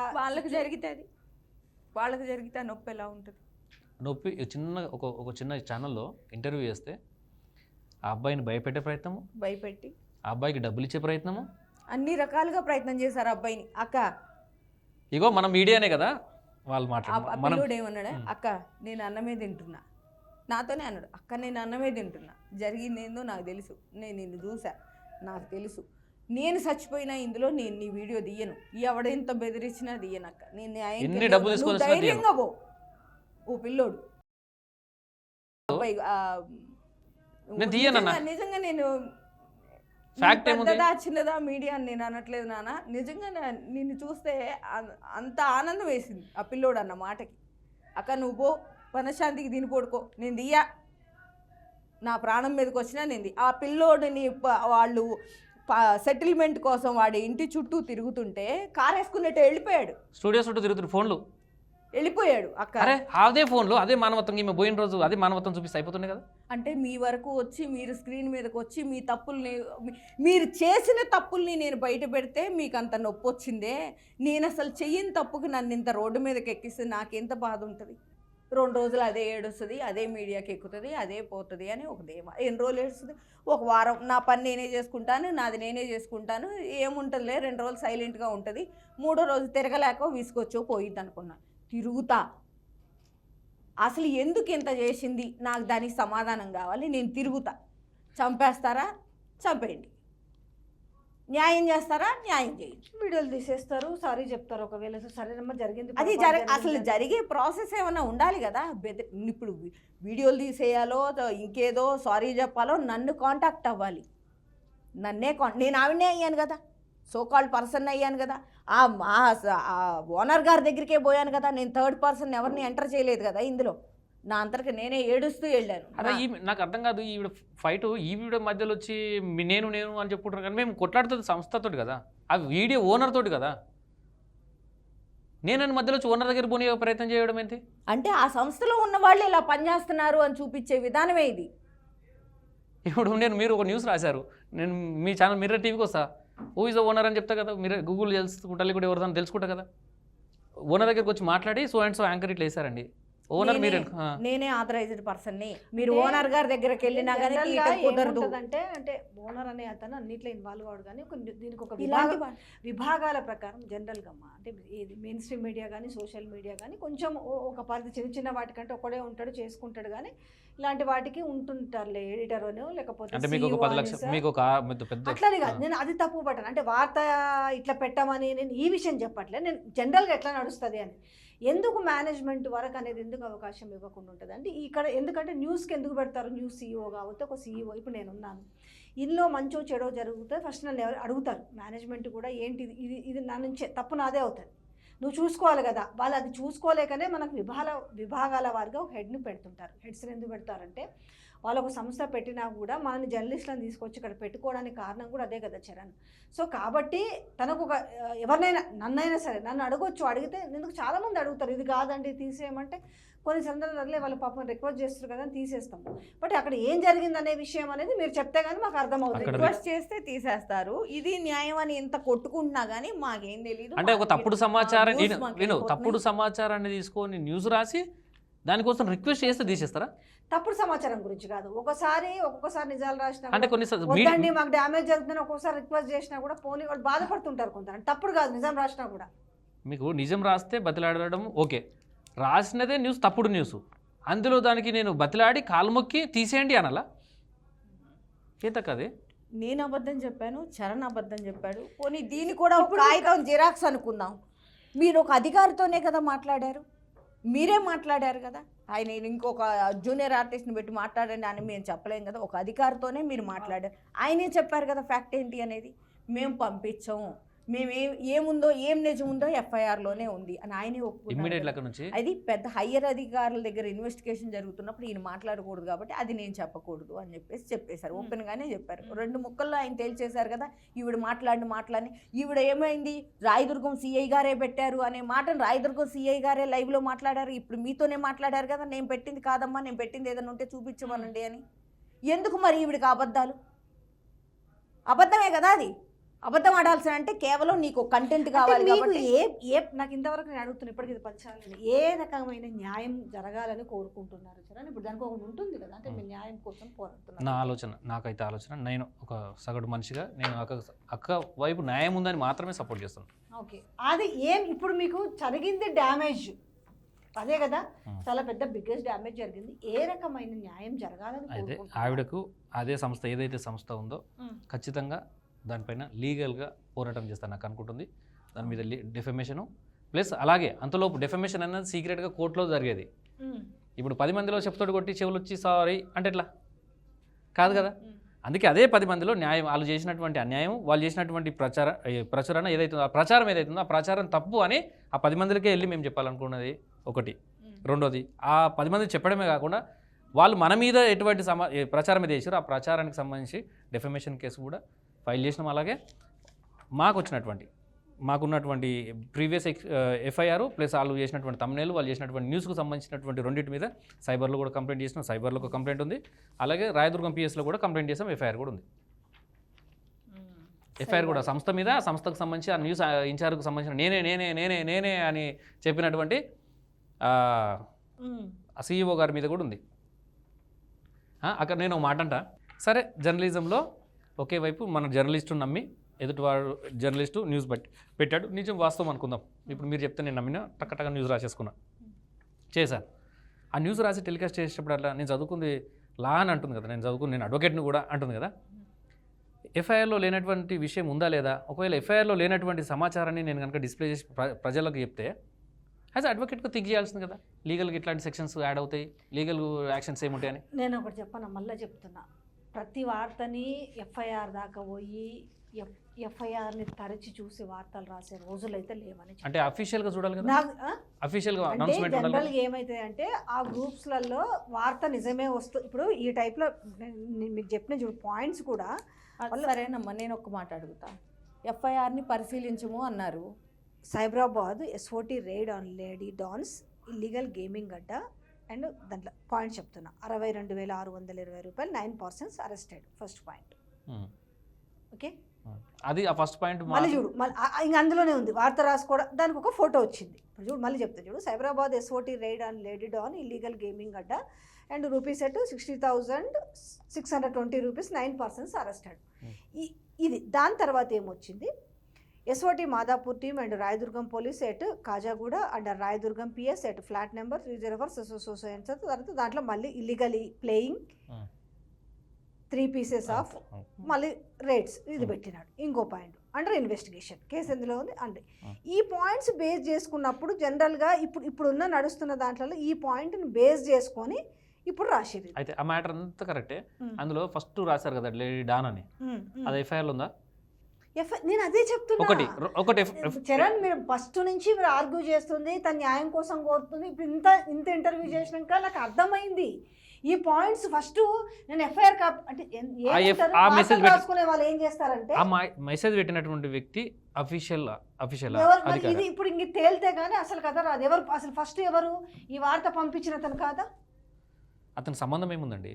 వాళ్ళకి జరిగితే నొప్పి ఎలా ఉంటుంది? నొప్పి. ఒక చిన్న ఛానల్లో ఇంటర్వ్యూ చేస్తే ఆ అబ్బాయిని భయపెట్టే ప్రయత్నము, భయపెట్టి ఆ అబ్బాయికి డబ్బులు ఇచ్చే ప్రయత్నము, అన్ని రకాలుగా ప్రయత్నం చేశారు అబ్బాయిని. అక్క ఇగో మన మీడియానే కదా వాళ్ళు మాట్లాడారు. పిల్లోడు ఏమన్నాడు, అక్క నేను అన్నమే తింటున్నా, నాతోనే అన్నాడు, అక్క నేను అన్నమే తింటున్నా, జరిగింది ఏందో నాకు తెలుసు, నేను నిన్ను చూసా, నాకు తెలుసు, నేను చచ్చిపోయినా ఇందులో నేను నీ వీడియో తీయను, ఎవడెంత బెదిరించినా తీయను అక్క, నేను న్యాయం ధైర్యంగా పో. ఓ పిల్లోడు నిజంగా నేను పెద్దదా చిన్నదా మీడియా నేను అనట్లేదు నాన్న, నిజంగా నిన్ను చూస్తే అంత ఆనందం వేసింది ఆ పిల్లోడు అన్న మాటకి. అక్క నువ్వు పో, మనశ్శాంతికి దీని పడుకో, నేను దియ్యా, నా ప్రాణం మీదకి వచ్చినా నేను ఆ పిల్లోడిని వాళ్ళు సెటిల్మెంట్ కోసం వాడి ఇంటి చుట్టూ తిరుగుతుంటే కారు వేసుకున్నట్టు వెళ్ళిపోయాడు, స్టూడియో చుట్టూ తిరుగుతున్న ఫోన్లు వెళ్ళిపోయాడు. అక్క అరే అదే ఫోన్లు అదే మానవత్వం, ఈమె పోయిన రోజు అదే మానవత్వం చూపిస్తే అయిపోతుంది కదా. అంటే మీ వరకు వచ్చి మీరు స్క్రీన్ మీదకి వచ్చి మీ తప్పుల్ని, మీరు చేసిన తప్పుల్ని నేను బయట పెడితే మీకు అంత నొప్పి వచ్చిందే, నేను అసలు చెయ్యని తప్పుకి నన్ను ఇంత రోడ్డు మీదకి ఎక్కిస్తే నాకెంత బాధ ఉంటుంది. 2 రోజులు అదే ఏడుస్తుంది, అదే మీడియాకి ఎక్కుతుంది, అదే పోతుంది అని ఒక ధీమా. ఎన్ని రోజులు ఏడుస్తుంది? ఒక వారం నా పని నేనే చేసుకుంటాను, నాది నేనే చేసుకుంటాను, ఏముంటుందిలే 2 రోజులు సైలెంట్గా ఉంటుంది, 3వ రోజు తిరగలేక విసుకొచ్చో పోయిద్ది అనుకున్నా. తిరుగుతా, అసలు ఎందుకు ఇంత చేసింది, నాకు దానికి సమాధానం కావాలి, నేను తిరుగుతా. చంపేస్తారా చంపేయండి, న్యాయం చేస్తారా న్యాయం చేయండి. వీడియోలు తీసేస్తారు, సారీ చెప్తారు, ఒకవేళ సరేనమ్మా జరిగింది అది అసలు జరిగే ప్రాసెస్ ఏమన్నా ఉండాలి కదా. ఇప్పుడు వీడియోలు తీసేయాలో ఇంకేదో సారీ చెప్పాలో నన్ను కాంటాక్ట్ అవ్వాలి, నేను ఆవిడనే అయ్యాను కదా, సోకాల్డ్ పర్సన్ అయ్యాను కదా, ఆ ఓనర్ గారి దగ్గరికే పోయాను కదా, నేను 3rd పర్సన్ ఎవరిని ఎంటర్ చేయలేదు కదా ఇందులో, నా అంతరికి నేనే ఏడుస్తూ వెళ్ళాను. అరే నాకు అర్థం కాదు, ఈవిడ ఫైట్ ఈ వీడియో మధ్యలో వచ్చి నేను అని చెప్పుకుంటారు, కానీ మేము కొట్లాడుతుంది సంస్థతోటి కదా, ఆ వీడియో ఓనర్ తోటి కదా. నేనని మధ్యలో వచ్చి ఓనర్ దగ్గర పోనీ ప్రయత్నం చేయడం ఏంటి? అంటే ఆ సంస్థలో ఉన్న వాళ్ళు ఇలా పనిచేస్తున్నారు అని చూపించే విధానమే ఇది. ఇప్పుడు మీరు ఒక న్యూస్ రాశారు, నేను మీ ఛానల్ మిర్రర్ టీవీకి వస్తా, హూ ఇస్ ద ఓనర్ అని చెప్తా కదా, మీరు గూగుల్ తెలుసుకుంటా కూడా ఎవరిదాన్ని తెలుసుకుంటా కదా. ఓనర్ దగ్గరికి వచ్చి మాట్లాడి సో అండ్ సో యాంకర్ ఇట్లా వేసారండి, ఓనర్ మీరు. నేనే ఆథరైజ్డ్ పర్సన్ని, మీరు ఓనర్ గారి దగ్గరికి వెళ్ళినా కానీ కుదరదు. అంటే ఓనర్ అనే అతను అన్నిట్లో ఇన్వాల్వ్ అవ్వడు, కానీ దీనికి ఒక ఇలాంటి విభాగాల ప్రకారం జనరల్గా అమ్మా, అంటే ఇది మెయిన్ స్ట్రీమ్ మీడియా కానీ సోషల్ మీడియా కానీ కొంచెం ఒక పరిధి చిన్న చిన్న వాటికంటే ఒకడే ఉంటాడు, చేసుకుంటాడు, కానీ ఇలాంటి వాటికి ఉంటుంటారులే ఎడిటర్ అని, లేకపోతే అంటే మీకు ఒక 10 లక్షలు మీకు ఒక పెద్ద అట్లని కాదు, నేను అది తప్పు పట్టాను. అంటే వార్త ఇట్లా పెట్టమని నేను ఈ విషయం చెప్పట్లేదు, నేను జనరల్గా ఎట్లా నడుస్తుంది అని. ఎందుకు మేనేజ్మెంట్ వరకు అనేది ఎందుకు అవకాశం ఇవ్వకుండా ఉంటుంది అంటే ఇక్కడ, ఎందుకంటే న్యూస్కి ఎందుకు పెడతారు, న్యూస్ సీఈఓ కావచ్చు, ఒక సీఈఓ, ఇప్పుడు నేను ఉన్నాను, ఇందులో మంచో చెడో జరిగితే ఫస్ట్ నన్ను ఎవరు అడుగుతారు, మేనేజ్మెంట్ కూడా ఏంటి ఇది నా నుంచి తప్పు నాదే అవుతుంది, నువ్వు చూసుకోవాలి కదా. వాళ్ళు అది చూసుకోలేకనే మనకు విభాగాల వారిగా ఒక హెడ్ని పెడుతుంటారు. హెడ్స్ని ఎందుకు పెడతారంటే వాళ్ళు ఒక సంస్థ పెట్టినా కూడా మనని జర్నలిస్టులను తీసుకొచ్చి ఇక్కడ పెట్టుకోవడానికి కారణం కూడా అదే కదా చరణ్. సో కాబట్టి తనకు ఒక ఎవరినైనా నన్నైనా సరే నన్ను అడగొచ్చు, అడిగితే ఎందుకు చాలామంది అడుగుతారు ఇది కాదండి తీసేయమంటే కొన్ని సందర్భాలే వాళ్ళు పాపం రిక్వెస్ట్ చేస్తారు కదా అని తీసేస్తాం. బట్ అక్కడ ఏం జరిగింది అనే విషయం అనేది మీరు చెప్తే కానీ మాకు అర్థమవుతుంది. రిక్వెస్ట్ చేస్తే తీసేస్తారు, ఇది న్యాయం అని ఎంత కొట్టుకుంటున్నా కానీ మాకేం తెలియదు. అంటే ఒక తప్పుడు సమాచారం తప్పుడు సమాచారాన్ని తీసుకొని న్యూస్ రాసి దానికోసం రిక్వెస్ట్ చేస్తే తీసేస్తారా? తప్పుడు సమాచారం గురించి కాదు, ఒక్కొక్కసారి నిజాలు రాసినా అంటే వద్దండి మాకు డ్యామేజ్ జరుగుతుందని ఒక్కొక్కసారి రిక్వెస్ట్ చేసినా కూడా పోనీ వాళ్ళు బాధపడుతుంటారు కొంత. తప్పుడు కాదు, నిజం రాసినా కూడా. మీకు నిజం రాస్తే బతిలాడడం ఓకే, రాసినదే న్యూస్ తప్పుడు న్యూస్, అందులో దానికి నేను బతిలాడి కాలు మొక్కి తీసేయండి అనాలా? ఏంత కదే నేను అబద్ధం చెప్పాను, చరణ్ అబద్ధం చెప్పాడు, పోనీ దీన్ని కూడా ఒక కాగితం జిరాక్స్ అనుకుందాం. మీరు ఒక అధికారితోనే కదా మాట్లాడారు, మీరే మాట్లాడారు కదా. ఆయన ఇంకొక జూనియర్ ఆర్టిస్ట్ని పెట్టి మాట్లాడండి అని మేము చెప్పలేం కదా, ఒక అధికారితోనే మీరు మాట్లాడారు. ఆయనే చెప్పారు కదా ఫ్యాక్ట్ ఏంటి అనేది. మేము పంపించాము, మేము ఏముందో ఏం నిజం ఉందో ఎఫ్ఐఆర్లోనే ఉంది అని ఆయనే ఒప్పుకున్నారు. అది పెద్ద హయ్యర్ అధికారుల దగ్గర ఇన్వెస్టిగేషన్ జరుగుతున్నప్పుడు ఈయన మాట్లాడకూడదు కాబట్టి అది నేను చెప్పకూడదు అని చెప్పేశారు, ఓపెన్గానే చెప్పారు. 2 ముక్కల్లో ఆయన తేల్చేశారు కదా, ఈవిడ మాట్లాడి ఈవిడ ఏమైంది రాయదుర్గం సిఐ గారే పెట్టారు అనే మాటను రాయదుర్గం సిఐ గారే లైవ్లో మాట్లాడారు. ఇప్పుడు మీతోనే మాట్లాడారు కదా, నేను పెట్టింది కాదమ్మా, నేను పెట్టింది ఏదైనా ఉంటే చూపించమనండి అని. ఎందుకు మరి ఈవిడికి అబద్ధాలు? అబద్ధమే కదా అది. అబద్ధం ఆడాల్సిన అంటే కేవలం నీకు కంటెంట్ కావాలి కాబట్టి. నాకు ఇంతవరకు నేను అడుగుతున్నా ఇప్పటికి 10 సార్లు, ఏ రకమైన న్యాయం జరగాలని కోరుకుంటున్నారు సరే? ఇప్పుడు దానికి ఒకటి ఉంటుంది కదా, అంటే మీరు న్యాయం కోసం పోరాడుతున్నారు. నాకైతే ఆలోచన, నేను ఒక సగటు మనిషిగా నేను అక్క వైపు న్యాయం ఉందని మాత్రమే సపోర్ట్ చేస్తాను. ఓకే, అది ఇప్పుడు మీకు జరిగింది డ్యామేజ్ అదే కదా, చాలా పెద్ద బిగ్గెస్ట్ డ్యామేజ్ జరిగింది. ఏ రకమైన న్యాయం జరగాలని అయితే ఆవిడకు అదే సంస్థ ఏదైతే సంస్థ ఉందో ఖచ్చితంగా దానిపైన లీగల్గా పోరాటం చేస్తాను నాకు అనుకుంటుంది. దాని మీద డెఫమేషను ప్లస్ అలాగే అంతలోపు డెఫమేషన్ అన్నది సీక్రెట్గా కోర్టులో జరిగేది. ఇప్పుడు 10 మందిలో చెప్తోడు కొట్టి చెవులు వచ్చి సారీ అంటే ఎట్లా కాదు కదా. అందుకే అదే 10 మందిలో న్యాయం, వాళ్ళు చేసినటువంటి అన్యాయం, వాళ్ళు చేసినటువంటి ప్రచురణ ఏదైతుందో ఆ ప్రచారం ఏదైతుందో ఆ ప్రచారం తప్పు అని ఆ 10 మందికే వెళ్ళి మేము చెప్పాలనుకున్నది ఒకటి. రెండోది ఆ 10 మంది చెప్పడమే కాకుండా వాళ్ళు మన మీద ఎటువంటి ప్రచారం మీద చేశారో ఆ ప్రచారానికి సంబంధించి డెఫమేషన్ కేసు కూడా ఫైల్ చేసినాం. అలాగే మాకున్నటువంటి ప్రీవియస్ ఎఫ్ఐఆర్ ప్లస్ వాళ్ళు చేసినటువంటి తమ్నేలు, వాళ్ళు చేసినటువంటి న్యూస్కు సంబంధించినటువంటి రెండింటి మీద సైబర్లో కూడా కంప్లైంట్ చేసినాం. సైబర్లో ఒక కంప్లైంట్ ఉంది, అలాగే రాయదుర్గం పిఎస్లో కూడా కంప్లైంట్ చేసాం. ఎఫ్ఐఆర్ కూడా ఉంది. ఎఫ్ఐఆర్ కూడా సంస్థ మీద, సంస్థకు సంబంధించి ఆ న్యూస్ ఇన్ఛార్జ్కి సంబంధించిన నేనే అని చెప్పినటువంటి ఆ సీఈఓ గారి మీద కూడా ఉంది. అక్కడ నేను ఒక మాట అంట, సరే జర్నలిజంలో ఒకే వైపు మన జర్నలిస్టును నమ్మి ఎదుటివాడు జర్నలిస్టు న్యూస్ పెట్టాడు, నిజం వాస్తవం అనుకుందాం. ఇప్పుడు మీరు చెప్తే నేను నమ్మినా టక్క న్యూస్ రాసేసుకున్నా చేశాను. ఆ న్యూస్ రాసి టెలికాస్ట్ చేసేటప్పుడు అట్లా నేను చదువుకుంది లా అని అంటుంది కదా, నేను అడ్వకేట్ని కూడా అంటుంది కదా. ఎఫ్ఐఆర్లో లేనటువంటి విషయం ఉందా లేదా? ఒకవేళ ఎఫ్ఐఆర్లో లేనటువంటి సమాచారాన్ని నేను కనుక డిస్ప్లే చేసి ప్రజలకు చెప్తే యాజ్ అడ్వకేట్గా థింక్ చేయాల్సింది కదా, లీగల్గా ఇట్లాంటి సెక్షన్స్ యాడ్ అవుతాయి, లీగల్ యాక్షన్స్ ఏముంటాయని. నేను ఒకటి చెప్పాను, మళ్ళీ చెప్తున్నా, ప్రతి వార్తని ఎఫ్ఐఆర్ దాకా పోయి ఎఫ్ఐఆర్ని తరచి చూసి వార్తలు రాసే రోజులైతే లేవని. అంటే అఫీషియల్గా చూడాలి కదా, అఫీషియల్గా అనౌన్స్మెంట్ ఉండాలి. జనరల్గా ఏమైతుంది అంటే ఆ గ్రూప్స్లలో వార్త నిజమే వస్తుంది. ఇప్పుడు ఈ టైప్లో మీకు చెప్పిన పాయింట్స్ కూడా సరేనమ్మా, నేను ఒక మాట అడుగుతా. ఎఫ్ఐఆర్ని పరిశీలించము అన్నారు, Cyberabad SOT raid on lady dance illegal gaming అడ్డ అండ్ దాంట్లో పాయింట్ చెప్తున్నా 62,620 రూపాయలు 9 persons arrested first point. Okay, అది ఆ ఫస్ట్ పాయింట్. మళ్ళీ చూడు, మళ్ళీ ఇంకా అందులోనే ఉంది వార్త రాసుకోవడం, దానికి ఒక ఫోటో వచ్చింది. ఇప్పుడు చూడు, మళ్ళీ చెప్తా చూడు, Cyberabad SOT raid on lady don illegal gaming అడ్డ and rupees at 60,620 rupees 9 persons arrested. ఇది దాని తర్వాత ఏమొచ్చింది, SOT Madhapur team and Rayadurgam police at Kajaguda and Rayadurgam PS at flat number 304 తర్వాత దాంట్లో మళ్ళీ ఇల్లీగలీ ప్లేయింగ్ 3 పీసెస్ ఆఫ్ మళ్ళీ రేట్స్ ఇది పెట్టినాడు. ఇంకో పాయింట్ అండర్ ఇన్వెస్టిగేషన్ కేసు ఎందులో ఉంది అంటే ఈ పాయింట్స్ బేస్ చేసుకున్నప్పుడు జనరల్గా ఇప్పుడున్న నడుస్తున్న దాంట్లో ఈ పాయింట్ని బేస్ చేసుకొని ఇప్పుడు రాసేది. అయితే ఆ మ్యాటర్ అంతా కరెక్టే. అందులో ఫస్ట్ రాశారు కదా లేడీ డాన్ అని, అది ఎఫ్ఐఆర్లో ఉందా? నేను అదే చెప్తున్నా. ఒకటి చరణ్, మీరు ఫస్ట్ నుంచి మీరు ఆర్గ్యూ చేస్తుంది తన న్యాయం కోసం కోరుతుంది. ఇప్పుడు ఇంత ఇంటర్వ్యూ చేసినాక నాకు అర్థమైంది ఈ పాయింట్స్. ఫస్ట్ నేను ఎఫ్ఐఆర్ అంటే రాసుకునే వాళ్ళు ఏం చేస్తారంటే ఆ మెసేజ్ పెట్టినటువంటి వ్యక్తి అఫీషియల్ ఇది ఇప్పుడు ఇంక తేలితే గానీ అసలు కథ రాదు. ఎవరు అసలు ఫస్ట్ ఎవరు ఈ వార్త పంపించిన అతను కాదా? అతని సంబంధం ఏముందండి?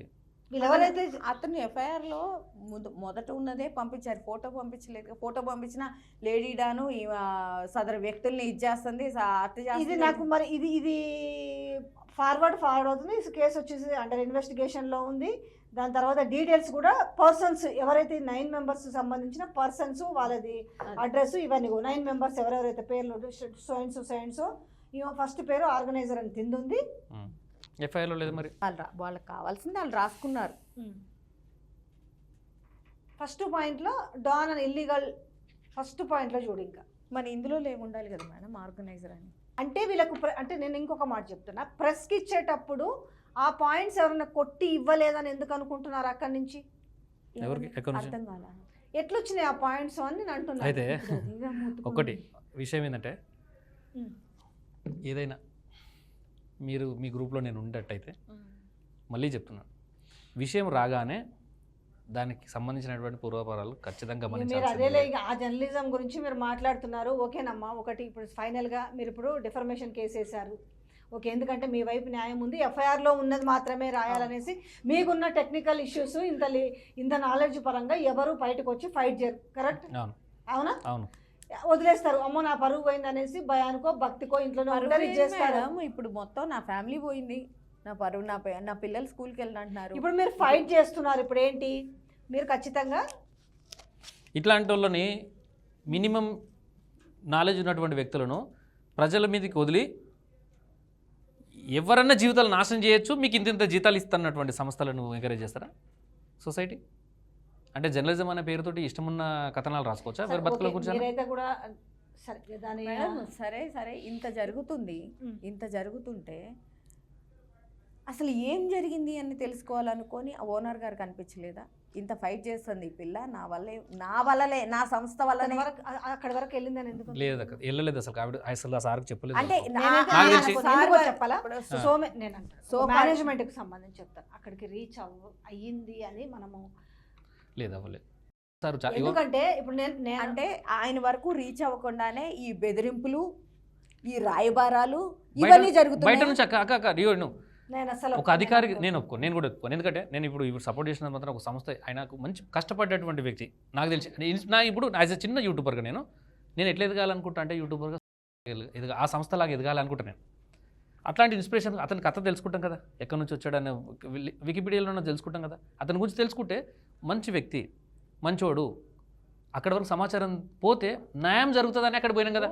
ఎవరైతే అతను ఎఫ్ఐఆర్లో మొదట ఉన్నదే పంపించారు, ఫోటో పంపించలేదు. ఫోటో పంపించిన లేడీ డాను సదరు వ్యక్తుల్ని ఇచ్చేస్తుంది, ఇది నాకు మరి ఇది ఫార్వర్డ్ అవుతుంది. కేసు వచ్చేసి అండర్ ఇన్వెస్టిగేషన్లో ఉంది. దాని తర్వాత డీటెయిల్స్ కూడా పర్సన్స్ ఎవరైతే 9 మెంబర్స్ సంబంధించిన పర్సన్స్ వాళ్ళది అడ్రస్ ఇవన్నీ 9 మెంబర్స్ ఎవరెవరైతే పేర్లు సో ఫస్ట్ పేరు ఆర్గనైజర్ అని కింద ఉంది. ఎఫ్ఐఆర్లో లేదు. మరి వాళ్ళకి కావాల్సింది వాళ్ళు రాసుకున్నారు. ఫస్ట్ పాయింట్లో డాన్ అని ఇల్లీగల్ ఫస్ట్ పాయింట్లో చూడు. ఇంకా మరి ఇందులో లేకుండాలి కదా మేడం ఆర్గనైజర్ అని. అంటే వీళ్ళకు అంటే నేను ఇంకొక మాట చెప్తున్నా, ప్రెస్కి ఇచ్చేటప్పుడు ఆ పాయింట్స్ ఎవరైనా కొట్టి ఇవ్వలేదని ఎందుకు అనుకుంటున్నారు? అక్కడి నుంచి అర్థం కాల ఎట్లొచ్చినాయి ఆ పాయింట్స్ అని నేను అంటున్నాను. అయితే ఒకటి విషయం ఏంటంటే, ఏదైనా మీరు మీ గ్రూప్లో నేను ఉండేటైతే మళ్ళీ చెప్తున్నాను, విషయం రాగానే దానికి సంబంధించినటువంటి పూర్వపరాలు ఖచ్చితంగా మీరు అదేలే ఆ జర్నలిజం గురించి మీరు మాట్లాడుతున్నారు. ఓకేనమ్మా, ఒకటి ఇప్పుడు ఫైనల్గా మీరు ఇప్పుడు డిఫర్మేషన్ కేసు వేశారు. ఓకే, ఎందుకంటే మీ వైపు న్యాయం ఉంది, ఎఫ్ఐఆర్లో ఉన్నది మాత్రమే రాయాలనేసి మీకున్న టెక్నికల్ ఇష్యూస్ ఇంత నాలెడ్జ్ పరంగా ఎవరు బయటకు వచ్చి ఫైట్ చేయరు. కరెక్ట్? అవునా? అవును. వదిలేస్తారు, అమ్మో నా పరువు పోయింది అనేసి భయానికో భక్తికో ఇంట్లోనే చేస్తారు. ఇప్పుడు మొత్తం నా ఫ్యామిలీ పోయింది, నా పరువు, నా పిల్లలు స్కూల్కి వెళ్ళినంటున్నారు. ఇప్పుడు మీరు ఫైట్ చేస్తున్నారు. ఇప్పుడు ఏంటి, మీరు ఖచ్చితంగా ఇట్లాంటి వాళ్ళని మినిమం నాలెడ్జ్ ఉన్నటువంటి వ్యక్తులను ప్రజల మీదకి వదిలి ఎవరన్నా జీవితాలు నాశనం చేయొచ్చు, మీకు ఇంత జీతాలు ఇస్తున్నటువంటి సంస్థలను ఎంకరేజ్ చేస్తారా సొసైటీ? అంటే జర్నలిజం అనే పేరుతోటి ఇష్టమున్న కథనాలు రాసుకోవచ్చా వేరే బతుకుల గురించి? కూడా సరే సరే ఇంత జరుగుతుంటే అసలు ఏం జరిగింది అని తెలుసుకోవాలనుకొని ఓనర్ గారు కనిపించలేదా? ఇంత ఫైట్ చేస్తుంది ఈ పిల్ల, నా వల్లలే నా సంస్థ వల్లనే అక్కడి వరకు వెళ్ళిందని ఎందుకు? లేదు అక్కడ వెళ్ళలేదు అసలు. అసలు ఆ సార్కి చెప్పలేదు. అంటే చెప్పాలా? సో మేనేజ్మెంట్ కి సంబంధించి చెప్తాను, అక్కడికి రీచ్ అయ్యింది అని మనము లేదు అవ్వలేదు. ఎందుకంటే ఇప్పుడు నేను అంటే ఆయన వరకు రీచ్ అవ్వకుండానే ఈ బెదిరింపులు, ఈ రాయబారాలు ఇవన్నీ జరుగుతాయి. బయట నుంచి అక్క ఒక అధికారికి నేను కూడా ఒప్పుకోను. ఎందుకంటే నేను ఇప్పుడు సపోర్ట్ చేసిన మాత్రం ఒక సంస్థ, ఆయనకు మంచి కష్టపడేటువంటి వ్యక్తి నాకు తెలిసి. నా ఇప్పుడు యాజ్ ఎ చిన్న యూట్యూబర్గా నేను ఎట్లా ఎదగాలనుకుంటా అంటే యూట్యూబర్గా ఆ సంస్థలాగా ఎదగాలనుకుంటా నేను. అట్లాంటి ఇన్స్పిరేషన్ అతని కథ తెలుసుకుంటాం కదా, ఎక్కడి నుంచి వచ్చాడని వికీపీడియాలో తెలుసుకుంటాం కదా. అతని గురించి తెలుసుకుంటే మంచి వ్యక్తి, మంచోడు, అక్కడ వరకు సమాచారం పోతే న్యాయం జరుగుతుందని అక్కడ పోయినాం కదా.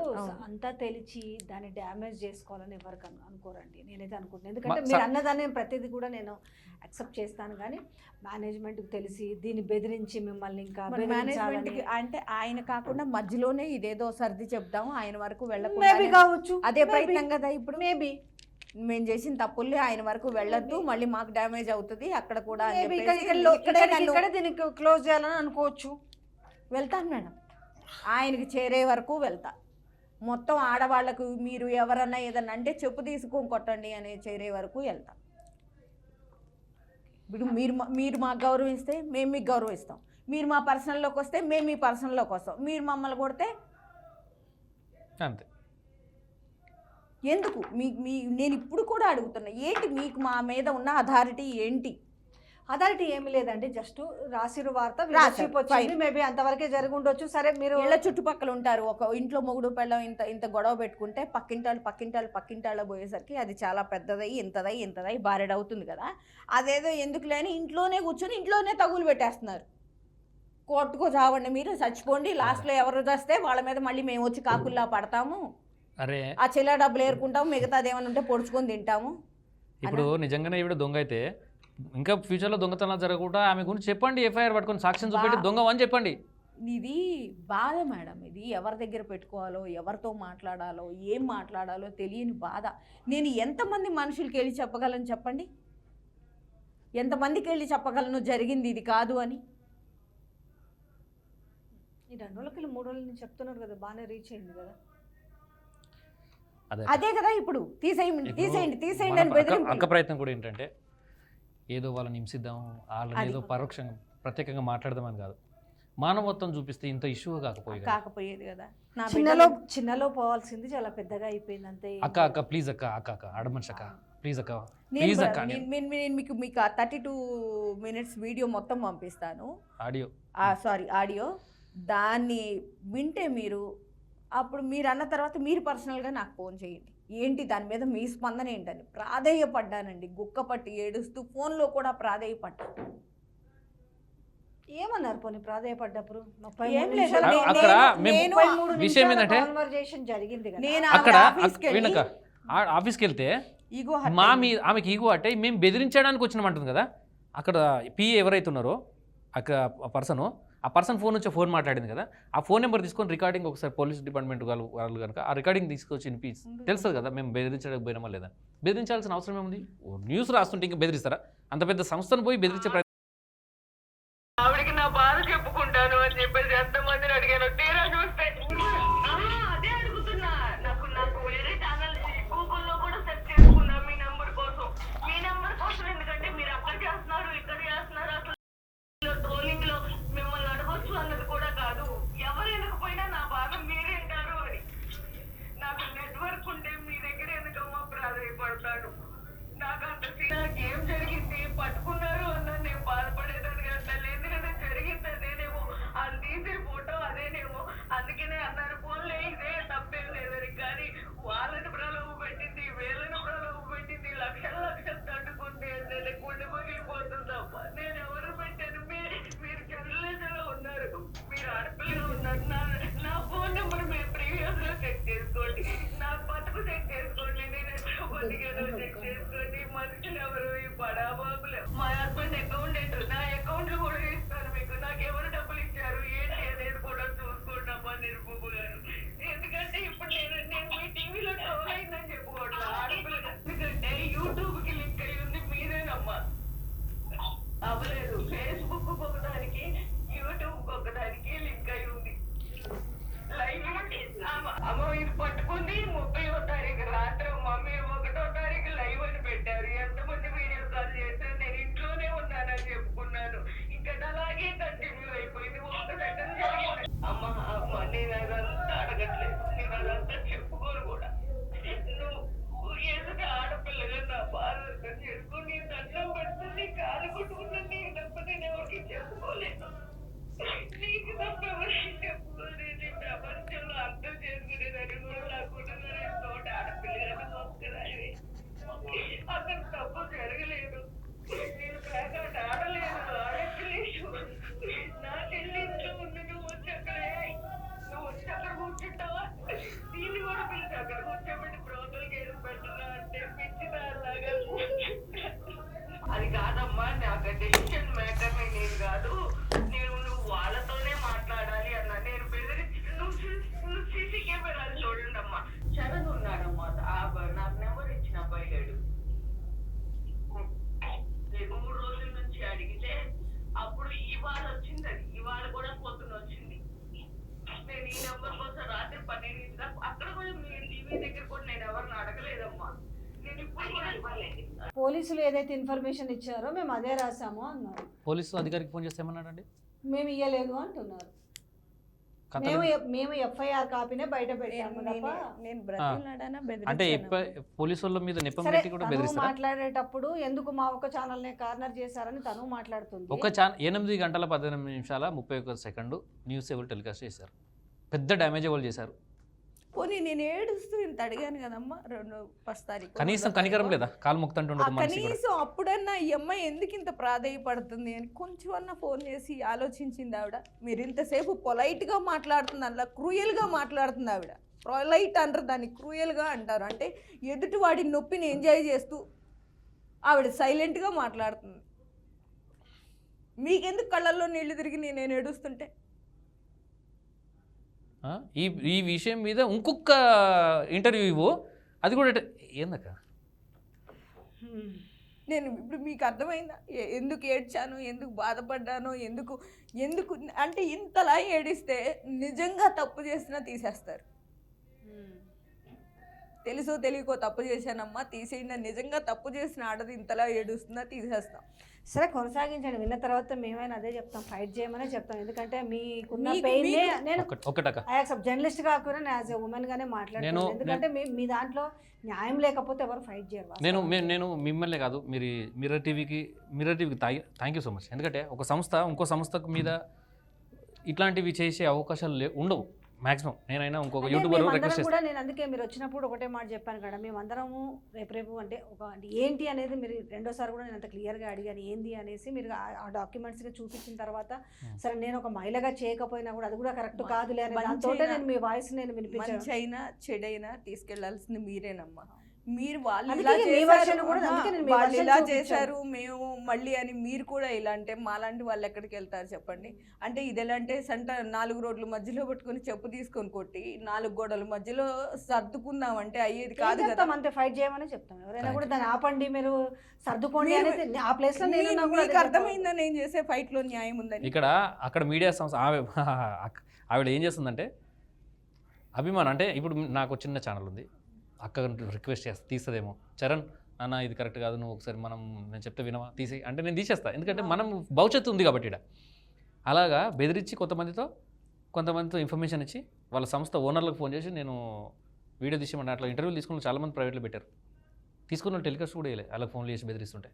అంతా తెలిసి దాన్ని డ్యామేజ్ చేసుకోవాలని ఎవరికి అనుకోరండి, నేనైతే అనుకుంటున్నాను. ఎందుకంటే మీరు అన్నదాన్ని ప్రతిదీ కూడా నేను యాక్సెప్ట్ చేస్తాను, కానీ మేనేజ్మెంట్కి తెలిసి దీన్ని బెదిరించి మిమ్మల్ని ఇంకా మేనేజ్మెంట్కి అంటే ఆయన కాకుండా మధ్యలోనే ఇదేదో సర్ది చెప్దాము, ఆయన వరకు వెళ్ళకుండా కావచ్చు, అదే ప్రయత్నం కదా ఇప్పుడు. మేబీ మేము చేసిన తప్పుల్ని ఆయన వరకు వెళ్ళొద్దు, మళ్ళీ మాకు డ్యామేజ్ అవుతుంది అక్కడ కూడా దీనికి క్లోజ్ చేయాలని అనుకోవచ్చు. వెళ్తాను మేడం, ఆయనకి చేరే వరకు వెళ్తా. మొత్తం ఆడవాళ్లకు మీరు ఎవరన్నా ఏదన్నా అంటే చెప్పు తీసుకొని కొట్టండి అనే చేరే వరకు వెళ్తా. ఇప్పుడు మీరు మాకు గౌరవిస్తే మేము మీకు గౌరవిస్తాం, మీరు మా పర్సనల్లోకి వస్తే మేము మీ పర్సనల్లోకి వస్తాం, మీరు మమ్మల్ని కొడితే అంతే. ఎందుకు నేను ఇప్పుడు కూడా అడుగుతున్నా, ఏంటి మీకు మా మీద ఉన్న అథారిటీ ఏంటి? అథారిటీ ఏమి లేదండి, జస్ట్ రాసిరు వార్త రాశారు, వచ్చింది, మేబీ అంతవరకే జరిగి ఉండొచ్చు. సరే, మీరు ఇళ్ళ చుట్టుపక్కల ఉంటారు, ఒక ఇంట్లో మొగుడు పెళ్ళం ఇంత గొడవ పెట్టుకుంటే పక్కింటాళ్ళు పోయేసరికి అది చాలా పెద్దదయ్యి ఇంతదై బారెడవుతుంది కదా. అదేదో ఎందుకు లేని ఇంట్లోనే కూర్చొని ఇంట్లోనే తగులు పెట్టేస్తున్నారు. కోర్టుకో చావండి, మీరు చచ్చిపోండి, లాస్ట్లో ఎవరు చేస్తే వాళ్ళ మీద మళ్ళీ మేము వచ్చి కాకుల్లా పడతాము, అరే ఆ చెల్ల డబ్బులు ఏరుకుంటాము, మిగతాది ఏమైనా ఉంటే పొడుచుకొని తింటాము. ఇప్పుడు నిజంగానే ఈవిడ దొంగ అయితే ఇంకా ఫ్యూచర్లో దొంగతనాలు జరగకుండా ఆమె గురించి చెప్పండి, ఎఫ్ఐఆర్ పట్టుకొని సాక్ష్యం చూపెట్టి దొంగ అని చెప్పండి. ఇది బాధ మేడం, ఇది ఎవరి దగ్గర పెట్టుకోవాలో, ఎవరితో మాట్లాడాలో, ఏం మాట్లాడాలో తెలియని బాధ. నేను ఎంతమంది మనుషులకి వెళ్ళి చెప్పగలను చెప్పండి? ఎంతమందికి వెళ్ళి చెప్పగలను జరిగింది ఇది కాదు అని? ఈ 2 రోజులకి 3 రోజుల నుంచి చెప్తున్నారు కదా, బాగానే రీచ్ అయింది కదా. అదే కదా, ఇప్పుడు తీసేయండి అని బెదిరింపు. అక్క ప్రయత్నం కూడా ఏంటంటే ఏదో వాళ్ళని హింసిద్దాం, వాళ్ళని ఏదో పరోక్షంగా ప్రత్యేకంగా మాట్లాడదామని కాదు, మానవత్వం చూపిస్తే ఇంత ఇష్యూ కాకపోయేది కదా. నా చిన్నలో పోవాల్సింది చాలా పెద్దగా అయిపోయింది అంతే. అక్క ప్లీజ్ అక్క అడమనిషి అక్క ప్లీజ్ అక్క ప్లీజ్ అక్క. నేను మీకు 32 minutes వీడియో మొత్తం పంపిస్తాను, ఆడియో. దాన్ని వింటే మీరు అప్పుడు మీరు అన్న తర్వాత మీరు పర్సనల్గా నాకు ఫోన్ చేయండి, ఏంటి దాని మీద మీ స్పందన ఏంటని. ప్రాధేయపడ్డానండి, గుక్కపట్టి ఏడుస్తూ ఫోన్లో కూడా ప్రాధేయపడ్డాను. ఏమన్నారు పోనీ ప్రాధేయపడ్డప్పుడు? ఏం లేదు, విషయం ఏంటంటే కన్వర్జేషన్ జరిగింది కదా. నేను అక్కడ ఆఫీస్కి వెళ్తే ఆమెకి ఈగో అంటే మేము బెదిరించడానికి వచ్చినామంటుంది కదా. అక్కడ పిఏ ఎవరైతే ఉన్నారో అక్కడ ఆ పర్సన్ ఫోన్ నుంచి ఫోన్ మాట్లాడింది కదా, ఆ ఫోన్ నెంబర్ తీసుకొని రికార్డింగ్ ఒకసారి పోలీస్ డిపార్ట్మెంట్ వాళ్ళు కనుక ఆ రికార్డింగ్ తీసుకొచ్చి తెలుస్తుంది కదా మేము బెదిరించడానికి పోయినామా లేదా. బెదిరించాల్సిన అవసరం ఏముంది? న్యూస్ రాస్తుంటే ఇంకా బెదిరిస్తారా? అంత పెద్ద సంస్థను పోయి బెదిరించే ఆవిడకి నా బాధ చెప్పుకుంటాను అని చెప్పేసి ఎంతమందిని అడిగాను. తీరా చూస్తే అదే అడుగుతున్నా. నాకు వేరే ఛానల్ గూగుల్లో కూడా సెర్చ్ చేసుకున్నా మీ నెంబర్ కోసం. ఎందుకంటే మీరు అక్కడ చేస్తున్నారు, ఇక్కడ చేస్తున్నారు, అసలు ట్రోలింగ్ లో మిమ్మల్ని అడగొచ్చు అన్నది కూడా కాదు. ఎవరు ఎందుకుపోయినా నా బాధ మీరేంటారు అని. నాకు నెట్వర్క్ ఉంటే మీ దగ్గర ఎందుకమ్మా ప్రాధాన్యపడతాడు. నాకు అంత ఏం జరిగింది పట్టుకున్నారు అన్న నేను బాధపడేదాన్ని కదా. లేదు కదా, జరిగింది అదేనేమో, అది తీసే ఫోటో అదేనేమో, అందుకనే అన్నారు ఫోన్లే ఇదే తప్పేం లేదని. కానీ వాళ్ళని ప్రలోభ పెట్టింది, వీళ్ళని ప్రలోభ పెట్టింది, లక్షలు తట్టుకుంది అంటే గుండె పగిలిపోతుందమ్మా. నేను ఎవరు పెట్టాను? మీరు జర్నలిస్టులో ఉన్నారు, మీరు ఆడపిల్లగా ఉన్నారు. నా ఫోన్ నెంబర్ మీరు ప్రీవియస్ లో చెక్ చేసుకోండి, నా బతుకు చెక్ చేసుకోండి, నేను ఎట్లా బతికేదో చెక్ చేసుకోండి. మనుషులు ఎవరు ఈ బడాబాబులు? మా హస్బెండ్ అకౌంటెంట్, నా అకౌంట్లు కూడా ఇస్తాను మీకు. నాకు ఎవరు డబ్బులు ఇచ్చారు ఏంటి అనేది కూడా చూసుకుంటామా నిరుపూపు గారు. ఎందుకంటే ఇప్పుడు నేను మీ టీవీలో ట్రోల్ అయిందని చెప్పుకోవట్లేదు ఆడపిల్ల. ఎందుకంటే యూట్యూబ్ కి లింక్ అయ్యి ఉంది మీరేనమ్మా, అవ్వలేదు. ఫేస్బుక్ ఒకదానికి, యూట్యూబ్ ఒకదానికి లింక్ అయి ఉంది. లైవ్ అమ్మ ఇది పట్టుకుంది 30వ తారీఖు రాత్రి, మమ్మీ 1వ తారీఖు లైవ్ అని పెట్టారు. ఎంతమంది వీడియో కాల్ చేశారు, నేను ఇంట్లోనే ఉన్నానని చెప్పుకున్నాను. ఇంకా అలాగే కంటిన్యూ అయిపోయింది. ఒక్క సెకండ్ జరిగింది. అమ్మ నేను అదంతా అడగట్లేదు, నేను అదంతా చెప్పుకోను కూడా. నువ్వు ఏదైనా ఆడపిల్లగా నా బాధ అర్థం చేసుకుని నీ దండం పెడుతుంది, కాలు కొట్టుకున్నాను. నీకు తప్ప నేను ఎవరికి చెప్పుకోలేను, నీకు తప్ప ఎవరికి చెప్పుకోలేదు. ప్రపంచంలో అర్థం చేసుకునేదాన్ని కూడా లేకుండా తోట ఆడపిల్లగా ఒక్కదాన్ని. అతను తప్పు జరగలేదు, నేను ప్యాకెట్ ఆడలేదు, ఆడట్లేదు. నా చెల్లింట్లో ఉంది, నువ్వు వచ్చి అక్కడ కూర్చుంటావా? దీన్ని కూడా పిలిచి అక్కడ కూర్చోబెట్టి బ్రోకల్ కేసు పెట్టరా అంటే పిచ్చిదాలాగా. అది కాదమ్మా, నాకు డెసిషన్ మేకర్ నేను కాదు, నువ్వు వాళ్ళతోనే మాట్లాడాలి అన్నా. నేను బెదిరించి నువ్వు సీసీ కెమెరాలు చూడండి అమ్మా. చరణ్ ఉన్నాడమ్మా, నాకు నెంబర్ ఇచ్చిన అబ్బాయి లేడు. 3 రోజుల నుంచి అడిగితే అప్పుడు ఇవాళ వచ్చింది, అది ఇవాళ కూడా పొద్దున వచ్చింది. నేను ఈ నెంబర్ కోసం రాత్రి 12 దాకా అక్కడ కూడా మీ టీవీ దగ్గర కూడా నేను ఎవరిని అడగలేదమ్మా. నేను ఇప్పుడు కూడా ఇవ్వలేదు. పోలీసులు ఏదైతే ఇన్ఫర్మేషన్ ఇచ్చారో మేము అదే రాసాము అన్నారు. పోలీసు అధికారికి ఫోన్ చేస్తే ఏమన్నాడండి? మేము ఇయ్యలేదు అంటున్నారు. కథలు మేము ఎఫ్ఐఆర్ కాపీనే బయట పెట్టాము తప్ప నేను బ్రతిలాడానా అంటే బెదిరించానా? పోలీసు వాళ్ళ మీద నెపం సరే పెట్టి కూడా తను బెదిరిస్తారా? మాట్లాడేటప్పుడు ఎందుకు మా ఒక్క ఛానల్నే కార్నర్ చేశారని తను మాట్లాడుతుంది. ఒక 8 గంటల 18 నిమిషాల 31 సెకండ్ న్యూస్ ఎవరు టెలికాస్ట్ చేశారు, పెద్ద డ్యామేజ్ ఎవరు చేశారు? పోనీ నేను ఏడుస్తూ ఇంత అడిగాను కదమ్మా 1 తారీఖు కనీసం కనికరం లేదా? కాలు ముక్తంటుండదు మనిషి కూడా. కనీసం అప్పుడన్నా ఈ అమ్మాయి ఎందుకు ఇంత ప్రాధేయపడుతుంది అని కొంచెం అన్న ఫోన్ చేసి ఆలోచించింది ఆవిడ. మీరు ఇంతసేపు పొలైట్గా మాట్లాడుతుంది, అలా క్రూయల్గా మాట్లాడుతుంది ఆవిడ. పొలైట్ అంటారు దాన్ని, క్రూయల్గా అంటారు. అంటే ఎదుటి వాడి నొప్పిని ఎంజాయ్ చేస్తూ ఆవిడ సైలెంట్గా మాట్లాడుతుంది. మీకెందుకు కళ్ళల్లో నీళ్లు తిరిగి నేను ఏడుస్తుంటే? ఈ విషయం మీద ఇంకొక ఇంటర్వ్యూ ఇవ్వు, అది కూడా ఏందక్క? నేను ఇప్పుడు మీకు అర్థమైందా ఎందుకు ఏడ్చాను, ఎందుకు బాధపడ్డానో, ఎందుకు అంటే ఇంతలా ఏడిస్తే నిజంగా తప్పు చేసినా తీసేస్తారు. తెలుసో తెలియకో తప్పు చేశానమ్మా తీసేయండి, నిజంగా తప్పు చేసిన ఆడది ఇంతలా ఏడుస్తుందా తీసేస్తాం. సరే కొనసాగించండి, విన్న తర్వాత మేమైనా అదే చెప్తాం, ఫైట్ చేయమనే చెప్తాం. ఎందుకంటే మీకున్న పెయిన్ నేను జర్నలిస్ట్ కాకుండా నేను యాజ్ ఎ ఉమెన్ గానే మాట్లాడుతాను. ఎందుకంటే మీ దాంట్లో న్యాయం లేకపోతే ఎవరు ఫైట్ చేయరు. నేను మిమ్మల్ని కాదు, మీరు మిర్రర్ టీవీకి థ్యాంక్ యూ సో మచ్. ఎందుకంటే ఒక సంస్థ ఇంకో సంస్థ మీద ఇట్లాంటివి చేసే అవకాశాలు ఉండవు మాక్సిమం. నేనైనా ఇంకొక యూట్యూబర్ రిక్వెస్ట్ కూడా నేను అందుకే మీరు వచ్చినప్పుడు ఒకటే మాట చెప్పాను కదా, మేమందరము రేపు అంటే ఏంటి అనేది మీరు రెండోసారి కూడా నేను అంత క్లియర్గా అడిగాను ఏంది అనేసి. మీరు ఆ డాక్యుమెంట్స్గా చూపించిన తర్వాత సరే నేను ఒక మహిళగా చేయకపోయినా కూడా అది కూడా కరెక్ట్ కాదులే అని దాంతో నేను మీ వాయిస్ నేను వినిపించాను. మంచి అయినా చెడైనా తీసుకెళ్లాల్సింది మీరేనమ్మా. మీరు వాళ్ళు ఇలా చేశారు మేము మళ్ళీ అని మీరు కూడా ఇలా అంటే మాలాంటి వాళ్ళు ఎక్కడికి వెళ్తారు చెప్పండి. అంటే ఇది ఎలా అంటే 4 రోడ్ల మధ్యలో పెట్టుకుని చెప్పు తీసుకొని కొట్టి 4 గోడల మధ్యలో సర్దుకుందాం అంటే అయ్యేది కాదు కదా. అంతే ఫైట్ చేయమని చెప్తాం. ఎవరైనా కూడా దాన్ని ఆపండి మీరు సర్దుకోండి అనేది ఆ ప్లేస్ లో మీకు అర్థమైందా నేను చేసే ఫైట్ లో న్యాయం ఉందని. అక్కడ మీడియా సంస్థ ఆవిడ ఏం చేస్తుందంటే అభిమానం. అంటే ఇప్పుడు నాకు చిన్న ఛానల్ ఉంది, అక్క రిక్వెస్ట్ చేస్తా తీస్తుందేమో, చరణ్ అన్న ఇది కరెక్ట్ కాదు, నువ్వు ఒకసారి నేను చెప్తే వినవా తీసి అంటే నేను తీసేస్తా. ఎందుకంటే మనం భవిష్యత్తు ఉంది కాబట్టి ఇక్కడ. అలాగా బెదిరించి కొంతమందితో ఇన్ఫర్మేషన్ ఇచ్చి వాళ్ళ సంస్థ ఓనర్లకు ఫోన్ చేసి నేను వీడియో తీసేయమని అట్లా ఇంటర్వ్యూలు తీసుకుని చాలామంది ప్రైవేట్లో పెట్టారు. తీసుకున్న వాళ్ళు టెలికాస్ట్ కూడా వేయలే, వాళ్ళకి ఫోన్లు చేసి బెదిరిస్తుంటే.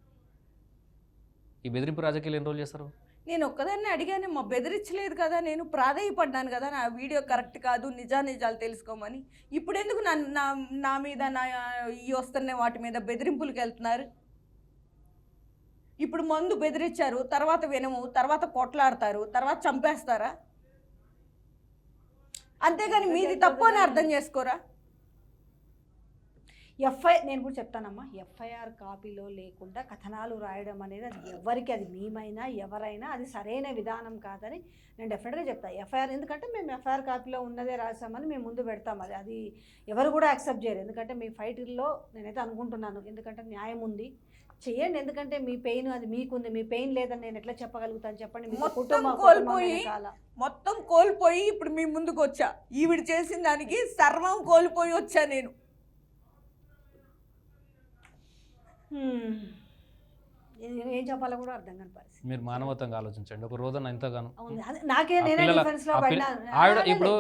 ఈ బెదిరింపు రాజకీయాలు ఎన్ని రోజులు చేస్తారు? నేను ఒక్కదాన్ని అడిగాను, మా బెదిరించలేదు కదా, నేను ప్రాధేయపడ్డాను కదా నా వీడియో కరెక్ట్ కాదు నిజాలు తెలుసుకోమని. ఇప్పుడు ఎందుకు నా మీద ఈ వస్తున్న వాటి మీద బెదిరింపులకు వెళ్తున్నారు? ఇప్పుడు మందు బెదిరించారు, తర్వాత వినము, తర్వాత కొట్లాడతారు, తర్వాత చంపేస్తారా? అంతేగాని మీది తప్పు అని అర్థం చేసుకోరా? నేను కూడా చెప్తానమ్మా, ఎఫ్ఐఆర్ కాపీలో లేకుండా కథనాలు రాయడం అనేది అది ఎవరికి, అది మేమైనా ఎవరైనా అది సరైన విధానం కాదని నేను డెఫినెట్గా చెప్తాను. ఎఫ్ఐఆర్ ఎందుకంటే మేము ఎఫ్ఐఆర్ కాపీలో ఉన్నదే రాసామని మేము ముందు పెడతాం. అది ఎవరు కూడా యాక్సెప్ట్ చేయరు. ఎందుకంటే మీ ఫైట్లో నేనైతే అనుకుంటున్నాను, ఎందుకంటే న్యాయం ఉంది చేయండి. ఎందుకంటే మీ పెయిన్ అది మీకుంది, మీ పెయిన్ లేదని నేను ఎట్లా చెప్పగలుగుతాను చెప్పండి. మొత్తం కోల్పోయి ఇప్పుడు మీ ముందుకు వచ్చా, ఈవిడ చేసిన దానికి సర్వం కోల్పోయి వచ్చా నేను. ఏం చెప్పాలో కూడా అర్థం కాని పరిస్థితి. మీరు మానవతంగా ఆలోచించండి. ఒక రోజున ఎంతగానో నాకే నేనే డిఫెన్స్ లో ఆవిడ ఇప్పుడు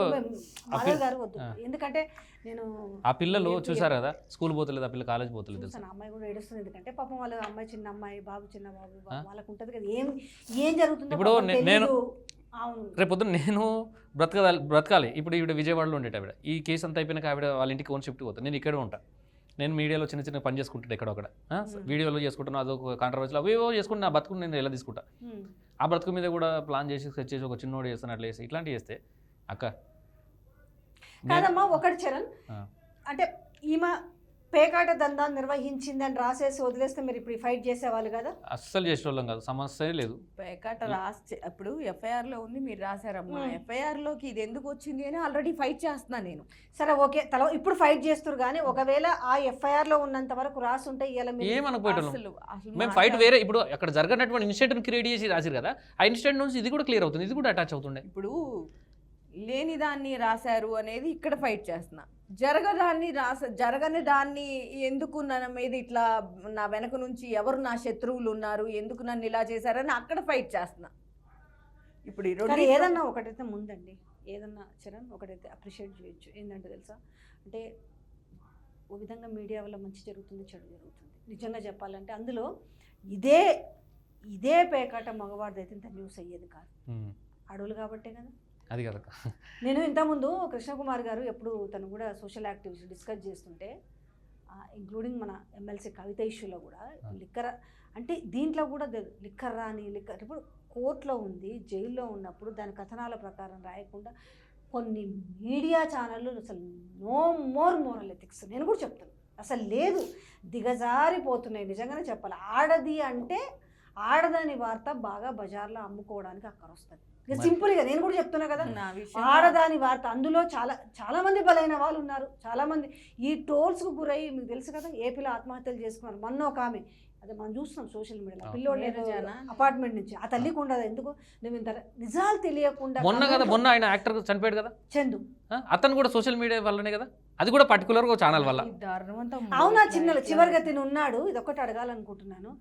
గారు వద్దు. ఎందుకంటే నేను ఆ పిల్లలు చూసారు కదా, స్కూల్ పోతలేదు, ఆ పిల్ల కాలేజ్ పోతలేదు తెలుసు. అమ్మాయి కూడా ఏడుస్తుంది. ఎందుకంటే పాపం వాళ్ళ అమ్మాయి చిన్న అమ్మాయి, బాబు చిన్న బాబు, వాళ్ళకు ఉంటుంది కదా ఏం జరుగుతుందో. ఇప్పుడు నేను రేపు పొద్దున్న నేను బ్రతకాలి. ఇప్పుడు ఈవిడ విజయవాడలో ఉండేట ఆవిడ, ఈ కేసు అంతా అయిపోయినాక ఆవిడ వాళ్ళ ఇంటికి ఓన్ షిఫ్ట్ పోతాను, నేను ఇక్కడే ఉంటాను. నేను మీడియాలో చిన్న పని చేసుకుంటాను ఎక్కడొక్కడ, వీడియోలో చేసుకుంటాను, అదొక కాంట్రవర్సీలు అవేవో చేసుకుంటే నా బతుకుని నేను ఎలా తీసుకుంటా. ఆ బ్రతుకు మీద కూడా ప్లాన్ చేసి సెట్ చేసి ఒక చిన్నోడు చేస్తాను అట్లా చేసి ఇట్లాంటివి చేస్తే అక్క కాదమ్మా. ఒకటి చరణ్, అంటే ఈమె పేకాట దందాన్ని నిర్వహించిందని రాసేసి వదిలేస్తే మీరు ఇప్పుడు ఫైట్ చేసేవాళ్ళు కదా? అస్సలు చేసేవాళ్ళం కాదు, సమస్య లేదు. పేకాట ఇప్పుడు ఎఫ్ఐఆర్లో ఉంది, మీరు రాశారమ్మా. ఎఫ్ఐఆర్లోకి ఇది ఎందుకు వచ్చింది అని ఆల్రెడీ ఫైట్ చేస్తున్నా నేను. సరే ఓకే, ఇప్పుడు ఫైట్ చేస్తారు. కానీ ఒకవేళ ఆ ఎఫ్ఐఆర్లో ఉన్నంత వరకు రాసుంటే మేము ఫైట్ వేరే. ఇప్పుడు అక్కడ జరగనటువంటి ఇన్సిడెంట్ క్రియేట్ చేసి రాశారు కదా, ఆ ఇన్సిడెంట్ నుంచి ఇది కూడా క్లియర్ అవుతుంది, ఇది కూడా అటాచ్ అవుతుండే. ఇప్పుడు లేని దాన్ని రాశారు అనేది ఇక్కడ ఫైట్ చేస్తున్నా, జరగని దాన్ని ఎందుకు నా మీద ఇట్లా నా వెనక నుంచి ఎవరు నా శత్రువులు ఉన్నారు, ఎందుకు నన్ను ఇలా చేశారని అక్కడ ఫైట్ చేస్తున్నా. ఇప్పుడు ఏదన్నా ఒకటైతే ముందండి, ఏదన్నా చరణ్ ఒకటైతే అప్రిషియేట్ చేయొచ్చు. ఏంటంటే తెలుసా, అంటే ఒక విధంగా మీడియా వల్ల మంచి జరుగుతుంది, చెడు జరుగుతుంది. నిజంగా చెప్పాలంటే అందులో ఇదే పేకాట మగవాడిది అయితే ఇంత న్యూస్ అయ్యేది కాదు, అడవులు కాబట్టే కదా. అది కదా. నేను ఇంతకుముందు కృష్ణకుమార్ గారు ఎప్పుడు తను కూడా సోషల్ యాక్టివిటీస్ డిస్కస్ చేస్తుంటే, ఇంక్లూడింగ్ మన ఎమ్మెల్సీ కవిత ఇష్యూలో కూడా లిక్కర్ అంటే దీంట్లో కూడా లిక్కర్ రాని లిక్కర్ ఇప్పుడు కోర్టులో ఉంది, జైల్లో ఉన్నప్పుడు దాని కథనాల ప్రకారం రాయకుండా కొన్ని మీడియా ఛానళ్ళు అసలు నో మోర్ మోరల్ ఎథిక్స్ నేను కూడా చెప్తాను అసలు లేదు, దిగజారిపోతున్నాయి. నిజంగానే చెప్పాలి, ఆడది అంటే ఆడదాని వార్త బాగా బజార్లో అమ్ముకోవడానికి అక్కడ వస్తుంది. ఇక సింపుల్గా నేను కూడా చెప్తున్నా కదా, ఆడదాని వార్త అందులో చాలా మంది బలైన వాళ్ళు ఉన్నారు. చాలామంది ఈ ట్రోల్స్కు గురయ్యి మీకు తెలుసు కదా, ఏపీలో ఆత్మహత్యలు చేసుకున్నారు. మొన్న ఒక ఆమె, అదే మనం చూస్తున్నాం సోషల్ మీడియాలో, పిల్లోడు అపార్ట్మెంట్ నుంచి ఆ తల్లికి ఉండదు. ఎందుకు నువ్వు ఇంత నిజాలు తెలియకుండా. మొన్న ఆయన యాక్టర్ చనిపోయాడు కదా చందు, అతను కూడా సోషల్ మీడియా వల్లనే కదా, అది కూడా పర్టికులర్గా ఛానల్ వల్ల. అవునా చిన్న చివరిగా తిని ఉన్నాడు. ఇదొక్కటి అడగాలనుకుంటున్నాను,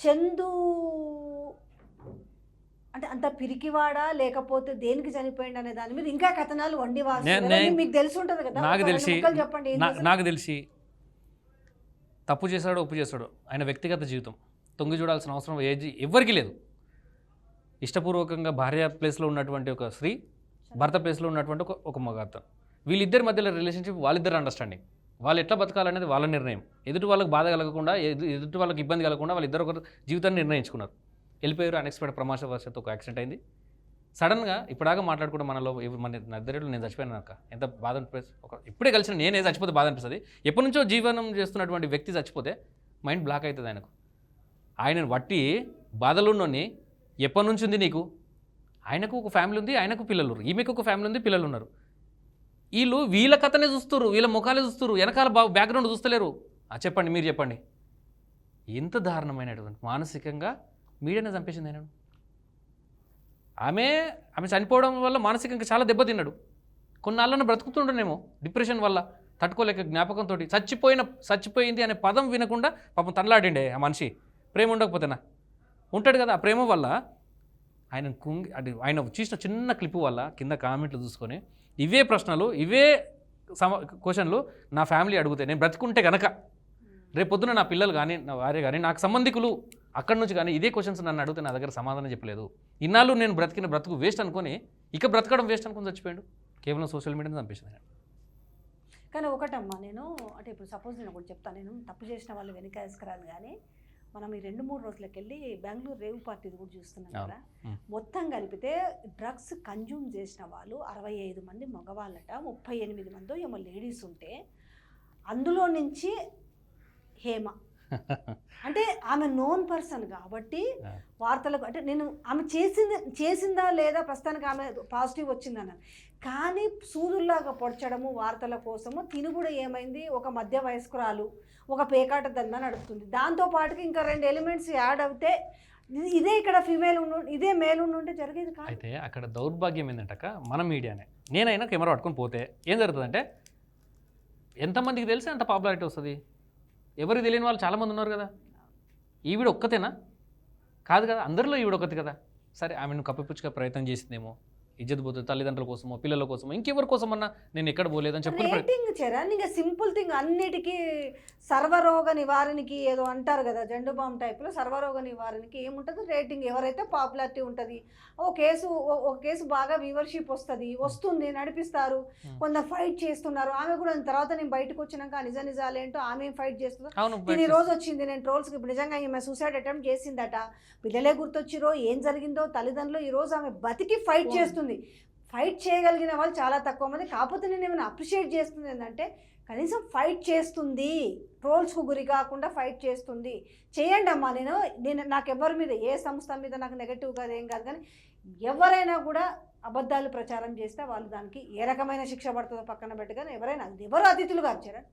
చందు అంటే అంత పిరికివాడా లేకపోతే దేనికి చనిపోయింది అనే దాని మీద ఇంకా కథనాలు వండి మీకు తెలిసి ఉంటుంది కదా. చెప్పండి. నాకు తెలిసి తప్పు చేశాడో ఒప్పు చేశాడో ఆయన వ్యక్తిగత జీవితం తొంగి చూడాల్సిన అవసరం ఎవరికీ లేదు. ఇష్టపూర్వకంగా భార్య ప్లేస్లో ఉన్నటువంటి ఒక స్త్రీ, భర్త ప్లేస్లో ఉన్నటువంటి ఒక మగ, వీళ్ళిద్దరి మధ్యలో రిలేషన్షిప్ వాళ్ళిద్దరు అండర్స్టాండింగ్, వాళ్ళు ఎట్లా బతకాలనేది వాళ్ళ నిర్ణయం. ఎదుటి వాళ్ళకి బాధ కలగకుండా, ఎదుటి వాళ్ళకి ఇబ్బంది కలగకుండా వాళ్ళిద్దరు ఒక జీవితాన్ని నిర్ణయించుకున్నారు. వెళ్ళిపోయారు. అన్ఎక్స్పెక్టెడ్ ప్రమాదవశాత్తు ఒక యాక్సిడెంట్ అయింది. సడన్గా ఇప్పుడాగా మాట్లాడుకుంటే మనలో మన ఇద్దరిలో నేను చచ్చిపోయాను నాకు ఎంత బాధ అనిపిస్తుంది. ఇప్పుడే కలిసిన నేనే చచ్చిపోతే బాధ అనిపిస్తుంది. ఎప్పటి నుంచో జీవనం చేస్తున్నటువంటి వ్యక్తి చచ్చిపోతే మైండ్ బ్లాక్ అవుతుంది ఆయనకు. ఆయనను బట్టి బాధలున్నోని ఎప్పటి నుంచి ఉంది నీకు, ఆయనకు ఒక ఫ్యామిలీ ఉంది, ఆయనకు పిల్లలు, ఈమెకు ఒక ఫ్యామిలీ ఉంది, పిల్లలు ఉన్నారు. వీళ్ళ కథనే చూస్తారు, వీళ్ళ ముఖాలే చూస్తారు, వెనకాల బ్యాక్గ్రౌండ్ చూస్తలేరు. చెప్పండి, మీరు చెప్పండి. ఎంత దారుణమైనటువంటి మానసికంగా మీడియానే చంపేసింది ఆయన. ఆమె చనిపోవడం వల్ల మానసికంగా చాలా దెబ్బతిన్నాడు. కొన్నాళ్ళను బ్రతుకుతుండనేమో డిప్రెషన్ వల్ల తట్టుకోలేక జ్ఞాపకంతో చచ్చిపోయింది అనే పదం వినకుండా పాపం తనలాడిండే ఆ మనిషి. ప్రేమ ఉండకపోతేనా ఉంటాడు కదా. ఆ ప్రేమ వల్ల ఆయన చూసిన చిన్న క్లిప్ వల్ల కింద కామెంట్లు చూసుకొని ఇవే ప్రశ్నలు, ఇవే క్వశ్చన్లు నా ఫ్యామిలీ అడుగుతాయి. నేను బ్రతుకుంటే కనుక రేపొద్దున నా పిల్లలు కానీ, నా భార్య కానీ, నాకు సంబంధికులు అక్కడి నుంచి కానీ ఇదే క్వశ్చన్స్ నన్ను అడిగితే నా దగ్గర సమాధానం చెప్పలేదు. ఇన్నాళ్ళు నేను బ్రతుకు వేస్ట్ అనుకొని ఇక బ్రతకడం వేస్ట్ అనుకుని చచ్చిపోయాడు. కేవలం సోషల్ మీడియాని చంపేసింది. కానీ ఒకటమ్మా, నేను అంటే ఇప్పుడు సపోజ్ నేను ఒకటి చెప్తాను, నేను తప్పు చేసిన వాళ్ళు వెనక వేసుకురాను. కానీ మనం ఈ 2-3 రోజులకి వెళ్ళి బెంగళూరు రేవ్ పార్టీది కూడా చూస్తున్నాం కదా. మొత్తం కలిపితే డ్రగ్స్ కన్జ్యూమ్ చేసిన వాళ్ళు 65 మంది మగవాళ్ళట, 38 మందో ఏమో లేడీస్ ఉంటే అందులో నుంచి హేమ అంటే ఆమె నోన్ పర్సన్ కాబట్టి వార్తలకు అంటే నేను ఆమె చేసిందా లేదా ప్రస్తుతానికి ఆమె పాజిటివ్ వచ్చిందన్నాను. కానీ సూదుల్లాగా పొడచడము వార్తల కోసము తిను కూడా ఏమైంది, ఒక మధ్య వయస్కురాలు ఒక పేకాట దందా నడుపుతుంది. దాంతోపాటుకి ఇంకా 2 ఎలిమెంట్స్ యాడ్ అవుతే ఇదే ఇక్కడ ఫీమేల్ ఇదే మేల్ ఉంటే జరిగేది కాదు. అయితే అక్కడ దౌర్భాగ్యం ఏంటంట, మన మీడియానే. నేనైనా కెమెరా పట్టుకొని పోతే ఏం జరుగుతుందంటే ఎంతమందికి తెలిసి అంత పాపులారిటీ వస్తుంది. ఎవరికి తెలియని వాళ్ళు చాలామంది ఉన్నారు కదా. ఈవిడ ఒక్కతేనా? కాదు కదా, అందరిలో ఈవిడ ఒక్కతి కదా. సరే, ఆమెను కప్పిపుచ్చుగా ప్రయత్నం చేసిందేమో, ఇజ్జత్ పోతుంది, తల్లిదండ్రుల కోసమో పిల్లల కోసమో ఇంకెవరి కోసమన్నా నేను ఎక్కడ పోలేదని చెప్పుకుని ఇంకా సింపుల్ థింగ్ అన్నిటికీ సర్వరోగ నివారణకి ఏదో అంటారు కదా, జెండు బామ్ టైప్లో సర్వరోగ నివారణకి ఏముంటుంది, రేటింగ్ ఎవరైతే పాపులారిటీ ఉంటుంది, ఒక కేసు బాగా వ్యూవర్షిప్ వస్తుంది, నడిపిస్తారు, కొంత ఫైట్ చేస్తున్నారు. ఆమె కూడా తర్వాత నేను బయటకు వచ్చినాక నిజాలేంటో ఆమె ఫైట్ చేస్తున్నారు. నేను ఈ రోజు వచ్చింది, నేను ట్రోల్స్కి ఇప్పుడు నిజంగా ఈమె సూసైడ్ అటెంప్ట్ చేసిందట, పిల్లలే గుర్తొచ్చిరో ఏం జరిగిందో తల్లిదండ్రులు, ఈ రోజు ఆమె బతికి ఫైట్ చేస్తుంది. ఫైట్ చేయగలిగిన వాళ్ళు చాలా తక్కువ మంది. కాకపోతే నేను ఏమైనా అప్రిషియేట్ చేస్తుంది ఏంటంటే కనీసం ఫైట్ చేస్తుంది, ట్రోల్స్కు గురి కాకుండా ఫైట్ చేస్తుంది. చేయండి అమ్మా. నేను నాకు ఎవరి మీద ఏ సంస్థ మీద నాకు నెగటివ్గా ఏం కాదు, కానీ ఎవరైనా కూడా అబద్ధాలు ప్రచారం చేస్తే వాళ్ళు దానికి ఏ రకమైన శిక్ష పడుతుందో పక్కన పెట్టగానే ఎవరు అతిథులు కాదు చరణ్,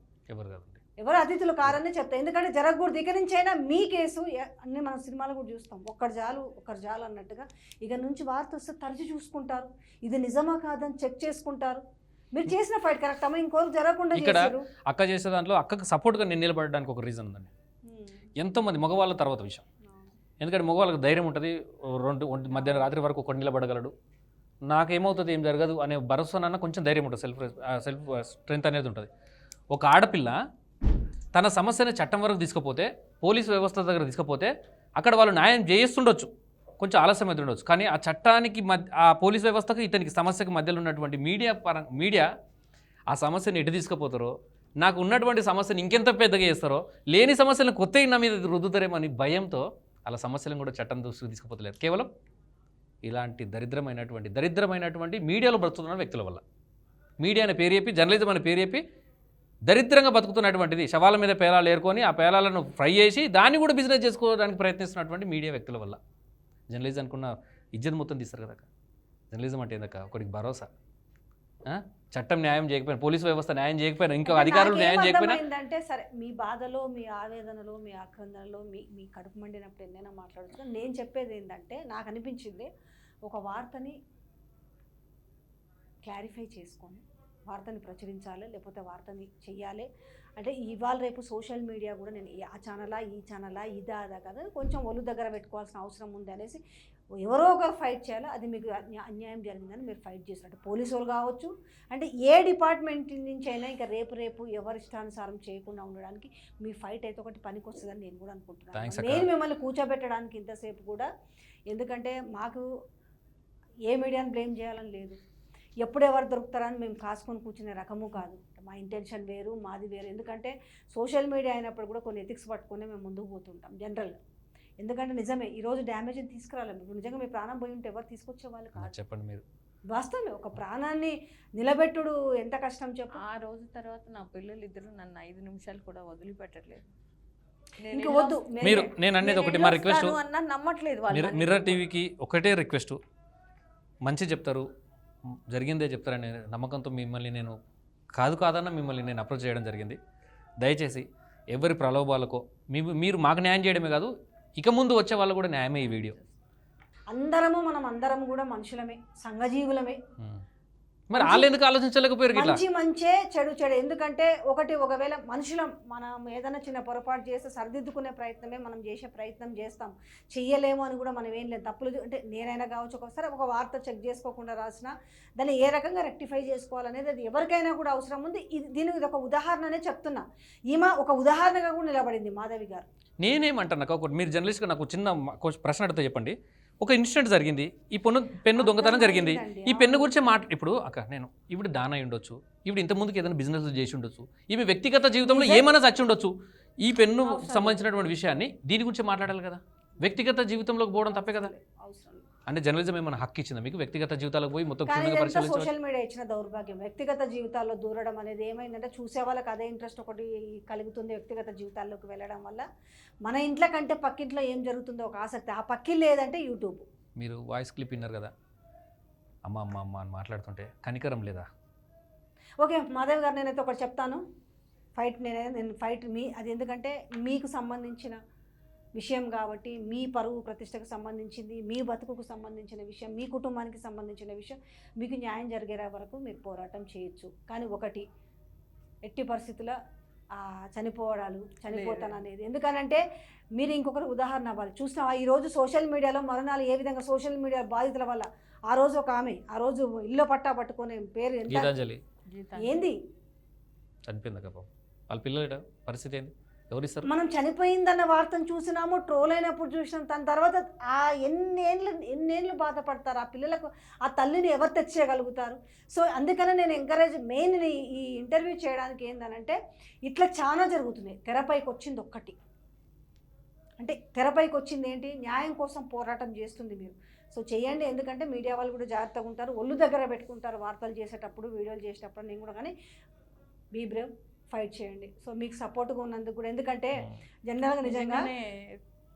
ఎవరు అతిథులు కారని చెప్తాను. ఎందుకంటే జరగకూడదు. ఇక నుంచి అయినా మీ కేసు అన్నీ మనం సినిమాలు కూడా చూస్తాం, ఒకరు చాలు అన్నట్టుగా. ఇక నుంచి వార్త వస్తే తరచు చూసుకుంటారు, ఇది నిజమా కాదని చెక్ చేసుకుంటారు. మీరు చేసిన ఫైట్ కరెక్ట్ అమ్మా, ఇంకోరు జరగకుండా ఇక్కడ అక్క చేసే దాంట్లో అక్కకు సపోర్ట్గా నేను నిలబడడానికి ఒక రీజన్ ఉందండి. ఎంతోమంది మగవాళ్ళ తర్వాత విషయం, ఎందుకంటే మగవాళ్ళకి ధైర్యం ఉంటుంది, మధ్యాహ్నం రాత్రి వరకు ఒకటి నిలబడగలడు, నాకేమవుతుంది ఏం జరగదు అనే భరోసానన్నా కొంచెం ధైర్యం ఉంటుంది, సెల్ఫ్ స్ట్రెంత్ అనేది ఉంటుంది. ఒక ఆడపిల్ల తన సమస్యని చట్టం వరకు తీసుకుపోతే, పోలీసు వ్యవస్థ దగ్గర తీసుకుపోతే అక్కడ వాళ్ళు న్యాయం చేస్తుండొచ్చు, కొంచెం ఆలస్యం అయితే ఉండొచ్చు. కానీ ఆ చట్టానికి ఆ పోలీస్ వ్యవస్థకు ఇతనికి సమస్యకు మధ్యలో ఉన్నటువంటి మీడియా ఆ సమస్యను ఎటు తీసుకుపోతారో, నాకు ఉన్నటువంటి సమస్యను ఇంకెంత పెద్దగా చేస్తారో, లేని సమస్యలను కొత్త నా మీద రుద్దుతారేమో అని భయంతో అలా సమస్యలను కూడా చట్టం దృష్టికి తీసుకుపోతలేరు. కేవలం ఇలాంటి దరిద్రమైనటువంటి మీడియాలో బ్రతుకుతున్న వ్యక్తుల వల్ల, మీడియా అనే పేరు చెప్పి, జర్నలిజం అనే పేరు చెప్పి దరిద్రంగా బతుకుతున్నటువంటిది, శవాల మీద పేలాలు ఏరుకొని ఆ పేలాలను ఫ్రై చేసి దాన్ని కూడా బిజినెస్ చేసుకోవడానికి ప్రయత్నిస్తున్నటువంటి మీడియా వ్యక్తుల వల్ల జర్నలిజం అనుకున్న ఇజ్జత్ మొత్తం తీస్తారు కదా. జర్నలిజం అంటే ఏందక్క, ఒకరికి భరోసా. చట్టం న్యాయం చేయకపోయినా, పోలీసు వ్యవస్థ న్యాయం చేయకపోయినా, ఇంకా అధికారులు న్యాయం చేయకపోయినా, ఏంటంటే సరే మీ బాధలో, మీ ఆవేదనలో, మీ ఆక్రందనలో, మీ కడుపు మండినప్పుడు ఎన్నైనా మాట్లాడుతున్నా. నేను చెప్పేది ఏంటంటే, నాకు అనిపించింది ఒక వార్తని క్లారిఫై చేసుకొని వార్తని ప్రచురించాలి, లేకపోతే వార్తని చెయ్యాలి అంటే ఇవాళ రేపు సోషల్ మీడియా కూడా నేను ఆ ఛానలా, ఈ ఛానలా, ఇదా అదా కదా, కొంచెం ఒళ్ళు దగ్గర పెట్టుకోవాల్సిన అవసరం ఉంది అనేసి ఎవరో ఒకరు ఫైట్ చేయాలి. అది మీకు అన్యాయం జరిగిందని మీరు ఫైట్ చేసినట్టు పోలీసు వాళ్ళు కావచ్చు, అంటే ఏ డిపార్ట్మెంట్ నుంచి అయినా ఇంకా రేపు ఎవరి ఇష్టానుసారం చేయకుండా ఉండడానికి మీ ఫైట్ అయితే ఒకటి పనికి వస్తుందని నేను కూడా అనుకుంటున్నాను. నేను మిమ్మల్ని కూర్చోబెట్టడానికి ఇంతసేపు కూడా, ఎందుకంటే మాకు ఏ మీడియాని బ్లేమ్ చేయాలని లేదు, ఎప్పుడు ఎవరు దొరుకుతారని మేము కాసుకొని కూర్చునే రకము కాదు. మా ఇంటెన్షన్ వేరు, మాది వేరు. ఎందుకంటే సోషల్ మీడియా అయినప్పుడు కూడా కొన్ని ఎథిక్స్ పట్టుకొని మేము ముందుకు పోతుంటాం జనరల్గా. ఎందుకంటే నిజమే ఈరోజు డ్యామేజ్ని తీసుకురాలేము. ఇప్పుడు నిజంగా మీ ప్రాణం పోయి ఉంటే ఎవరు తీసుకొచ్చే వాళ్ళు కాదు. చెప్పండి మీరు, వాస్తవమే. ఒక ప్రాణాన్ని నిలబెట్టుడు ఎంత కష్టం చెప్పు. ఆ రోజు తర్వాత నా పిల్లలు ఇద్దరు నన్ను 5 నిమిషాలు కూడా వదిలిపెట్టట్లేదు. ఇంకా వద్దు మీరు, నేను అనేది ఒకటి మా రిక్వెస్ట్, నమ్మట్లేదు. మిర్రర్ టీవీకి ఒకటే రిక్వెస్ట్, మంచి చెప్తారు, జరిగిందే చెప్తారనే నమ్మకంతో మిమ్మల్ని నేను కాదన్న మిమ్మల్ని నేను అప్రోచ్ చేయడం జరిగింది. దయచేసి ఎవరి ప్రలోభాలకో మీరు మాకు న్యాయం చేయడమే కాదు, ఇక ముందు వచ్చే వాళ్ళు కూడా న్యాయమే. ఈ వీడియో మనం అందరం కూడా మనుషులమే, సంఘజీవులమే. మరి వాళ్ళు ఎందుకు ఆలోచించలేకపోయారు? మంచే చెడు. ఎందుకంటే ఒకవేళ మనుషులం, మనం ఏదైనా చిన్న పొరపాటు చేస్తే సరిదిద్దుకునే ప్రయత్నమే మనం చేసే ప్రయత్నం చేస్తాం. చెయ్యలేము అని కూడా మనం ఏం లేదు. తప్పులు అంటే నేనైనా కావచ్చు, ఒకసారి ఒక వార్త చెక్ చేసుకోకుండా రాసినా దాన్ని ఏ రకంగా రెక్టిఫై చేసుకోవాలనేది అది ఎవరికైనా కూడా అవసరం ఉంది. దీనికి ఇది ఒక ఉదాహరణనే చెప్తున్నా. ఈమె ఒక ఉదాహరణగా కూడా నిలబడింది మాధవి గారు. నేనేమంటాను, మీరు జర్నలిస్ట్గా నాకు చిన్న ప్రశ్న అడిగితే చెప్పండి. ఒక ఇన్సిడెంట్ జరిగింది, ఈ పెన్ను దొంగతనం జరిగింది, ఈ పెన్ను గురించి ఇప్పుడు నేను ఇప్పుడు దాన ఉండొచ్చు, ఇప్పుడు ఇంతకుముందుకు ఏదైనా బిజినెస్ చేసి ఉండొచ్చు, ఈమె వ్యక్తిగత జీవితంలో ఏమైనా చచ్చి ఉండొచ్చు. ఈ పెన్ను సంబంధించినటువంటి విషయాన్ని దీని గురించి మాట్లాడాలి కదా. వ్యక్తిగత జీవితంలోకి పోవడం తప్పే కదా. అంటే జర్నలిజం ఏమైనా హక్కు ఇచ్చిందా మీకు వ్యక్తిగత జీవితాలకు పోయి మొత్తం సోషల్ మీడియా ఇచ్చిన దౌర్భాగ్యం. వ్యక్తిగత జీవితాల్లో దూరడం అనేది ఏమైందంటే, చూసే వాళ్ళకి అదే ఇంట్రెస్ట్ ఒకటి కలుగుతుంది. వ్యక్తిగత జీవితాల్లోకి వెళ్ళడం వల్ల మన ఇంట్లో కంటే పక్కింట్లో ఏం జరుగుతుందో ఒక ఆసక్తి. ఆ పక్కిళ్ళు లేదంటే యూట్యూబ్. మీరు వాయిస్ క్లిప్ విన్నారు కదా, అమ్మ అమ్మ అమ్మ అని మాట్లాడుతుంటే కనికరం లేదా? ఓకే మాధవ్ గారు, నేనైతే ఒకటి చెప్తాను. నేను ఫైట్ అది ఎందుకంటే మీకు సంబంధించిన విషయం కాబట్టి, మీ పరువు ప్రతిష్టకు సంబంధించింది, మీ బతుకుకు సంబంధించిన విషయం, మీ కుటుంబానికి సంబంధించిన విషయం, మీకు న్యాయం జరిగే వరకు మీరు పోరాటం చేయొచ్చు. కానీ ఒకటి, ఎట్టి పరిస్థితుల్లో చనిపోతాననేది. ఎందుకనంటే మీరు ఇంకొకరు ఉదాహరణ అవ్వాలి. చూసినావా ఈరోజు సోషల్ మీడియాలో మరణాలు ఏ విధంగా, సోషల్ మీడియా బాధితుల వల్ల. ఆ రోజు ఒక ఆమె ఆ రోజు ఇల్లు పట్టా పట్టుకునే పేరు ఏంది, చనిపోయింది కదా వాళ్ళ పిల్లల పరిస్థితి ఏంది, ఎవరిస్తారు? మనం చనిపోయిందన్న వార్తను చూసినాము, ట్రోల్ అయినప్పుడు చూసినాం. దాని తర్వాత ఆ ఎన్నేళ్ళు బాధపడతారు ఆ పిల్లలకు, ఆ తల్లిని ఎవరు తెచ్చేయగలుగుతారు? సో అందుకనే నేను మెయిన్ ఈ ఇంటర్వ్యూ చేయడానికి ఏంటనంటే, ఇట్లా చాలా జరుగుతున్నాయి. తెరపైకి వచ్చింది ఒక్కటి, అంటే తెరపైకి వచ్చింది ఏంటి, న్యాయం కోసం పోరాటం చేస్తుంది మీరు. సో చేయండి, ఎందుకంటే మీడియా వాళ్ళు కూడా జాగ్రత్తగా ఉంటారు, ఒళ్ళు దగ్గర పెట్టుకుంటారు వార్తలు చేసేటప్పుడు, వీడియోలు చేసేటప్పుడు. నేను కూడా కానీ బీ బ్రేవ్, ఫైట్ చేయండి. సో మీకు సపోర్ట్గా ఉన్నందుకు కూడా, ఎందుకంటే జనరల్గా నిజంగా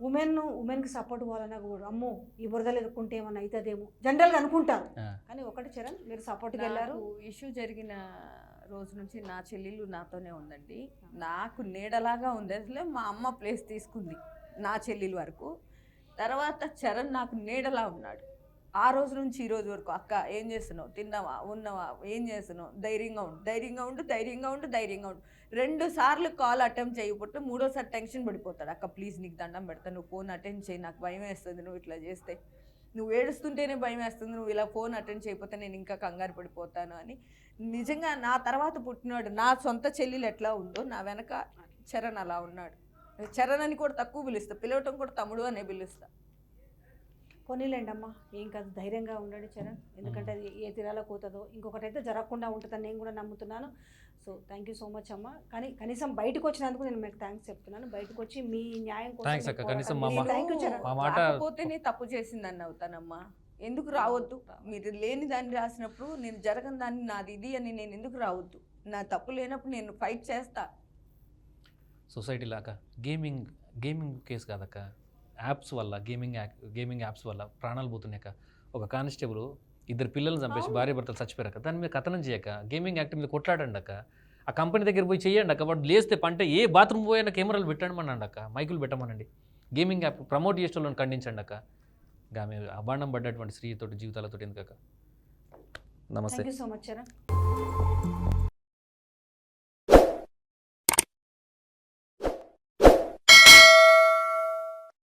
ఉమెన్కి సపోర్ట్ పోవాలన్నా కూడా, అమ్మో ఈ బురదలు ఎదుర్కొంటే ఏమన్నా అవుతుందేమో జనరల్గా అనుకుంటారు. కానీ ఒకటి చరణ్, మీరు సపోర్ట్కి వెళ్ళారు. ఇష్యూ జరిగిన రోజు నుంచి నా చెల్లెలు నాతోనే ఉందండి. నాకు నీడలాగా ఉంది. అసలు మా అమ్మ ప్లేస్ తీసుకుంది నా చెల్లెలు వరకు. తర్వాత చరణ్ నాకు నీడలా ఉన్నాడు. ఆ రోజు నుంచి ఈ రోజు వరకు, అక్క ఏం చేస్తున్నావు, తిన్నావా, ఉన్నావా, ఏం చేస్తున్నావు, ధైర్యంగా ఉండు 2 సార్లు కాల్ అటెంప్ట్ చేయకపోతే 3వ సారి టెన్షన్ పడిపోతాడు. అక్క ప్లీజ్ నీకు దండం పెడతా, నువ్వు ఫోన్ అటెండ్ చేయి, నాకు భయం వేస్తుంది నువ్వు ఇట్లా చేస్తే. నువ్వు ఏడుస్తుంటేనే భయం వేస్తుంది, నువ్వు ఇలా ఫోన్ అటెండ్ చేయకపోతే నేను ఇంకా కంగారు పడిపోతాను అని. నిజంగా నా తర్వాత పుట్టినాడు నా సొంత చెల్లెలు ఎట్లా ఉందో నా వెనక చరణ్ అలా ఉన్నాడు. చరణ్ అని కూడా తక్కువ పిలుస్తా, పిలవటం కూడా తమ్ముడు అనే పిలుస్తా. పోనీలేండి అమ్మా, ఏం కాదు, ధైర్యంగా ఉండండి చరణ్. ఎందుకంటే అది ఏ తీరాలో పోతుందో, ఇంకొకటైతే జరగకుండా ఉంటుందని నేను కూడా నమ్ముతున్నాను. So thank you so much అమ్మ. కానీ కనీసం బయటకు వచ్చినందుకు నేను మీకు థ్యాంక్స్ చెప్తున్నాను. బయటకు వచ్చి మీ న్యాయం Thanks అక్క. కనీసం మా థ్యాంక్ యూ చరణ్. మా మాట రాకపోతేనే తప్పు చేసిందని అవుతానమ్మా. ఎందుకు రావద్దు? మీరు లేని దాన్ని రాసినప్పుడు నేను జరగని దాన్ని నాది ఇది అని నేను ఎందుకు రావద్దు? నా తప్పు లేనప్పుడు నేను ఫైట్ చేస్తా. సొసైటీ లాగా గేమింగ్ కేసు కాదక్క, యాప్స్ వల్ల గేమింగ్ యాప్స్ వల్ల ప్రాణాలు పోతున్నాయక. ఒక కానిస్టేబుల్ 2 పిల్లల్ని చంపేసి భార్య భర్తలు చచ్చిపోయాక దాని మీద కథనం చేయక, గేమింగ్ యాక్ట్ మీద కొట్లాడండి అక్క. ఆ కంపెనీ దగ్గర పోయి చేయండి అక్క. వాడు లేస్తే పంటే ఏ బాత్రూమ్ పోయినా కెమెరాలు పెట్టమనండి అక్క, మైకులు పెట్టమనండి. గేమింగ్ యాప్ ప్రమోట్ చేసేటోళ్ళని ఖండించండి అక్క. ఆమె అబాండం పడ్డటువంటి స్త్రీతోటి జీవితాలతో ఎందుకక్క. నమస్తే. Thank you so much Charan.